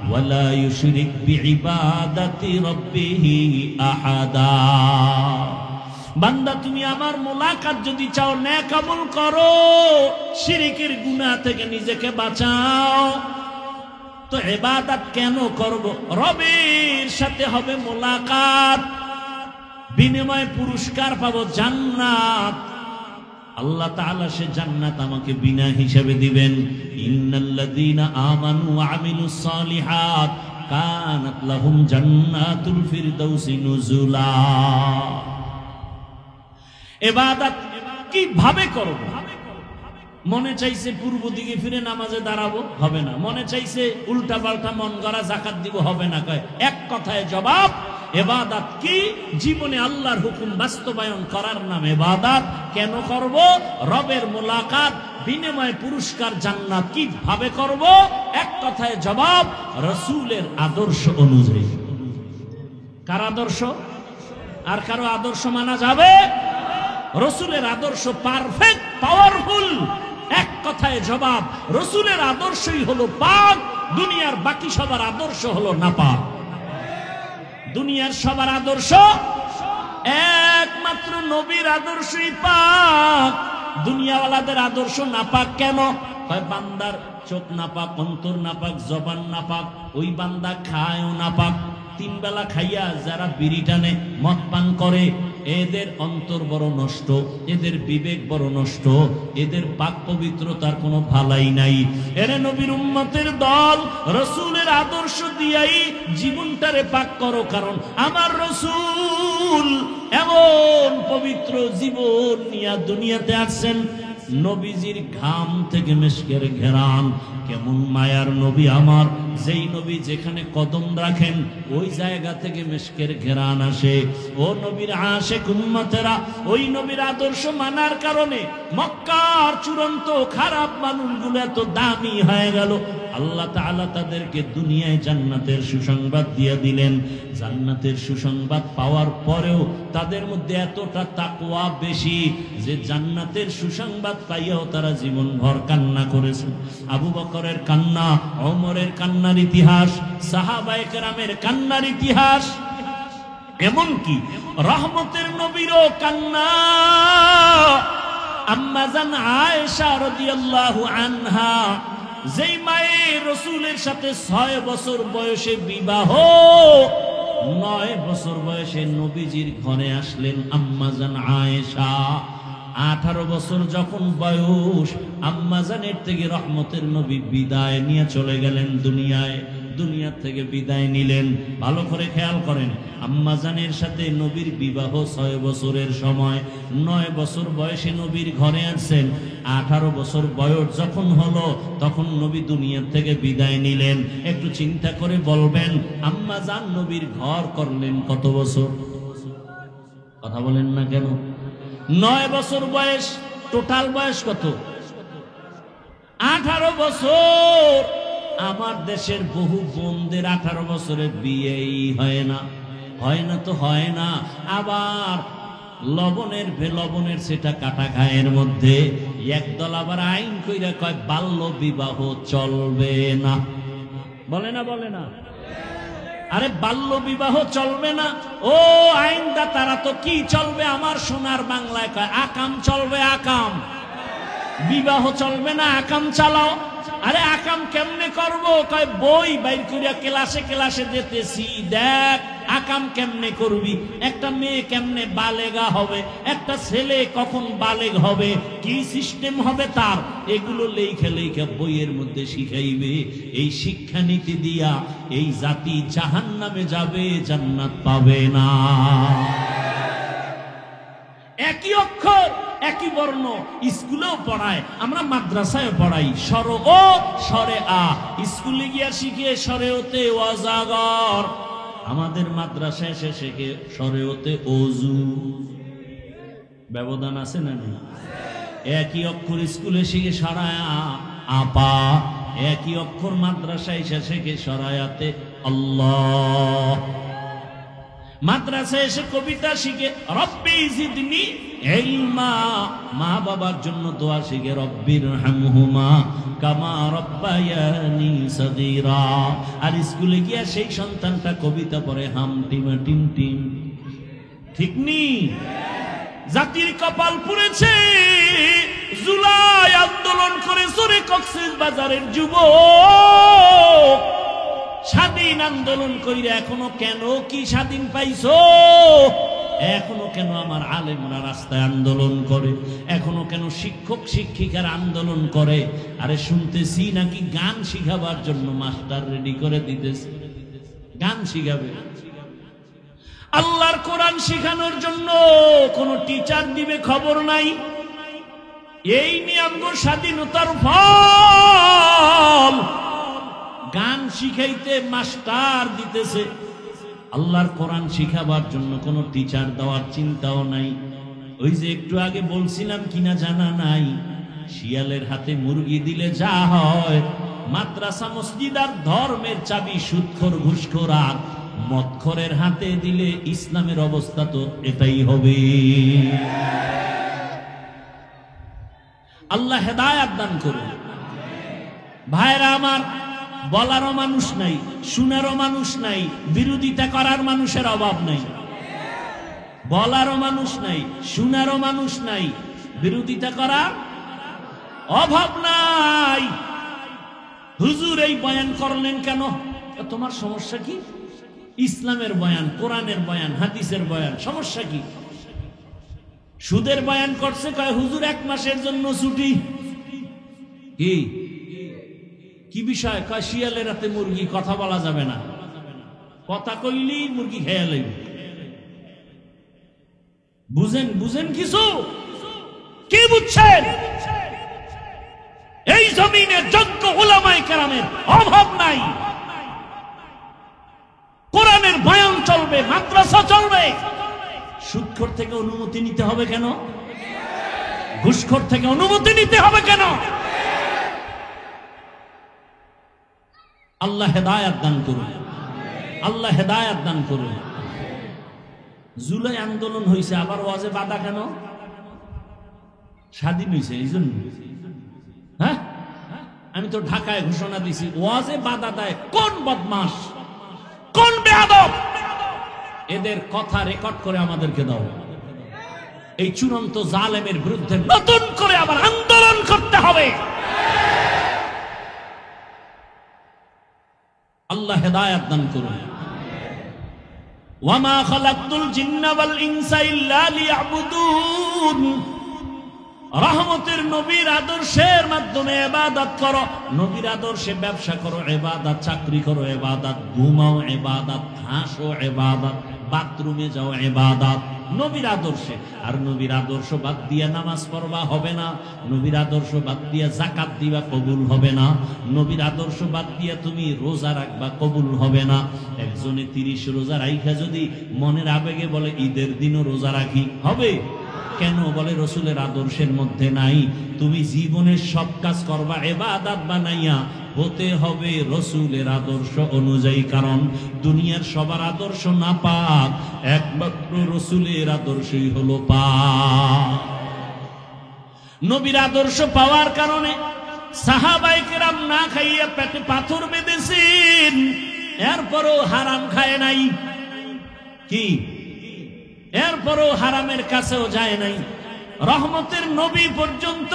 Speaker 1: ওয়া লা ইউশরিক বিইবাদাতি রাব্বিহি আহাদা। বান্দা, তুমি আমার মোলাকাত যদি চাও, নেক আমল করো, শিরকের গুনাহ থেকে নিজেকে বাঁচাও। তো ইবাদত কেন করব? রবের সাথে হবে মোলাকাত, বিনিময়ে পুরস্কার পাবো জান্নাত। আল্লাহ তাআলা সে জান্নাত আমাকে বিনা হিসাবে দিবেন। ইন্নাল্লাযীনা আমানু ওয়া আমিলুস সালিহাত কানাত লাহুম জান্নাতুল ফিরদাউসি নুজুলা। ইবাদত কিভাবে করব? মনে চাইছে পূর্ব দিকে ফিরে নামাজে দাঁড়াবো, হবে না। মনে চাইছে উল্টা পাল্টা মন গড়া যাকাত দিব, হবে না। কয় এক কথায় জবাব, ইবাদত কি? জীবনে আল্লাহর হুকুম বাস্তবায়ন করার নাম ইবাদত। কেন করব? রবের মোলাকাত, বিনিময়ে পুরস্কার জান্নাত। কিভাবে করব? এক কথায় জবাব, রাসূলের আদর্শ অনুযায়ী। কার আদর্শ? আর কারো আদর্শ মানা যাবে? রাসূলের আদর্শ পারফেক্ট, পাওয়ারফুল। এক কথায় জবাব, রাসূলের আদর্শই হলো পাক, দুনিয়ার বাকি সবার আদর্শ হলো নাপাক। দুনিয়ার সবার আদর্শ একমাত্র নবীর আদর্শই পাক, দুনিয়াওয়ালাদের আদর্শ নাপাক। কেন? হয় বান্দার চোখ নাপাক, অন্তর নাপাক, জবান নাপাক, ওই বান্দা খায়ও নাপাক। তিন বেলা খাইয়া যারা বিড়ি টানে, মদ পান করে, এদের অন্তর বড় নষ্ট, এদের বিবেক বড় নষ্ট, এদের পাক পবিত্রতার কোনো ভালাই নাই। এরে নবীর উম্মতের দল, রাসূলের আদর্শ দিয়াই জীবনটারে পাক করো। কারণ আমার রাসূল এমন পবিত্র জীবন নিয়ে দুনিয়াতে আসছেন, নবীজির ঘাম থেকে মিশকের ঘেরান, কেমন মায়ার নবী আমার, যেই নবী যেখানে কদম রাখেন ওই জায়গা থেকে মিশকের ঘেরান আসে। ও নবীর আশিক উম্মতেরা, ওই নবীর আদর্শ মানার কারণে মক্কার চূড়ান্ত খারাপ মানুষগুলো এত দামি হয়ে গেল। আল্লাহ তাআলা তাদেরকে দুনিয়ায় জান্নাতের সুসংবাদ দিয়ে দিলেন। জান্নাতের সুসংবাদ পাওয়ার পরেও তাদের মধ্যে এতটা তাকওয়া বেশি যে জান্নাতের সুসংবাদ পাইয়াও তারা জীবনভর কান্না করেছে। আবু বকরের কান্না, ওমরের কান্নার ইতিহাস, সাহাবায়ে কেরামের কান্নার ইতিহাস, এমনকি রহমতের নবীরও কান্না। আম্মা জান আয়েশা রাদিয়াল্লাহু আনহা, যেই মায়ের রাসূলের সাথে 6 বছর বয়সে বিবাহ, 9 বছর বয়সে নবীজির ঘরে আসলেন আম্মা জান আয়েশা। 18 বছর যখন বয়স, আম্মা জানের থেকে রহমতের নবী বিদায় নিয়ে চলে গেলেন দুনিয়ায়। দুনিয়া থেকে বিদায় নিলেন। ভালো করে খেয়াল করেন, আম্মা জানের সাথে নবীর বিবাহ 6 বছরের সময়। 9 বছর বয়সে নবীর ঘরে আসছেন। 18 বছর বয়স যখন হলো তখন নবী দুনিয়া থেকে বিদায় নিলেন। একটু চিন্তা করে বলবেন, আম্মা জান নবীর ঘর করলেন কত বছর? কথা বলেন না কেন? 9 বছর বয়স, টোটাল বয়স কত? 18 বছর। আমার দেশের বহু বোনদের 18 বছরে বিয়েই হয় না। হয় না তো হয় না। আবার লবণের সেটা কাটা গায়ের মধ্যে একদল আবার আইন কইরা কয় বাল্য বিবাহ চলবে না। বলে না? বলে না? আরে বাল্য বিবাহ চলবে না, ও আইনদা তারা তো কি চলবে? আমার সোনার বাংলায় কয় আকাম চলবে। আকাম, বিবাহ চলবে না, আকাম চালাও। আরে আকাম কেমনে করব? কয় বই বাইর করিয়া ক্লাসে দিতেছি, দেখ আকাম কেমনে করবি। একটা মেয়ে কেমনে বালেগা হবে, একটা ছেলে কখন বালেগ হবে, কি সিস্টেম হবে তার, এগুলো লেখা বইয়ের মধ্যে শিখাইবে। এই শিক্ষানীতি দিয়া এই জাতি জাহান্নামে যাবে, জান্নাত পাবে না। একই অক্ষর, একই বর্ণ স্কুলেও পড়ায়, আমরা মাদ্রাসায় পড়াই স্বর ও স্বরে আ। স্কুলে গিয়া শিখে স্বরে ওতে ওয়াজাগর, আমাদের মাদ্রাসায় এসে শেখে স্বরে ওতে অজু। ব্যবধান আছে না? একই অক্ষর স্কুলে শিখে সরায় আপা, একই অক্ষর মাদ্রাসায় এসে শেখে সরায়াতে আল্লাহ। মাদ্রাসায় এসে কবিতা শিখে রব্বি জিদনি ইলমা, মা বাবার জন্য দোয়া শিখে রব্বিরহামহুমা কামা রব্বায়ানি সগীরা। আর স্কুলে গিয়া সেই সন্তানটা কবিতা পড়ে হাম টিমা টিম টিম। ঠিক নি? জাতির কপাল পুড়েছে। জুলাই আন্দোলন করে সরে কক্সবাজারের যুবক, স্বাধীন আন্দোলন কইরা এখনো কেন কি স্বাধীন পাইছো? এখনো কেন আমার আলেমরা রাস্তায় আন্দোলন করে? এখনো কেন শিক্ষক শিক্ষিকার আন্দোলন করে? আরে শুনতেছি নাকি গান শিখাবার জন্য মাস্টার রেডি করে দিতেছে, গান শিখাবে। আল্লাহর কোরআন শিখানোর জন্য কোন টিচার দিবে খবর নাই। এই নিয়ম স্বাধীনতার ফল। গান শিখাইতে মাস্টার দিতেছে, আল্লাহর কোরআন শিখাবার জন্য কোনো টিচার দেওয়ার চিন্তাও নাই। ওই যে একটু আগে বলছিলাম কিনা জানা নাই, শিয়ালের হাতে মুরগি দিলে যা হয়, মাদ্রাসা মসজিদ আর ধর্মের চাবি সুদখোর ঘুষখোর আর মদখোরের হাতে দিলে ইসলামের অবস্থা তো এটাই হবে। আল্লাহ হেদায়েত দান করুন। ভাইরা আমার, বলারও মানুষ নাই, শুনারও মানুষ নাই, বিরোধিতা করার মানুষের অভাব নাই। বলারও মানুষ নাই, শুনারও মানুষ নাই, বিরোধিতা করার অভাব নাই। হুজুর এই বয়ান করলেন কেন? তোমার সমস্যা কি? ইসলামের বয়ান, কোরআনের বয়ান, হাদিসের বয়ান, সমস্যা কি? সুদের বয়ান করছে, কয় হুজুর 1 মাসের জন্য ছুটি। কি কি বিষয়? কয় শিয়ালের রাতে মুরগি, কথা বলা যাবে না, কথা কইলি মুরগি খেয়ে লাগবে। বুঝেন কিছু? কি বুঝছেন? এই জমিনে যোগ্য উলামায়ে কেরামের অভাব নাই। কোরআনের বয়ান চলবে, মাদ্রাসা চলবে। সুদখোর থেকে অনুমতি নিতে হবে কেন? ঘুষখোর থেকে অনুমতি নিতে হবে কেন? আল্লাহ হেদায়েত দান করুন, আল্লাহ হেদায়েত দান করুন। জুলাই আন্দোলন হয়েছে, আবার ওয়াজে বাধা কেন? স্বাধীন হয়েছে এই জন্য। হ্যাঁ, আমি তো ঢাকায় ঘোষণা দিছি, ওয়াজে বাধা দেয় কোন বদমাস, কোন বেয়াদব, এদের কথা রেকর্ড করে আমাদেরকে দাও। এই চূড়ান্ত জালেমের বিরুদ্ধে নতুন করে আবার আন্দোলন করতে হবে। আল্লাহ হেদায়েত দান করুন। ওয়ামা খালাকতুল জিন্না ওয়াল ইনসা ইল্লা লিয়াবুদুন। রহমতের নবীর আদর্শের মাধ্যমে ইবাদত করো, নবীর আদর্শে ব্যবসা করো ইবাদত, চাকরি করো ইবাদত, ঘুমাও ইবাদত, হাসো ইবাদত, বাথরুমে যাও ইবাদত, নবীর আদর্শে। আর নবীর আদর্শ বাদ দিয়া নামাজ পড়বা হবে না, নবীর আদর্শ বাদ দিয়া যাকাত দিবা কবুল হবে না, নবীর আদর্শ বাদ দিয়া তুমি রোজা রাখবা কবুল হবে না। একজনে 30 রোজা রাইখা যদি মনের আবেগে বলে ঈদের দিনও রোজা রাখি, হবে? কেন? বলে রসুলের আদর্শের মধ্যে নাই। তুমি জীবনের সব কাজ করবা ইবাদত বানাইয়া, হতে হবে রসুলের আদর্শ অনুযায়ী। কারণ দুনিয়ার সবার আদর্শ না পাক, একমাত্র রসুলের আদর্শই হলো পাক। নবীর আদর্শ পাওয়ার কারণে সাহাবায়ে কেরাম না খাইয়া পেটে পাথর বেঁধেছেন, এরপরও হারাম খায় নাই। কি? এরপরও হারামের কাছেও যায় নাই। রহমতের নবী পর্যন্ত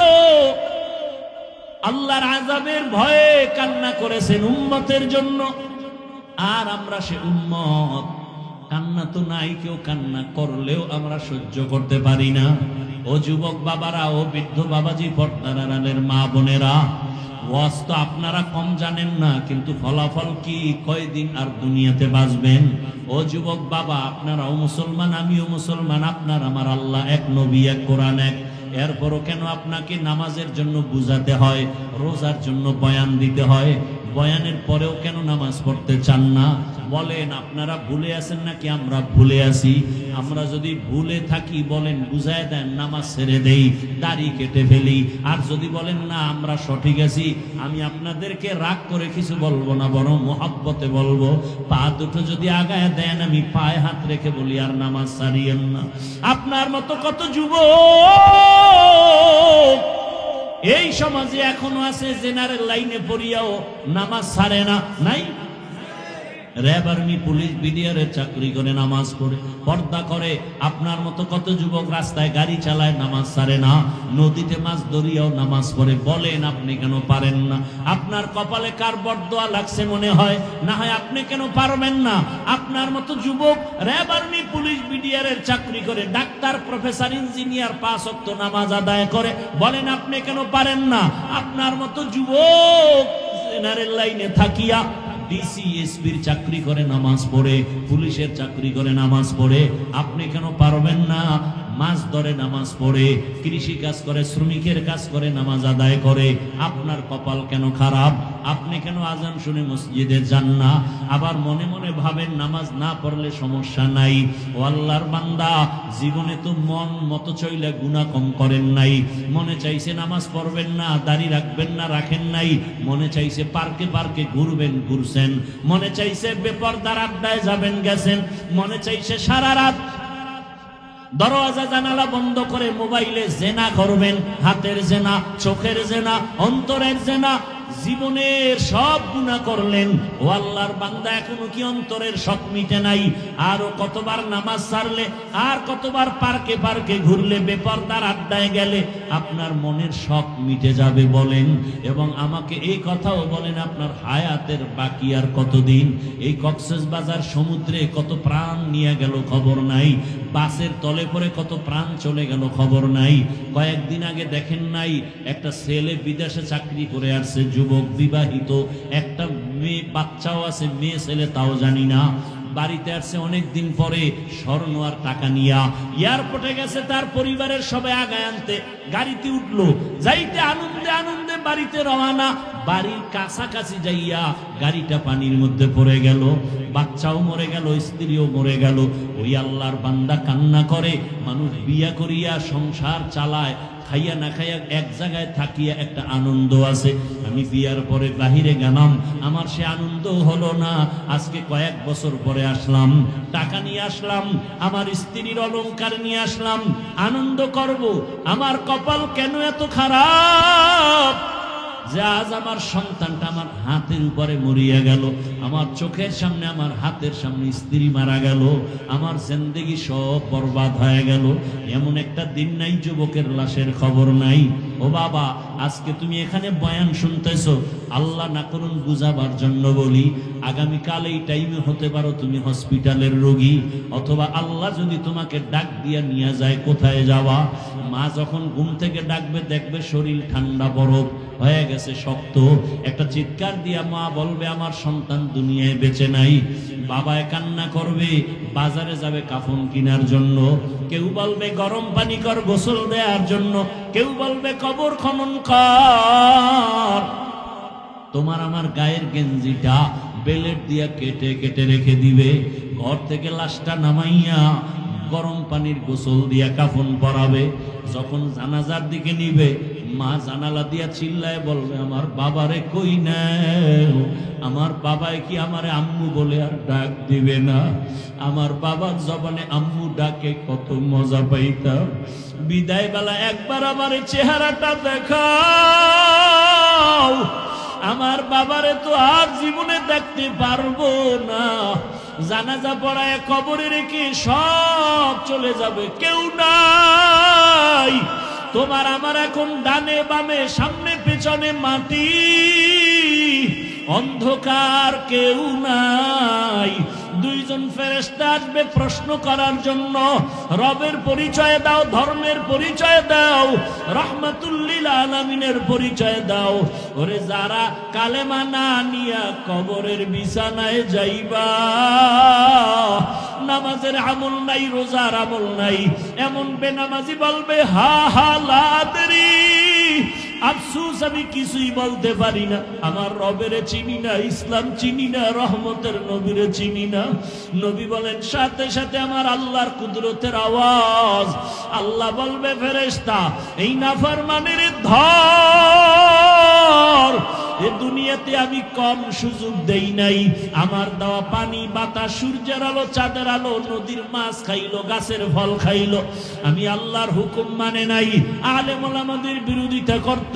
Speaker 1: আল্লাহর আযাবের ভয়ে কান্না করেছেন উম্মতের জন্য। আর আমরা সে উম্মত, কান্না তো নাই, কেউ কান্না করলেও আমরা সহ্য করতে পারি না। ও যুবক বাবারা, ও বৃদ্ধ বাবাজি, পর্দার আড়ালের মা বোনেরা, ওয়াজ তো আপনারা কম জানেন না, কিন্তু ফলাফল কি? কয়দিন আর দুনিয়াতে বাঁচবেন? ও যুবক বাবা, আপনারাও মুসলমান, আমিও মুসলমান, আপনার আমার আল্লাহ এক, নবী এক, কোরআন এক। এরপরও কেন আপনাকে নামাজের জন্য বুঝাতে হয়, রোজার জন্য বয়ান দিতে হয়? বয়ানের পরেও কেন নামাজ পড়তে চান না? বলেন, আপনারা ভুলে আছেন নাকি আমরা ভুলে আছি? আমরা যদি ভুলে থাকি বলেন, বুঝায় দেন, নামাজ ছেড়ে দেই, দাড়ি কেটে ফেলি। আর যদি বলেন না আমরা সঠিক আছি, আমি আপনাদেরকে রাগ করে কিছু বলবো না, বরং মহব্বতে বলবো। পা দুটো যদি আগায় দেন, আমি পায়ে হাত রেখে বলি, আর নামাজ ছাড়িয়েন না। আপনার মতো কত যুবক এই সমাজে এখনো আছে, জেনারেল লাইনে পড়িয়াও নামাজ ছাড়ে না। নাই? র্যাব, আর্মি, পুলিশ, বিডিআরের চাকরি করে, নামাজ পড়ে, পর্দা করে। আপনার মতো কত যুবক রাস্তায় গাড়ি চালায়, নামাজ ছাড়ে না। নদীতে মাছ ধরিয়াও নামাজ পড়ে। বলেন, আপনি কেন পারেন না? আপনার কপালে কার বরদোয়া লাগছে মনে হয়? না হয় আপনি কেন পারবেন না? আপনার মতো যুবক র্যাব, আর্মি, পুলিশ, বিডিআরের চাকরি করে, ডাক্তার, প্রফেসর, ইঞ্জিনিয়ার, 5 ওয়াক্ত নামাজ আদায় করে। বলেন, আপনি কেন পারেন না? আপনার মতো যুবক জেনারেল লাইনে থাকিয়া ডিসি, এসপির চাকরি করে, নামাজ পড়ে, পুলিশের চাকরি করে, নামাজ পড়ে। আপনি কেন পারবেন না? মাছ ধরে, নামাজ পড়ে, কৃষি কাজ করে, শ্রমিকের কাজ করে, নামাজ আদায় করে। আপনার কপাল কেন খারাপ? আপনি কেন আজান শুনে মসজিদে যান না? আবার মনে মনে ভাবেন নামাজ না পড়লে সমস্যা নাই। ও আল্লাহর বান্দা, জীবনে তো মন মতো চইলে গুনাহ কম করেন নাই। মনে চাইছে নামাজ পড়বেন না, দাড়ি রাখবেন না, রাখেন নাই। মনে চাইছে পার্কে পার্কে ঘুরবেন, ঘুরছেন। মনে চাইছে বেপরদার আড্ডায় যাবেন, গেছেন। মনে চাইছে সারা রাত দরওয়াজা জানালা বন্ধ করে মোবাইলে জেনা করবেন। হাতের জেনা, চোখের জেনা, অন্তরের জেনা, জীবনের সব গুনাহ করলেন। ও আল্লাহর বান্দা, এখনো কি অন্তরের শখ মিটে নাই? আরো কতবার নামাজ ছাড়লে, আর কতবার পার্কে পার্কে ঘুরলে, বেপরদার আড্ডায় গেলে আপনার মনের শখ মিটে যাবে বলেন? এবং আমাকে এই কথাও বলেন, আপনার হায়াতের বাকি আর কতদিন? এই কক্সবাজার সমুদ্রে কত প্রাণ নিয়ে গেল খবর নাই, বাসের তলে পড়ে কত প্রাণ চলে গেল খবর নাই। কয়েকদিন আগে দেখেন নাই, একটা ছেলে বিদেশে চাকরি করে আসছে, যুবক, বিবাহিত, একটা মেয়ে, বাচ্চাও আছে, মেয়ে ছেলে তাও জানি না। বাড়িতে আসছে অনেক দিন পরে, স্বর্ণ আর টাকা নিয়া। এয়ারপোর্টে গেছে তার পরিবারের সবাই আগায় আনতে, গাড়িতে উঠলো, যাইতে আনন্দে আনন্দে বাড়িতে রওনা। বাড়ির কাছাকাছি যাইয়া গাড়িটা পানির মধ্যে পড়ে গেল, বাচ্চাও মরে গেল, স্ত্রীও মরে গেল। ওই আল্লাহর বান্দা কান্না করে। মানুষ বিয়া করিয়া সংসার চালায়, খাইয়া না খাইয়া এক জায়গায় থাকিয়া একটা আনন্দ আছে। আমি বিয়ার পরে বাহিরে গেলাম, আমার সে আনন্দ হলো না। আজকে কয়েক বছর পরে আসলাম, টাকা নিয়ে আসলাম, আমার স্ত্রীর অলংকার নিয়ে আসলাম, আনন্দ করব। আমার কপাল কেন এত খারাপ যে আজ আমার সন্তানটা আমার হাতের উপরে মরিয়া গেল, আমার চোখের সামনে, আমার হাতের সামনে স্ত্রী মারা গেল, আমার জিন্দেগি সব বরবাদ হয়ে গেল। এমন একটা দিন নাই যুবকের লাশের খবর নাই। ও বাবা, আজকে তুমি এখানে বয়ান শুনতেছো, আল্লাহ না করুন বুঝাবার জন্য বলি, আগামীকাল এই টাইমে হতে পারো তুমি হসপিটালের রোগী, অথবা আল্লাহ যদি তোমাকে ডাক দিয়া নিয়ে যায়, কোথায় যাওয়া? মা যখন ঘুম থেকে ডাকবে, দেখবে শরীর ঠান্ডা বরফ হয়ে গেছে, শক্ত। একটা চিৎকার দিয়া মা বলবে আমার সন্তান দুনিয়ায় বেঁচে নাই। বাবায় কান্না করবে, বাজারে যাবে কাফন কেনার জন্য। কেউ বলবে গরম পানি কর গোসল দেওয়ার জন্য, কেউ বলবে কবর খনন কর। তোমার আমার গায়ের গেঞ্জিটা বেলেট দিয়া কেটে কেটে রেখে দিবে। ঘর থেকে লাশটা নামাইয়া গরম পানির গোসল দিয়া কাফন পরাবে। যখন জানাজার দিকে নিবে, মা জানালা দিয়া চিল্লায় বলবে আমার বাবারে কই নাই? আমার বাবায় কি আমারে আম্মু বলে আর ডাক দিবে না? আমার বাবার জবানে আম্মু ডাকে কত মজা পাইতাম। বিদায় বেলা একবার আমার চেহারাটা দেখাও, আমার বাবারে তো আর জীবনে দেখতে পারবো না। জানাজা পড়ায় কবরে রেখে সব চলে যাবে, কেউ নাই। তোমার আমার এখন ডানে বামে সামনে পেছনে মাটি, অন্ধকার, কেউ নাই। দুইজন ফেরেশতা আসবে প্রশ্ন করার জন্য, রবের পরিচয় দাও, ধর্মের পরিচয় দাও, রাহমাতুল লিল আলামিনের পরিচয় দাও। ওরে যারা কালেমা না নিয়া কবরের বিছানায় যাইবা, নামাজের আমল নাই, রোজার আমল নাই, এমন বেনামাজি বলবে হা হা লাদরি, আফসোস আমি কিছুই বলতে পারি না, আমার রবেরে চিনি না, ইসলাম চিনি না, রহমতের নবীরে চিনি না। নবী বলেন সাথে সাথে আমার আল্লাহর কুদরতের আওয়াজ। আল্লাহ বলবে ফেরেশতা এই নাফরমানের ধর। এ দুনিয়াতে আমি কম সুযোগ দেই নাই, আমার দেওয়া পানি, বাতাস, সূর্যের আলো, চাঁদের আলো, নদীর মাছ খাইলো, গাছের ফল খাইলো, আমি আল্লাহর হুকুম মানে নাই। আলেম ওলামাদের বিরোধিতা করত,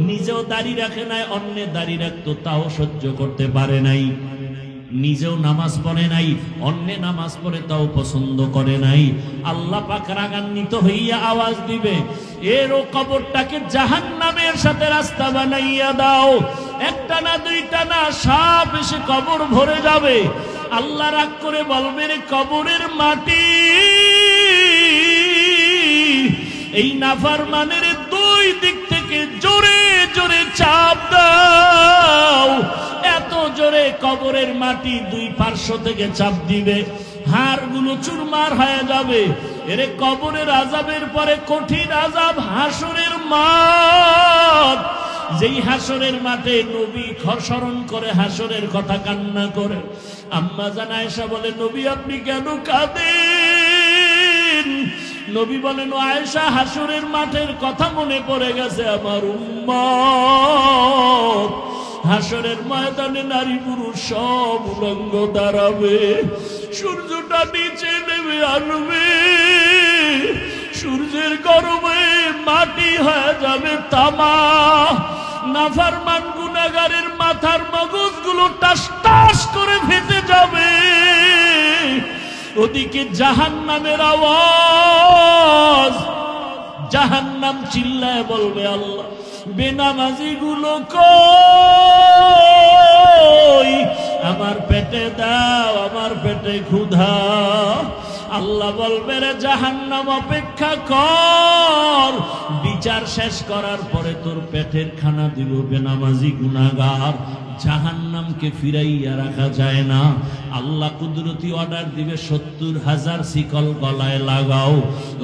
Speaker 1: নিজেও দাড়ি রাখে নাই, অন্যের দাড়ি রাখতো, তাও সহ্য করতে পারে নাই। নিজেও নামাজ পড়ে নাই, অন্যে নামাজ পড়ে তাও পছন্দ করে নাই। আল্লাহ পাক রাগান্বিত হইয়া আওয়াজ দিবে, এরও কবরটাকে জাহান্নামের সাথে রাস্তা বানাইয়া দাও। একটা না দুইটা না, সাপ এসে কবর ভরে যাবে। আল্লাহ রাগ করে বলবে রে কবরের মাটি, এই নাফরমানের দুই দিক থেকে জোরে জোরে চাপ দাও। এত জোরে কবরের মাটি দুই পার্শ্ব থেকে চাপ দিবে, হাড়গুলো চুরমার হয়ে যাবে। এরে কবরের আযাবের পরে কঠিন আযাব হাসরের মাঠ। যেই হাসরের মাঠে নবী স্মরণ করে হাসরের কথা কান্না করে। আম্মা জান আয়েশা বলে নবী আপনি কেন কাঁদেন? নবী বলেন ও আয়েশা হাসরের মাঠের কথা মনে পড়ে গেছে আমার উম্মত। হাসরের ময়দানে নারী পুরুষ সব উলঙ্গ দাঁড়াবে, সূর্যটা নিচে নেমে আসবে, সূর্যের গরমে মাটি হয়ে যাবে তামা। নাফরমান গুনাহগারের মাথার মগজগুলো টাস টাস করে ফেটে যাবে। ওদিকে জাহান্নামের আওয়াজ, জাহান্নাম চিল্লায় বলবে আল্লাহ বেনামাজি গুলো কই? আমার পেটে দাও, আমার পেটে ক্ষুধা। আল্লাহ বলবে রে জাহান্নাম অপেক্ষা কর, বিচার শেষ করার পরে তোর পেটের খানা দিব বেনামাজি গুনাহগার। জাহান্নাম জাহান্নামকে ফিরাইয়া রাখা যায় না। আল্লাহ কুদরতি অর্ডার দিবে 70,000 শিকল গলায় লাগাও,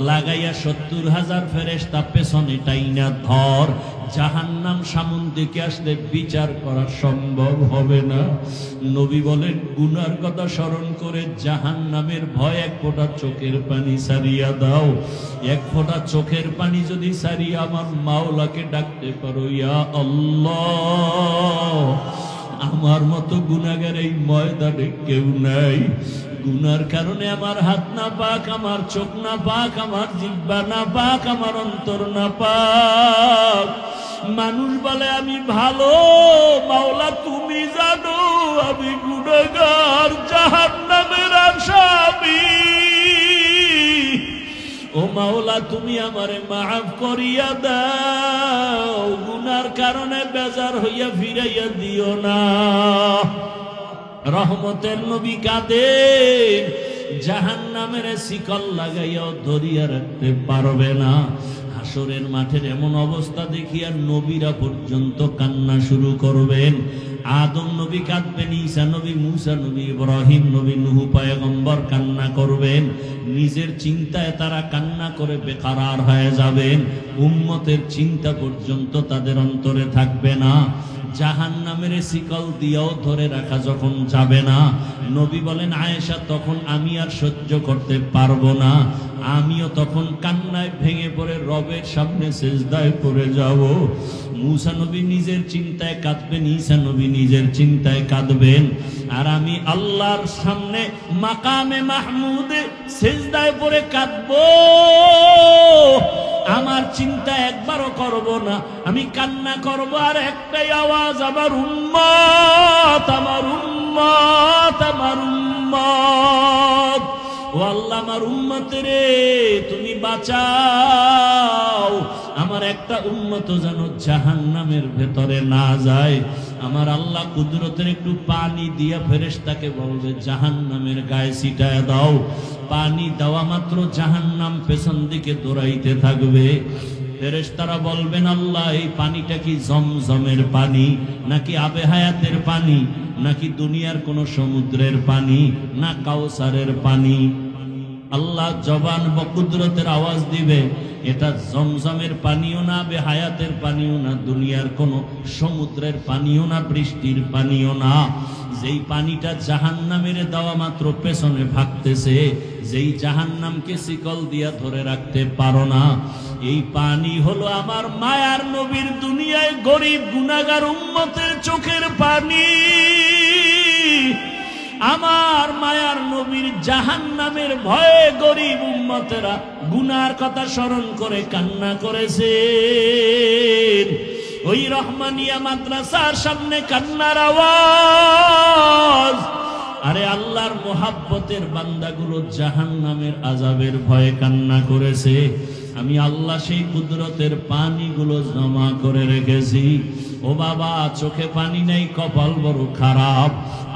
Speaker 1: লাগাইয়া 70,000 ফেরেশতা পেছনে টাইনা ধর। জাহান্নাম সামন দিকে আসলে বিচার করা সম্ভব হবে না। নবী বলেন গুনার কথা স্মরণ করে জাহান্নামের ভয় এক ফোঁটা চোখের পানি সারিয়া দাও। এক ফোঁটা চোখের পানি যদি সারিয়া আমার মাওলাকে ডাকতে পারো, ইয়া আল্লাহ, আমার মতো গুনাহগার এই ময়দানে কেউ নাই। গুনার কারণে আমার হাত না পাক, আমার চোখ না পাক, আমার জিহ্বা না পাক, আমার অন্তর না পাক। মানুষ বলে আমি ভালো, মাওলা তুমি জানো আমি গুনাহগার, জাহান্নামের আসামি। ও মাওলা তুমি আমারে মাফ করিয়া দাও, গুনার কারণে বেজার হইয়া ফিরাইয়া দিও না। রহমতের নবী কাঁদেন, জাহান্নামের শিকল লাগাইয়াও ধরিয়া রাখতে পারবে না। হাসরের মাঠের এমন অবস্থা দেখিয়া নবীরা পর্যন্ত কান্না শুরু করবেন। আদম নবী কাঁদবেন, ঈসা নবী, মুসা নবী, ইব্রাহিম নবী, নূহ পয়গম্বর কান্না করবেন। নিজের চিন্তায় তারা কান্না করে বেকারার হয়ে যাবেন। উম্মতের চিন্তা পর্যন্ত তাদের অন্তরে থাকবে না। জাহান্নামের শিকল দিয়েও ধরে রাখা যখন যাবে না, নবী বলেন আয়েশা তখন আমি আর সহ্য করতে পারবো না, আমিও তখন কান্নায় ভেঙে পড়ে রবের সামনে সিজদায় পড়ে যাব। মুসা নবী নিজের চিন্তায় কাঁদবেন, ঈসা নবী নিজের চিন্তায় কাঁদবেন, আর আমি আল্লাহর সামনে মাকামে মাহমুদে সিজদায় পড়ে কাঁদবো। আমার চিন্তা একবারও করব না, আমি কান্না করব আর একটাই আওয়াজ, আমার উম্মত, আমার উম্মত, আমার উম্মত। ও আল্লাহ আমার উম্মত রে তুমি বাঁচাও, আমার একটা উম্মত যেন জাহান্নামের ভেতরে না যায়। আমার আল্লাহ কুদরতের একটু পানি দিয়া ফেরেশতাকে বলবে জাহান্নামের গায়ে ছিটায় দাও। পানি দেওয়া মাত্র জাহান্নাম পেছন দিকে দৌড়াইতে থাকবে। ফেরেশতারা বলবেন আল্লাহ এই পানিটা কি জমজমের পানি, নাকি আবে হায়াতের পানি, নাকি দুনিয়ার কোন সমুদ্রের পানি, না কাউসারের পানি? আল্লাহ জবান বা কুদরতের আওয়াজ দিবে এটা জমজমের পানিও না, আবে হায়াতের পানিও না, দুনিয়ার কোন সমুদ্রের পানিও না, বৃষ্টির পানিও না। যেই পানিটা জাহান্নামের দেওয়া মাত্র পেছনে ভাগতেছে, যেই জাহান্নামকে শিকল দিয়া ধরে রাখতে পারো না, এই পানি হলো আমার মায়ার নবীর দুনিয়ায় গরিব গুনাহগার উম্মতের চোখের পানি। আমার মায়ার নবীর জাহান্নামের ভয়ে গরিব উম্মতেরা গুনার কথা স্মরণ করে কান্না করেছে। ওই রহমানিয়া মাদ্রাসার সামনে কান্নার আওয়াজ। আরে আল্লাহর মোহাব্বতের বান্দাগুলো জাহান্নামের আযাবের ভয়ে কান্না করেছে। আমি আল্লাহ সেই কুদরতের পানিগুলো জমা করে রেখেছি। ও বাবা চোখে পানি নেই, কপাল বড় খারাপ।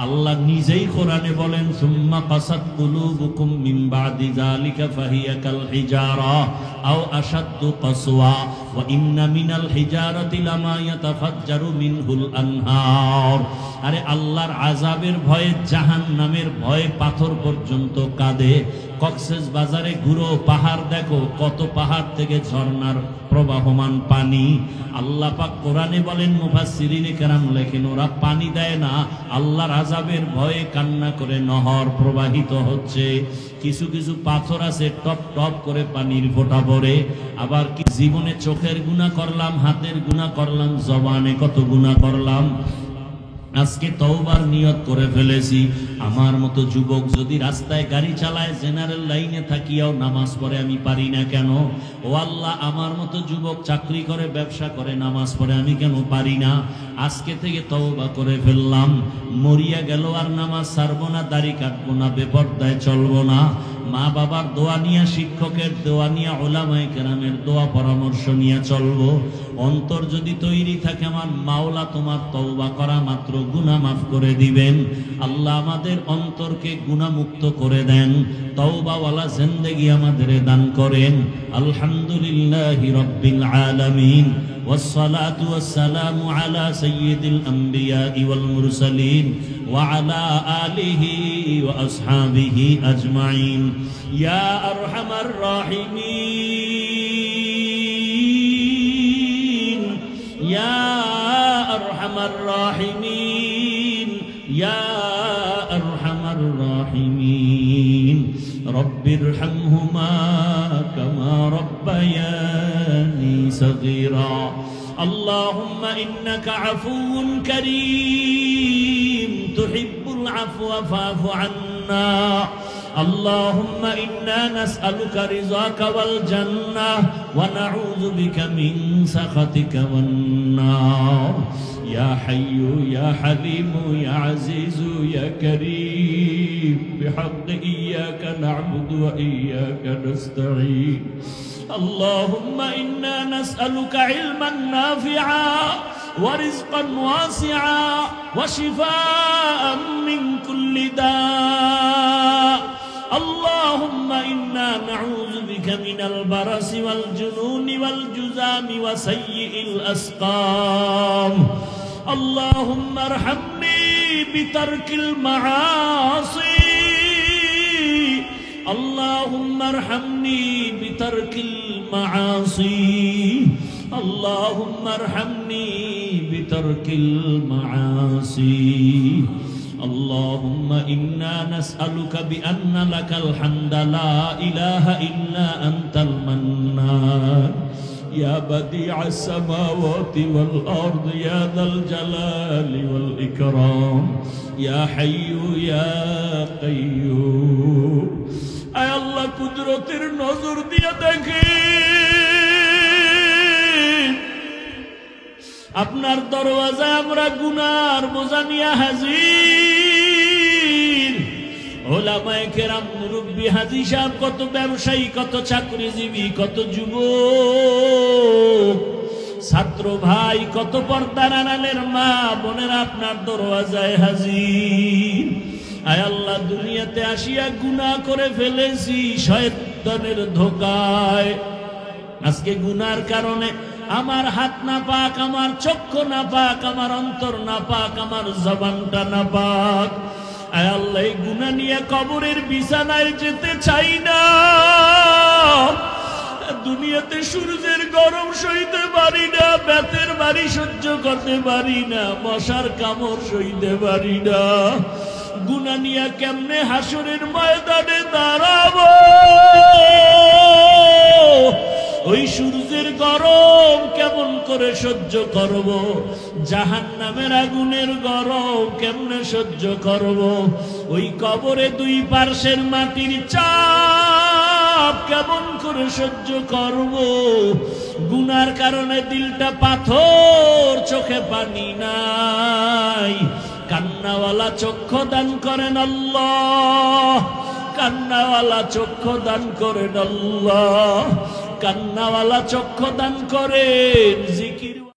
Speaker 1: আল্লাহ নিজেই কোরআনে বলেন সুম্মা কাসাত কুলুবুকুম মিন বাদি যালিকা ফাহিয়া কাল হিজারা আও আশাদ্দু কাসওয়া ওয়া ইন্না মিনাল হিজারাতি লামা ইয়াতাফাজ্জারু মিনহুল আনহার। আরে আল্লাহর আযাবের ভয়ে জাহান্নামের ভয়ে পাথর পর্যন্ত কাঁদে। কক্সেস বাজারে ঘুরো, পাহাড় দেখো, কত পাহাড় থেকে ঝর্ণার প্রবাহমান পানি। আল্লাহ পাক কোরআনে বলেন, মুফাসসিরিনে কেরাম লেখেন ওরা পানি দেয় না, আল্লাহর আযাবের ভয়ে কান্না করে নহর প্রবাহিত হচ্ছে। কিছু কিছু পাথর আছে টপ টপ করে পানির ফোঁটা পড়ে। আবার কি জীবনে চোখের গুনাহ করলাম, হাতের গুনাহ করলাম, জবানে কত গুনাহ করলাম। আজকে তওবার নিয়ত করে ফেলেছি, আমার মতো যুবক যদি রাস্তায় গাড়ি চালায়, জেনারেল লাইনে থাকিয়াও নামাজ পড়ে, আমি পারি না কেন? ও আল্লাহ আমার মতো যুবক চাকরি করে, ব্যবসা করে, নামাজ পড়ে, আমি কেন পারি না? আজকে থেকে তওবা করে ফেললাম, মরিয়া গেল আর নামাজ ছাড়বো না, দাড়ি কাটবো না, বেপরদায় চলবো না। মা বাবার দোয়া নিয়ে, শিক্ষকের দোয়া নিয়ে, উলামায়ে কেরামের দোয়া পরামর্শ নিয়ে চলবো। অন্তর যদি তৈরি থাকে আমার মাওলা তোমার তওবা করা মাত্র গুনাহ মাফ করে দিবেন। আল্লাহ আমাদের অন্তরকে গুনাহমুক্ত করে দেন, তওবাওয়ালা জিন্দেগি আমাদের দান করেন। আলহামদুলিল্লাহি রাব্বিল আলামিন, والصلاة والسلام على سيد الأنبياء والمرسلين وعلى آله وأصحابه أجمعين يا أرحم الراحمين يا أرحم الراحمين يا أرحم الراحمين رب ارحمهما كما ربياني صغيرا اللهم إنك عفو كريم تحب العفو فاعف عنا اللهم إنا نسألك رضاك والجنة ونعوذ بك من سخطك والنار يا حي يا حليم يا عزيز يا كريم بحق إياك نعبد وإياك نستعين اللهم إنا نسألك علما نافعا ورزقا واسعا وشفاء من كل داء اللهم إنا نعوذ بك من البرص والجنون والجذام وسيء الأسقام اللهم ارحمني بترك المعاصي اللهم ارحمني بترك المعاصي اللهم ارحمني بترك المعاصي اللهم إنا نسألك بأن لك الحمد لا إله إلا أنت المنان يا بديع السماوات والأرض يا ذا الجلال والإكرام يا حي يا قيوم أي الله قدرتের নজর দিয়ে দেখেন আপনার দরওয়াজায় আমরা গুনার বোঝা নিয়ে হাজির উলামায়ে কেরাম মুরব্বি হাজী সাহেব কত ব্যবসায়ী কত চাকরিজীবী কত যুবক ছাত্র ভাই কত পর্দার আড়ালের মা বোনেরা আপনার দরওয়াজায় হাজির আয় আল্লাহ দুনিয়াতে আসিয়া গুনাহ করে ফেলেছি শয়তানের ধোঁকায় আজকে গুনার কারণে আমার হাত না পাক আমার চক্ষু না পাক আমার অন্তর না পাক আমার জবানটা না পাক আয় আল্লাহ এই গুনাহ নিয়ে কবরের বিছানায় যেতে চাই না দুনিয়াতে সূর্যের গরম সইতে পারি না বেতের বাড়ি সহ্য করতে পারি না মশার কামড় সইতে পারি না গুনাহ নিয়ে কেমনে হাসরের ময়দানে দাঁড়াবো ওই সূর্যের গরম কেমন করে সহ্য করব জাহান্নামের আগুনের গরম কেমনে সহ্য করব ওই কবরে দুই পার্শ্বের মাটির চাপ কেমন করে সহ্য করব গুনার কারণে দিলটা পাথর চোখে পানি নাই কান্নাওয়ালা চক্ষু দান করেন আল্লাহ কান্নাওয়ালা চক্ষু দান করেন আল্লাহ কান্নাওয়ালা চক্ষু দান করেন জিকির